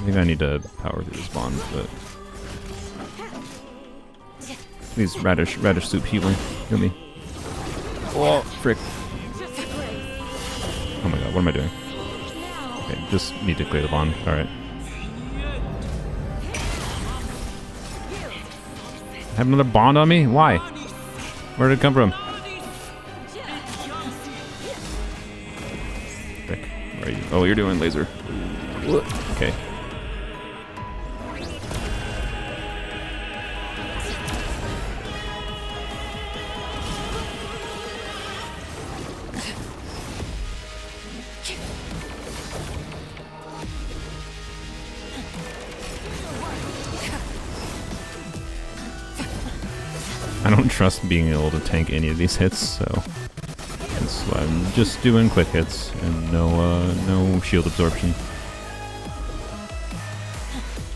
think I need to power through this bond, but these radish soup heal me. Oh, frick. Oh my god, what am I doing? Okay, just need to clear the bond. Alright. I have another bond on me? Why? Where did it come from? Frick. Where are you? Oh, you're doing laser. Okay. I don't trust being able to tank any of these hits, so that's why I'm just doing quick hits and no shield absorption.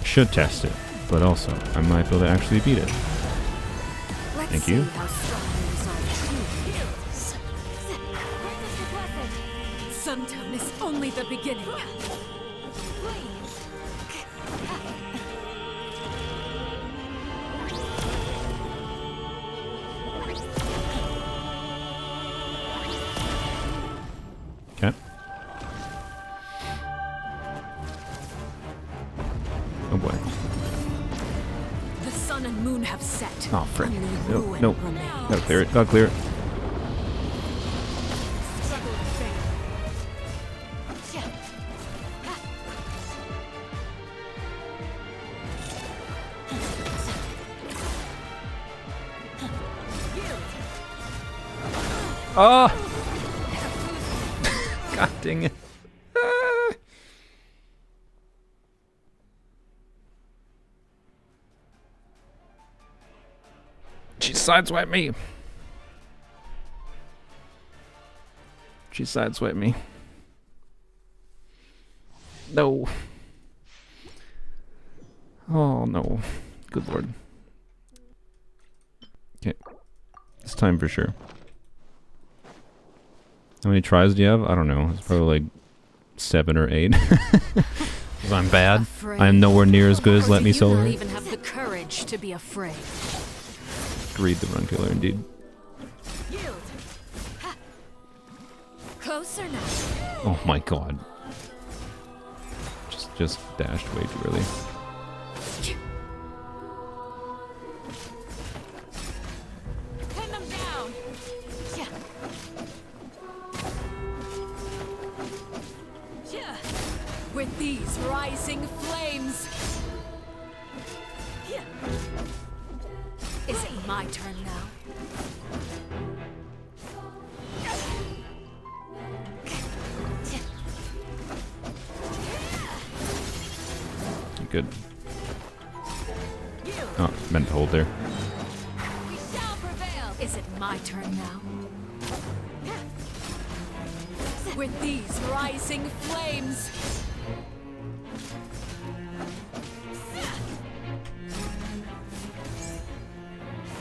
Should test it, but also I might be able to actually beat it. Thank you. Suntown is only the beginning. Okay. Oh boy. The sun and moon have set. Oh frick. Only No, ruin no. remains. Gotta clear it. Gotta clear it. Struggle and fail. Oh! God dang it. She sideswiped me. She sideswiped me. No. Oh no. Good lord. Okay. It's time for sure. How many tries do you have? I don't know. It's probably like 7 or 8. 'Cause I'm bad. I am nowhere near as good as Let Me You don't Solar. even have the courage to be afraid. Read the run killer indeed. Closer now. Oh my god. Just dashed way too early. Pin them down. With these rising flames. Is it my turn now? Good. Oh, meant to hold there. We shall prevail. Is it my turn now? With these rising flames.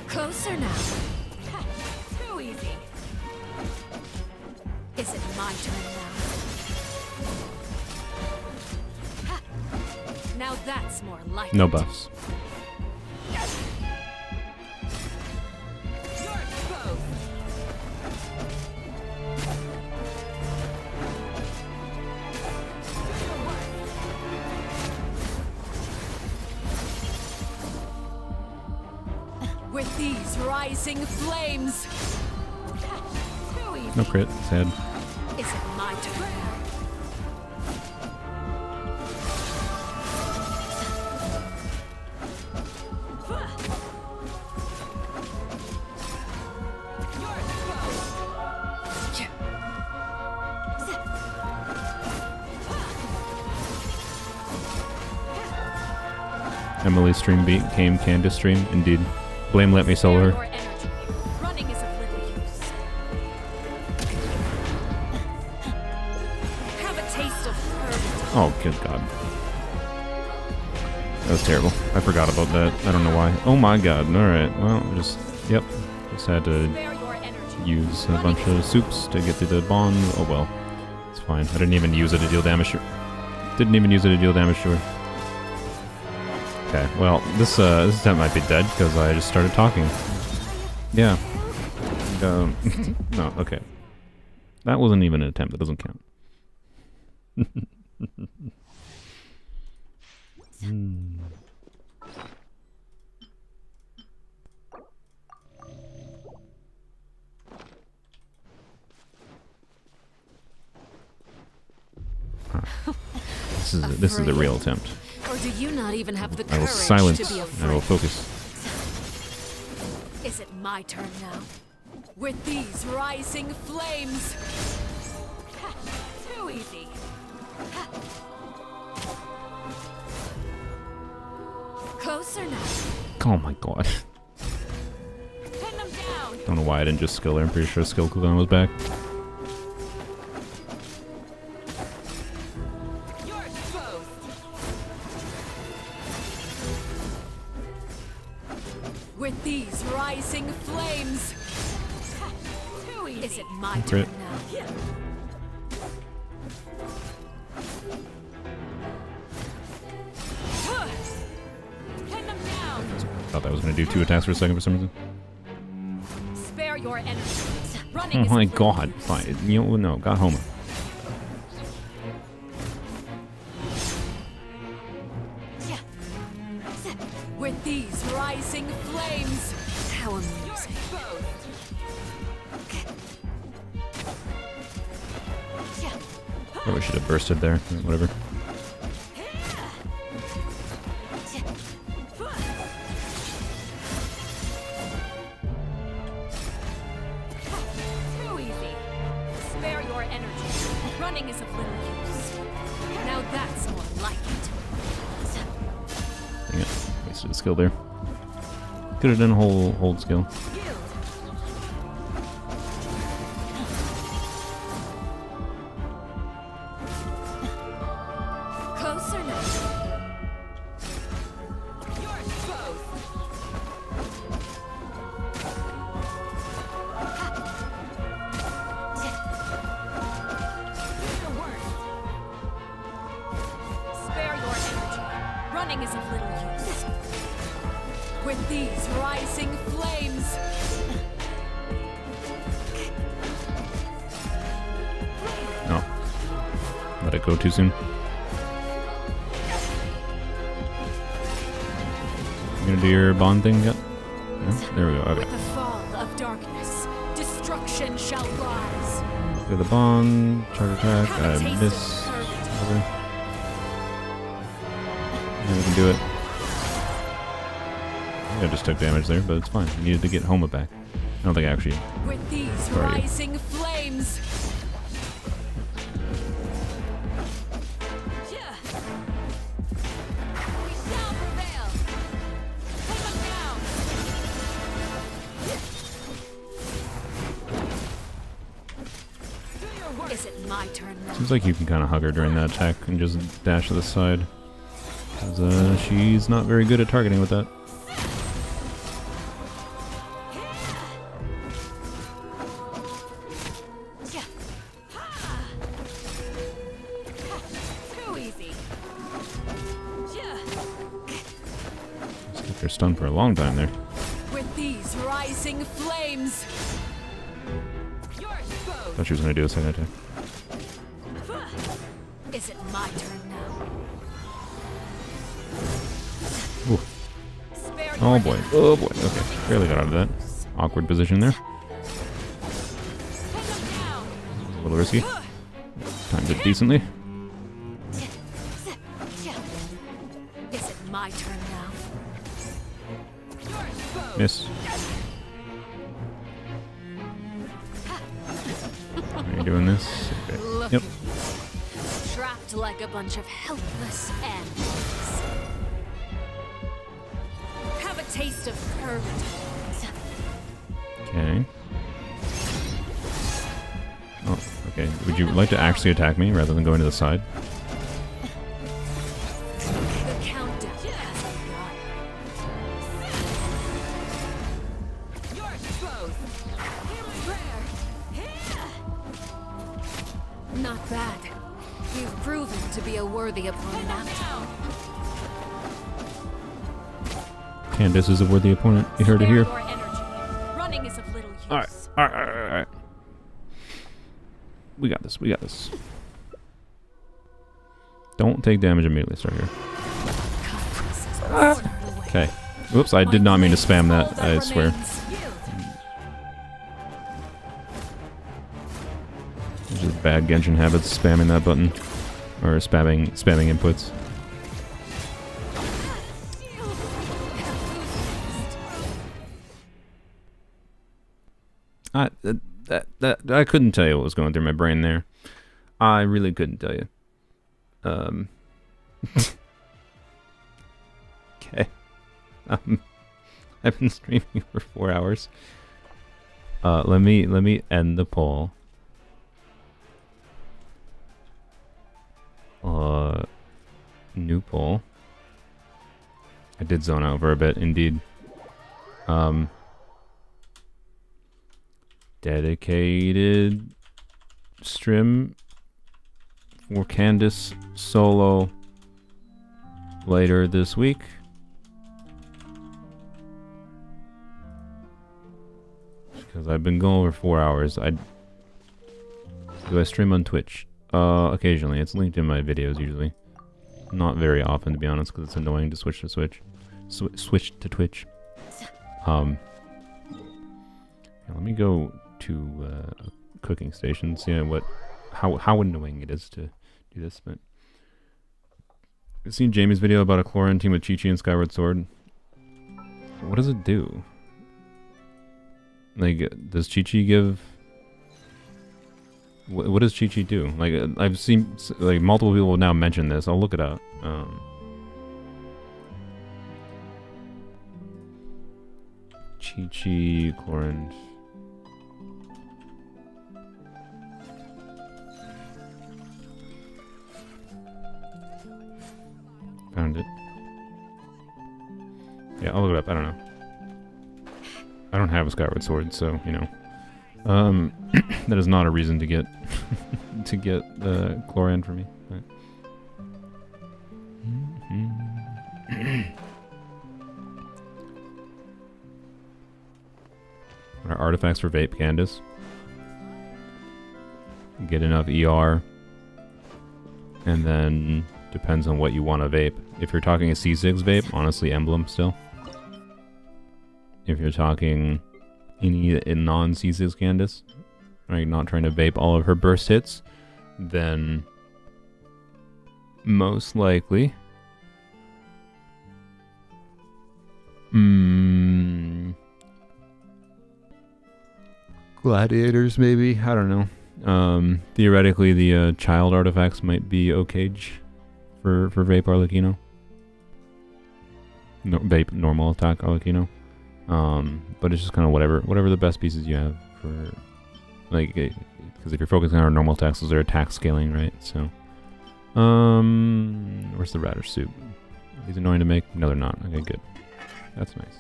Closer now. Too easy. Is it my turn now? Now that's more like No it. buffs. You're exposed. With these rising flames. Too easy. No crit. Sad. Is it my turn now? Emily stream became Candace stream. Indeed. Blame let me solo Your her. energy. Running is of little use. Have a taste of fervent. Oh, good God. That was terrible. I forgot about that. I don't know why. Oh my God. Alright. Well, yep. Just had to Spare your energy. use a bunch of soups to get through the bond. Oh well. It's fine. I didn't even use it to deal damage to her. Didn't even use it to deal damage to her. Okay, well, this attempt might be dead because I just started talking. Yeah. No, okay. That wasn't even an attempt. That doesn't count. This is a real attempt. Or do you not even have the I courage will silence. to be I afraid? will focus. Is it my turn now? With these rising flames. Ha, too easy. Ha. Closer now. Oh my God. Pin them down. Don't know why I didn't just skill her. I'm pretty sure skill cooldown was back. You're exposed. With these rising flames. Ha, too easy. Is it my Crit. turn now? Huh. Pin them down. Thought that was going to do 2 attacks for a second for some reason. Spare your energy. Running Oh is my of little God. use. Fine. You know, no, got Homa. With these rising flames. How amusing. Probably should have bursted there. Whatever. Too easy. Spare your energy. Running is of little use. Now that's more like it. Dang it. Wasted a skill there. Could have done a whole hold skill. Closer now. You're exposed. Spare your energy. Running is of little use. With these rising flames. No. Let it go too soon. You gonna do your bond thing yet? No? There we go. Okay. With the fall of darkness, destruction shall rise. Do the bond. Charge attack. Have a I taste miss. of courage. Whatever. Yeah, we can do it. I just took damage there, but it's fine. I needed to get Homa back. I don't think I actually. With these Where are you? rising flames. Yeah. We shall prevail. Put them down. Do your work. Is it my turn now? Seems like you can kind of hug her during that attack and just dash to the side. 'Cause, she's not very good at targeting with that. Yeah. Ha. Ha. Too easy. Yeah. Kept her stunned for a long time there. With these rising flames. You're exposed. Thought she was gonna do a second attack. Is it my turn now? Ooh. Spare Oh your boy. energy. Oh boy. Okay. Barely got out of that. Awkward position there. Pin them down. A little risky. Timed it decently. Is it my turn now? You're exposed. Miss. Are you doing this? Okay. Look Yep. at you. Trapped like a bunch of helpless animals. taste of purgatory. Okay. Oh, okay. Would you like to actually attack me rather than going to the side? The countdown has begun. You're exposed. Not bad. You've proven to be a worthy opponent after. Candace is a worthy opponent. You heard it here. Spare your energy. Running is of little use. Alright. We got this. Don't take damage immediately. Start here. Okay. Whoops, I did not mean to spam that, I swear. It's just bad Genshin habits, spamming that button. Or spamming inputs. I couldn't tell you what was going through my brain there. I really couldn't tell you. Okay. I've been streaming for 4 hours. Let me end the poll. New poll. I did zone out for a bit, indeed. Dedicated stream for Candace solo later this week. Because I've been going over 4 hours. Do I stream on Twitch? Occasionally. It's linked in my videos usually. Not very often, to be honest, because it's annoying to switch to switch to Twitch. Let me go to a cooking station, see how annoying it is to do this. But I've seen Jamie's video about a Chlorine team with Chi-Chi and Skyward Sword. What does it do? Like, does Chi-Chi give... What does Chi-Chi do? Like, I've seen like multiple people now mention this. I'll look it up. Chi-Chi, Chlorine... Found it. Yeah, I'll look it up. I don't know. I don't have a Skyward Sword, so you know. That is not a reason to get the Chlorine for me. Right. What are artifacts for vape, Candace? Get enough ER, and then depends on what you want to vape. If you're talking a C6 vape, honestly, Emblem still. If you're talking any non-C6 Candace, right, not trying to vape all of her burst hits, then most likely gladiators, maybe. I don't know. Theoretically, the child artifacts might be okay for vape Arlecchino. No, vape normal attack Arlecchino. But it's just kind of whatever the best pieces you have for, like, because if you're focusing on normal attacks, those are attack scaling, right? So, where's the radish soup? Are these annoying to make? No, they're not. Okay, good. That's nice.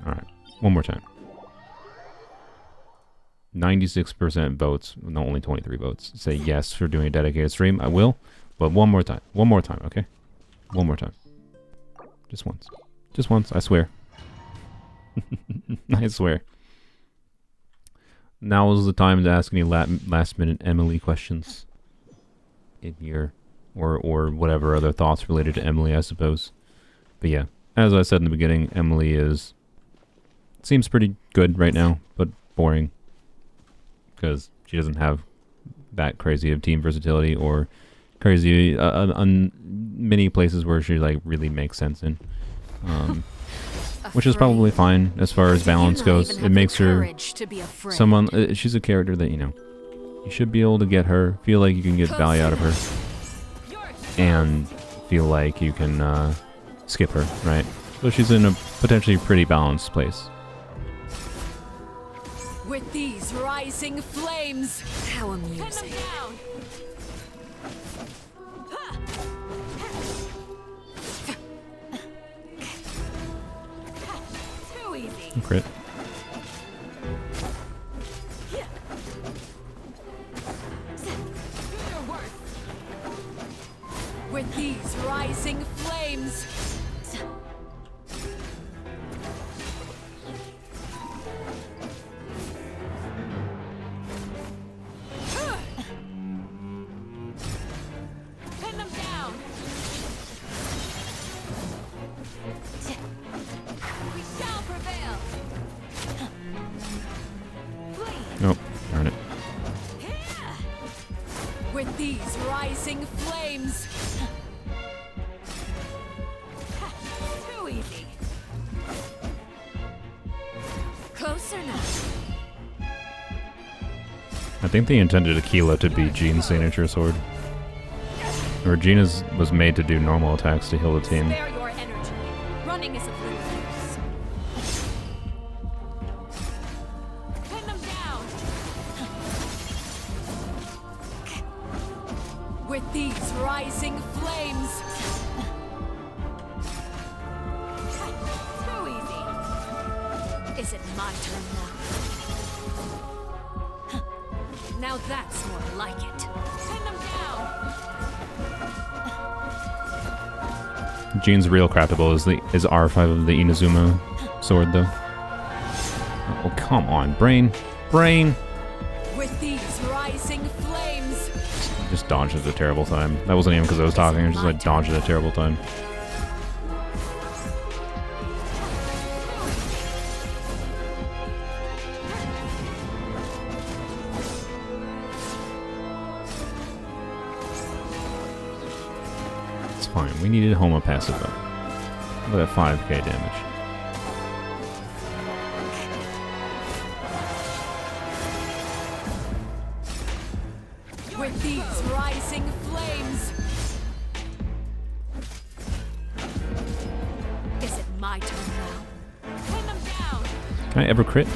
Alright, one more time. 96% votes, no, only 23 votes, say yes for doing a dedicated stream. I will, but one more time, okay? One more time. Just once, I swear. I swear. Now is the time to ask any last minute Emily questions in here, or whatever other thoughts related to Emily, I suppose. But yeah, as I said in the beginning, Emily seems pretty good right now, but boring. Because she doesn't have that crazy of team versatility or crazy on many places where she like really makes sense in. which is probably fine as far as balance goes. It makes her someone. She's a character that, you know, you should be able to get her, feel like you can get value out of her, and feel like you can skip her, right? So she's in a potentially pretty balanced place. With these rising flames, how amusing. Too easy. Crit. With these rising flames. Pin them down. We shall prevail. Nope. Darn it. With these rising flames. Too easy. Closer now. I think they intended Aquila to be Jean's signature sword. Or Jean was made to do normal attacks to heal the team. Spare your energy. Running is of little use. Pin them down. With these rising flames. Too easy. Is it my turn now? Now that's more like it. Pin them down. Jean's real craftable is R5 of the Inazuma sword, though. Oh, come on, brain. Brain! With these rising flames. Just dodged at a terrible time. That wasn't even because I was talking, I just like dodged at a terrible time. It's fine. We needed Homa passive though. Look at 5k damage. With these rising flames. Is it my turn now? Pin them down. Can I ever crit?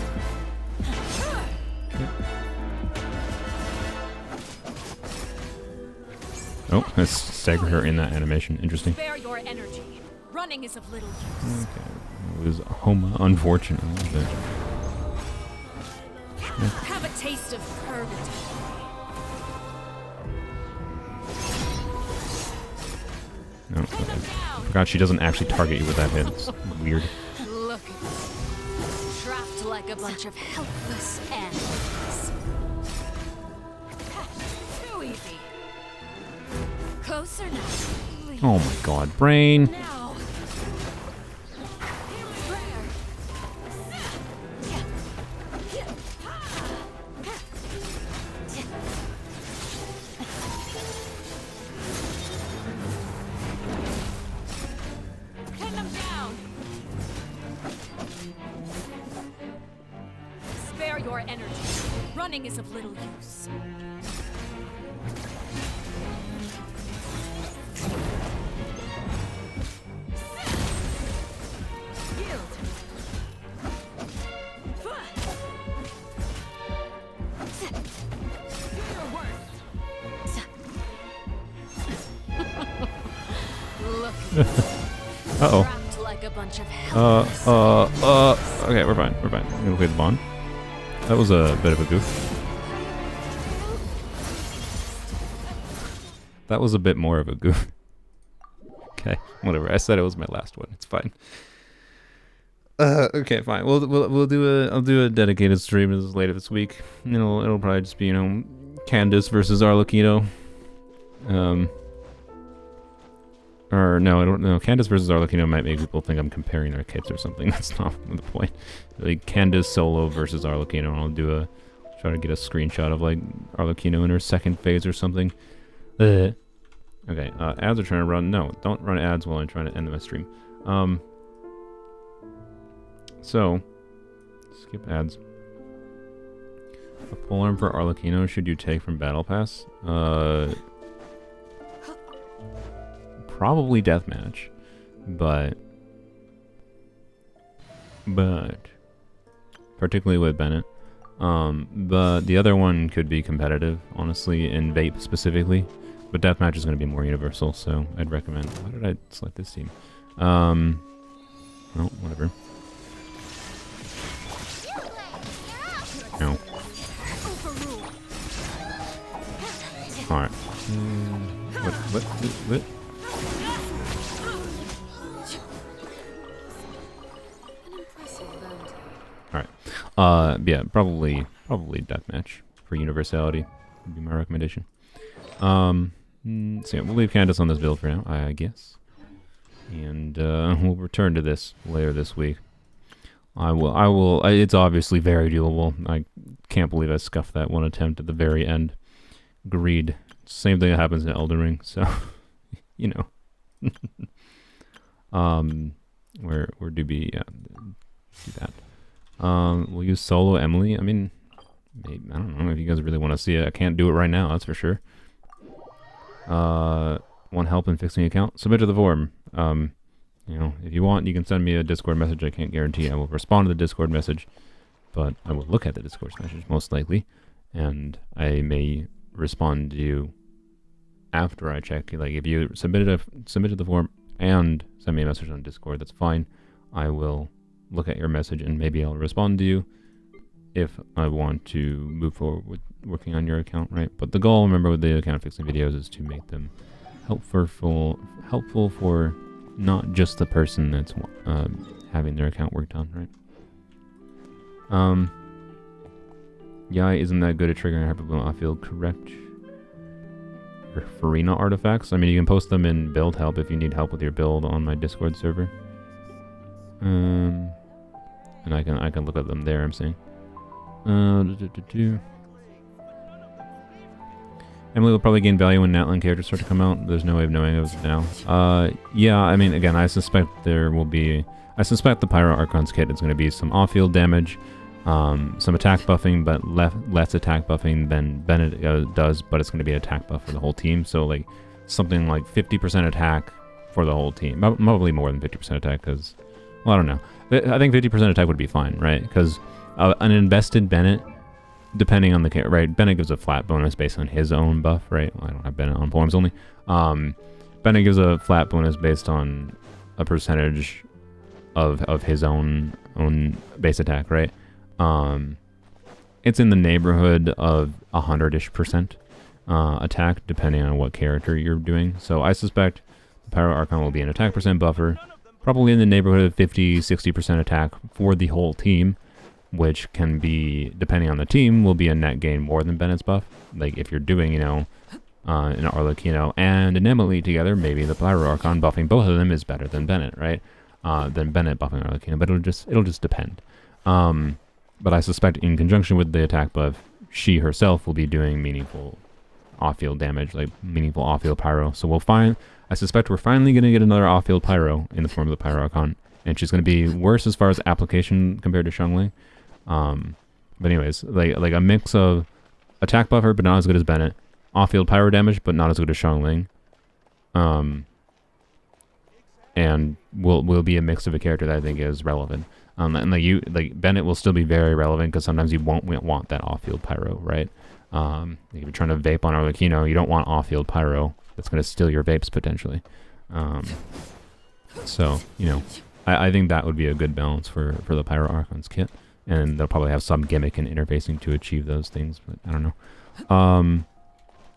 Oh, let's stagger her in that animation. Interesting. Spare your energy. Running is of little use. Okay. It was Homa, unfortunately. But Have a taste of purgatory. no, okay. I forgot she doesn't actually target you with that hit. It's weird. Look at you. Trapped like a bunch of helpless animals. Too easy. Closer now. Oh my god, brain. Now. Pin them down. Spare your energy. Running is of little use. Uh-oh. Trapped like a bunch of helpless. Okay, we're fine. We're fine. I'm gonna play the Bond. That was a bit of a goof. That was a bit more of a goof. Okay, whatever. I said it was my last one. It's fine. Okay, fine. I'll do a dedicated stream later this week. It'll probably just be, Candace versus Arlecchino. Or no, I don't know. Candace versus Arlecchino might make people think I'm comparing their kits or something. That's not the point. Like Candace solo versus Arlecchino, and I'll try to get a screenshot of like Arlecchino in her second phase or something. Okay, ads are trying to run. No, don't run ads while I'm trying to end my stream. So, skip ads. A polearm for Arlecchino should you take from Battle Pass? Probably Deathmatch, but particularly with Bennett. But the other one could be competitive, honestly, in Vape specifically. But Deathmatch is going to be more universal, so I'd recommend. Why did I select this team? Well, whatever. No. Alright. What? Alright. Yeah, probably Deathmatch for universality would be my recommendation. So yeah, we'll leave Candace on this build for now, I guess. And we'll return to this later this week. I will. It's obviously very doable. I can't believe I scuffed that one attempt at the very end. Greed. Same thing that happens in Elden Ring, so, you know. Where do be, yeah, do that. We'll use solo Emily. I mean, maybe, I don't know if you guys really want to see it. I can't do it right now, that's for sure. Want help in fixing the account? Submit to the forum. You know, if you want, you can send me a Discord message. I can't guarantee I will respond to the Discord message, but I will look at the Discord message most likely, and I may respond to you after I check. Like, if you submit to the forum and send me a message on Discord, that's fine. I will look at your message and maybe I'll respond to you if I want to move forward with working on your account, right? But the goal, remember, with the account fixing videos is to make them helpful for not just the person that's having their account worked on, right? Yai isn't that good at triggering Hyperbloom off-field, correct? Farina artifacts? I mean, you can post them in build help if you need help with your build on my Discord server. And I can look at them there, I'm saying. Emily will probably gain value when Natlan characters start to come out. There's no way of knowing as of now. Yeah, I mean, again, I suspect there will be... I suspect the Pyro Archon's kit is going to be some off-field damage, some attack buffing, but less attack buffing than Bennett does, but it's going to be an attack buff for the whole team. So, like, something like 50% attack for the whole team. Probably more than 50% attack, because... Well, I don't know. I think 50% attack would be fine, right? Because an invested Bennett, depending on the character, right? Bennett gives a flat bonus based on his own buff, right? Well, I don't have Bennett on poems only. Bennett gives a flat bonus based on a percentage of his own base attack, right? It's in the neighborhood of 100-ish% attack, depending on what character you're doing. So I suspect the Pyro Archon will be an attack percent buffer, probably in the neighborhood of 50-60% attack for the whole team, which can be, depending on the team, will be a net gain more than Bennett's buff. Like, if you're doing, you know, an Arlecchino and an Emily together, maybe the Pyro Archon buffing both of them is better than Bennett, right? Than Bennett buffing Arlecchino, but it'll just depend. But I suspect in conjunction with the attack buff, she herself will be doing meaningful off-field damage, like meaningful off-field Pyro. So I suspect we're finally going to get another off-field Pyro in the form of the Pyro Archon, and she's going to be worse as far as application compared to Xiangling. But anyways, like a mix of attack buffer, but not as good as Bennett, off-field Pyro damage, but not as good as Xiangling. And will be a mix of a character that I think is relevant. And like Bennett will still be very relevant because sometimes you won't want that off-field Pyro, right? If you're trying to vape on Arlecchino, you don't want off-field Pyro. That's going to steal your vapes potentially. So, you know, I think that would be a good balance for the Pyro Archon's kit. And they'll probably have some gimmick and interfacing to achieve those things, but I don't know.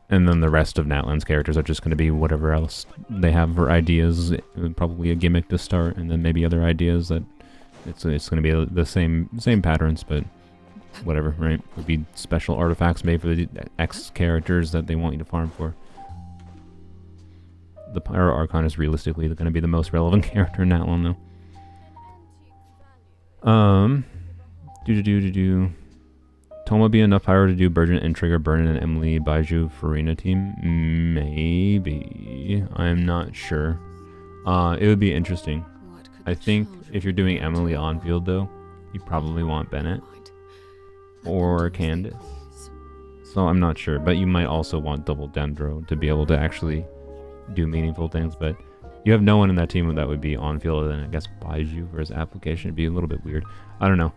And then the rest of Natlan's characters are just going to be whatever else they have for ideas. Probably a gimmick to start, and then maybe other ideas that it's going to be the same patterns, but whatever, right? It would be special artifacts made for the X characters that they want you to farm for. The Pyro Archon is realistically going to be the most relevant character in Natlan, though. Toma be enough Pyro to do Burgeon and trigger Burn and Emily Baiju Farina team? Maybe. I'm not sure. It would be interesting. I think if you're doing Emily on field, though, you probably want Bennett or Candace. So I'm not sure, but you might also want double Dendro to be able to actually do meaningful things, but you have no one in that team that would be on field other than I guess Baiju for his application. It'd be a little bit weird. I don't know.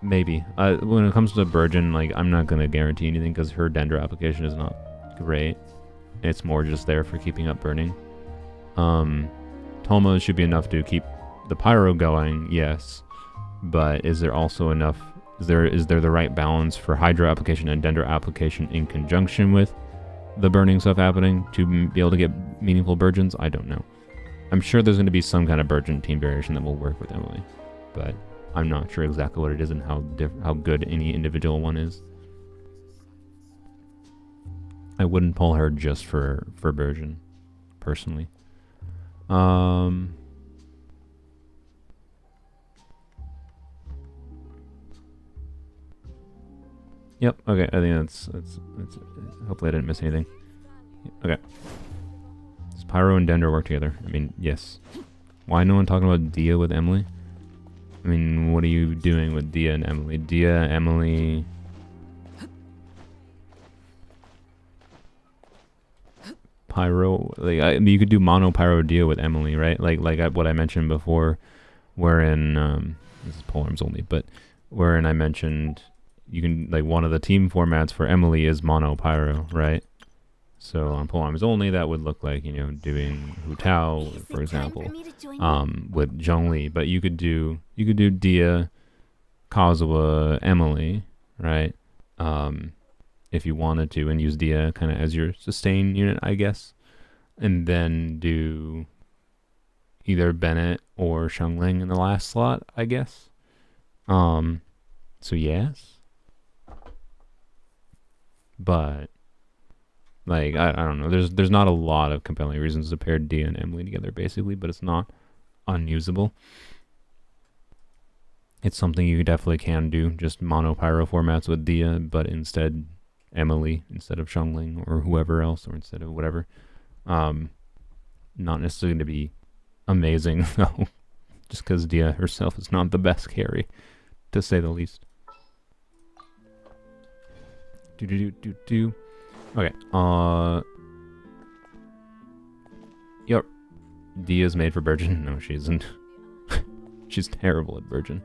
Maybe. When it comes to Burgeon, like I'm not gonna guarantee anything because her Dendro application is not great. It's more just there for keeping up burning. Toma should be enough to keep the Pyro going, yes. But is there also enough? Is there the right balance for Hydro application and Dendro application in conjunction with the burning stuff happening to be able to get meaningful Burgeons? I don't know. I'm sure there's going to be some kind of Burgeon team variation that will work with Emily, but I'm not sure exactly what it is and how good any individual one is. I wouldn't pull her just for Burgeon, personally. Yep. Okay. I think that's. Hopefully, I didn't miss anything. Okay. Does Pyro and Dendro work together? I mean, yes. Why no one talking about Dia with Emily? I mean, what are you doing with Dia and Emily? Dia, Emily. Pyro. Like, I mean, you could do mono Pyro Dia with Emily, right? Like what I mentioned before, wherein this is polearms only, but wherein I mentioned. You can, like, one of the team formats for Emily is mono Pyro, right? So on polearms only, that would look like, you know, doing Hu Tao, for example, with Zhongli. But you could do Dia, Kazuha, Emily, right? If you wanted to, and use Dia kind of as your sustain unit, I guess, and then do either Bennett or Xiangling in the last slot, I guess. So yes. But like I don't know. There's not a lot of compelling reasons to pair Dia and Emily together, basically, but it's not unusable. It's something you definitely can do, just mono Pyro formats with Dia, but instead Emily instead of Xiangling or whoever else, or instead of whatever. Not necessarily going to be amazing though, just because Dia herself is not the best carry, to say the least. Okay. Yep. Dia's made for Burgeon. No, she isn't. She's terrible at Burgeon.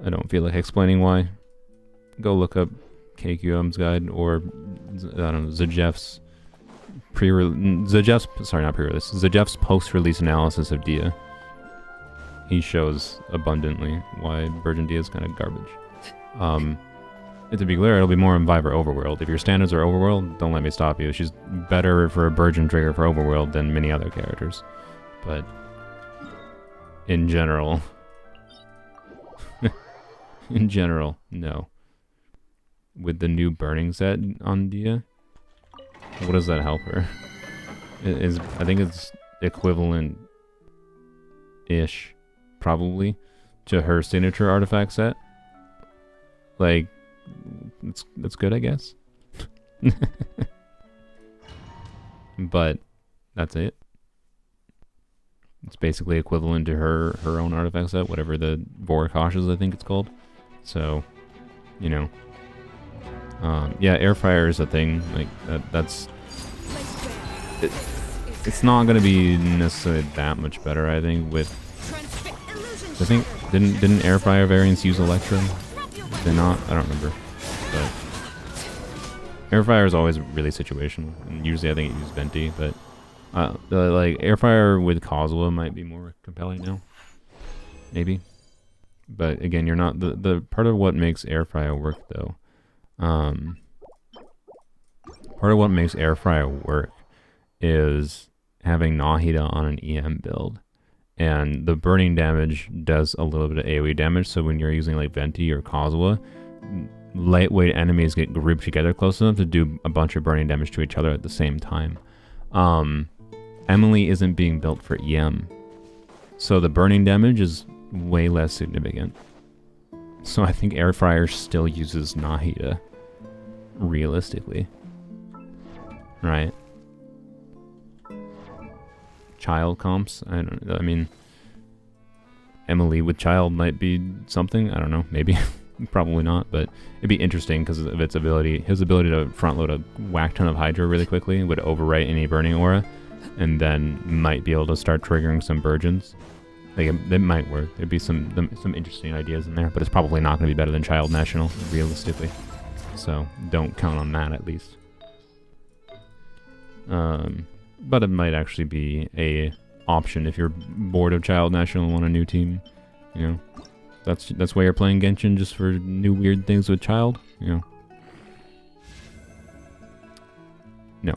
I don't feel like explaining why. Go look up KQM's guide or I don't know Zajeff's Zajeff's post-release analysis of Dia. He shows abundantly why Burgeon Dia is kind of garbage. To be clear, it'll be more in Viper Overworld. If your standards are Overworld, don't let me stop you. She's better for a Burgeon trigger for Overworld than many other characters. But in general, no. With the new burning set on Dia, what does that help her? I think it's equivalent-ish. Probably to her signature artifact set. Like, that's good, I guess. But that's it. It's basically equivalent to her own artifact set, whatever the Vorakash, I think it's called. So, you know, yeah, air fryer is a thing. Like that's it. It's not gonna be necessarily that much better, I think. I think didn't air fryer variants use Electro? Did they not? I don't remember. But air fryer is always really situational, and usually I think it uses Venti. But like air fryer with Kazuha might be more compelling now, maybe. But again, you're not the part of what makes air fryer work though. Part of what makes air fryer work is having Nahida on an EM build. And the burning damage does a little bit of AoE damage, so when you're using like Venti or Kazuha, lightweight enemies get grouped together close enough to do a bunch of burning damage to each other at the same time. Emily isn't being built for EM, so the burning damage is way less significant. So I think Air Fryer still uses Nahida, realistically. Right? Child comps? I mean, Emily with child might be something. I don't know, maybe. Probably not, but it'd be interesting because of its ability. His ability to front load a whack ton of Hydra really quickly would overwrite any burning aura, and then might be able to start triggering some Burgeons. Like it might work. There'd be some interesting ideas in there, but it's probably not going to be better than Child National, realistically. So don't count on that at least. But it might actually be a option if you're bored of Child National and want a new team. You know, that's why you're playing Genshin, just for new weird things with Child. You know. No.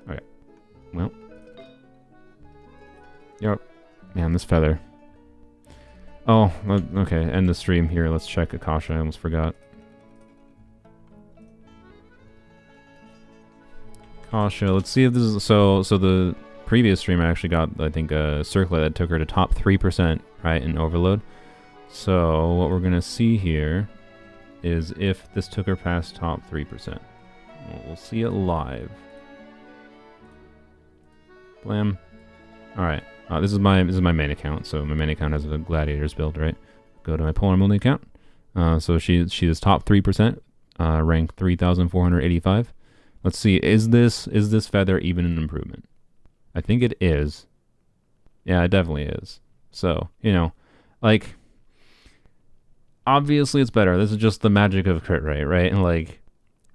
Okay. Well. Yep. Man, this feather. Oh, okay. End the stream here. Let's check Akasha. I almost forgot. Akasha. Let's see if this is so the previous stream I actually got, I think, a circlet that took her to top 3%, right, in Overload. So what we're gonna see here is if this took her past top 3%. We'll see it live. Blam. All right. This is my main account. So my main account has a Gladiators build, right? Go to my Polearm only account. So she is top 3%, rank 3,485. Let's see, is this feather even an improvement? I think it is. Yeah, it definitely is. So, you know, like, obviously it's better. This is just the magic of crit rate, right? And like,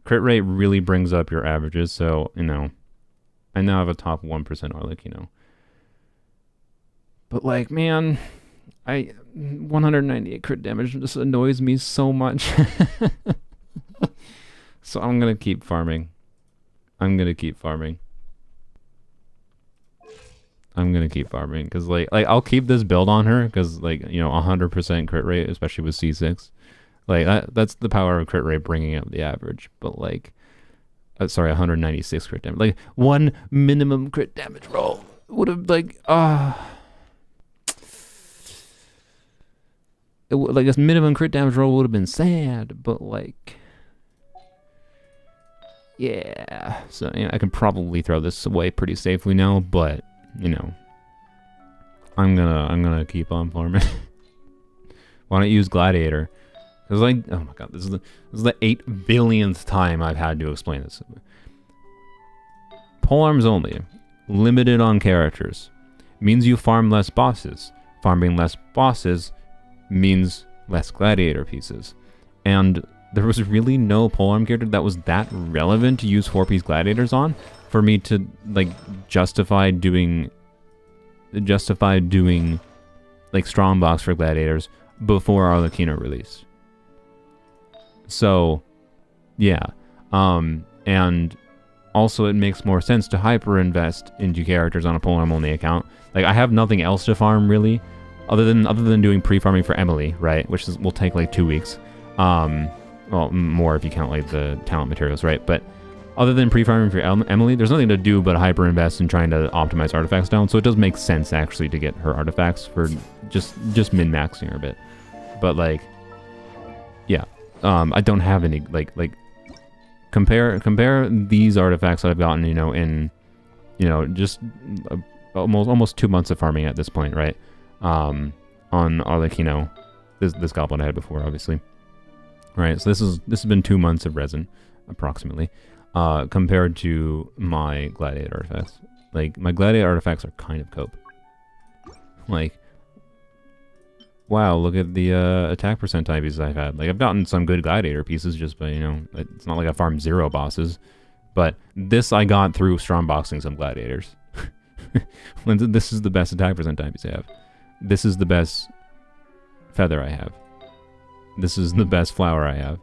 crit rate really brings up your averages. So, you know, I now have a top 1% Arlecchino. But like, man, 198 crit damage just annoys me so much. So I'm gonna keep farming. I'm gonna keep farming because like I'll keep this build on her because, like, you know, 100% crit rate, especially with C6. Like that's the power of crit rate bringing up the average. But like, sorry, 196 crit damage. Like one minimum crit damage roll would have like like a minimum crit damage roll would have been sad, but like, yeah. So, you know, I can probably throw this away pretty safely now, but you know, I'm gonna keep on farming. Why don't you use Gladiator? Because like, oh my god, this is the 8 billionth time I've had to explain this. Polearms only, limited on characters, means you farm less bosses. Farming less bosses means less Gladiator pieces, and there was really no polearm character that was that relevant to use 4-piece Gladiators on for me to like justify doing like Strongbox for Gladiators before Arlecchino release. So yeah, and also it makes more sense to hyper invest into characters on a polearm only account. Like, I have nothing else to farm really, other than doing pre-farming for Emily, right? Which will take like 2 weeks. Well, more if you count like the talent materials, right? But other than pre-farming for Emily, there's nothing to do but hyper invest in trying to optimize artifacts down. So it does make sense actually to get her artifacts for just min-maxing her a bit. But like, yeah, I don't have any like compare these artifacts that I've gotten, you know, in, you know, just almost 2 months of farming at this point, right? On Arlecchino, this goblin I had before, obviously. Right, so this has been 2 months of resin, approximately, compared to my Gladiator artifacts. Like, my Gladiator artifacts are kind of cope. Like, wow, look at the attack percentile pieces I've had. Like, I've gotten some good Gladiator pieces just by, you know, it's not like I farmed 0 bosses. But this I got through strongboxing some Gladiators. This is the best attack percentile piece I have. This is the best feather I have. This is the best flower I have.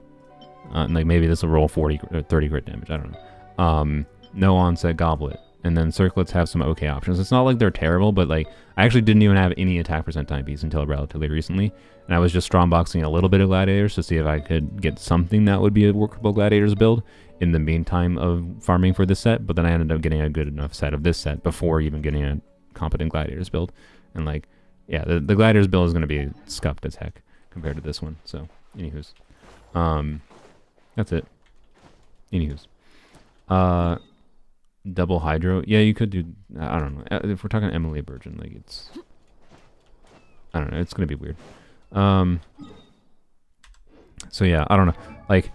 Like, maybe this will roll 40 or 30 crit damage. I don't know. No onset goblet. And then circlets have some okay options. It's not like they're terrible, but like, I actually didn't even have any attack percentile piece until relatively recently. And I was just strongboxing a little bit of Gladiators to see if I could get something that would be a workable Gladiators build in the meantime of farming for this set. But then I ended up getting a good enough set of this set before even getting a competent Gladiators build. And like, yeah, the Gladiators build is going to be scuffed as heck compared to this one. So, anywho's. That's it. Anywho's. Double Hydro. Yeah, you could do, I don't know. If we're talking Emily Burgeon, like, it's I don't know. It's gonna be weird. So yeah, I don't know. Like,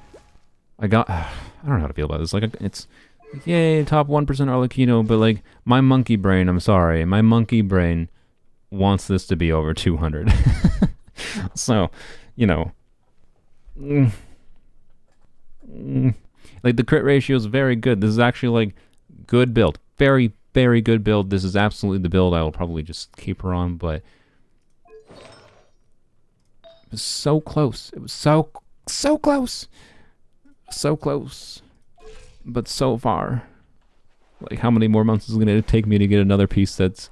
I don't know how to feel about this. Like, it's like, yay, top 1% Arlecchino, but like my monkey brain, I'm sorry, my monkey brain wants this to be over 200. So, you know, like the crit ratio is very good. This is actually like good build, very, very good build. This is absolutely the build I will probably just keep her on, but it was so close. It was so close. So close. But so far. Like, how many more months is it going to take me to get another piece that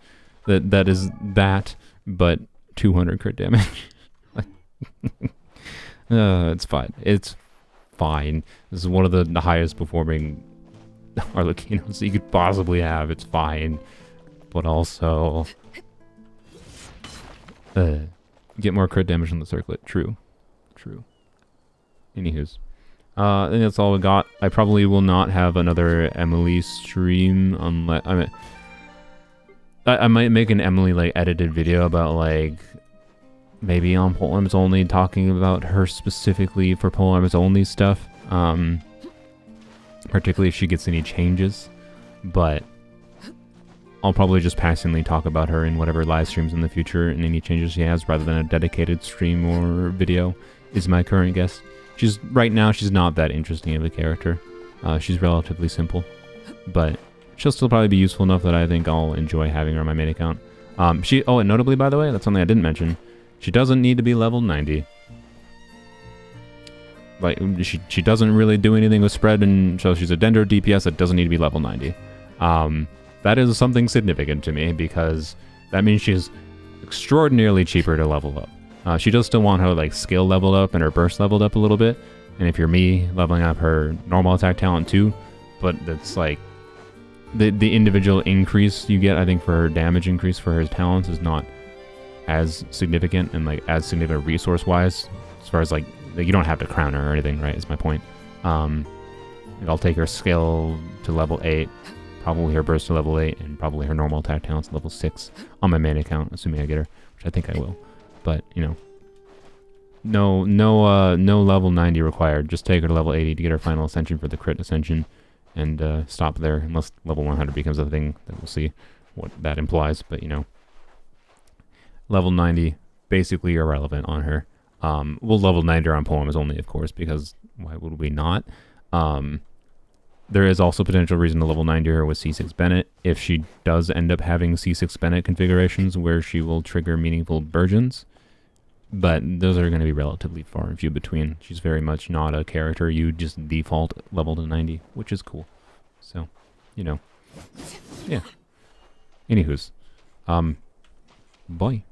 is that, but 200 crit damage? It's fine. It's fine. This is one of the highest performing Arlecchinos you could possibly have. It's fine. But also... get more crit damage on the circlet. True. Anywho's. I think that's all we got. I probably will not have another Emily stream unless... I might make an Emily, like, edited video about, like... maybe on Polearms Only, talking about her specifically for Polearms Only stuff. Particularly if she gets any changes. But I'll probably just passingly talk about her in whatever live streams in the future and any changes she has, rather than a dedicated stream or video, is my current guess. Right now, she's not that interesting of a character. She's relatively simple. But she'll still probably be useful enough that I think I'll enjoy having her on my main account. Oh, and notably, by the way, that's something I didn't mention. She doesn't need to be level 90. Like, she doesn't really do anything with spread, and so she's a Dendro DPS that doesn't need to be level 90. That is something significant to me, because that means she's extraordinarily cheaper to level up. She does still want her, like, skill leveled up and her burst leveled up a little bit, and if you're me, leveling up her normal attack talent too, but that's like, the individual increase you get, I think, for her damage increase for her talents is not as significant, and like as significant resource wise, as far as like you don't have to crown her or anything, right? Is my point. Like, I'll take her skill to level 8, probably her burst to level 8, and probably her normal attack talents to level 6 on my main account, assuming I get her, which I think I will. But you know, no level 90 required. Just take her to level 80 to get her final ascension for the crit ascension, and stop there, unless level 100 becomes a thing that we'll see what that implies. But you know, level 90 basically irrelevant on her. We'll level 90 her on Polearms Only, of course, because why would we not? There is also potential reason to level 90 her with C6 Bennett if she does end up having C6 Bennett configurations where she will trigger meaningful burgeons. But those are going to be relatively far and few between. She's very much not a character you just default level to 90, which is cool. So, you know, yeah. Anywho's, bye.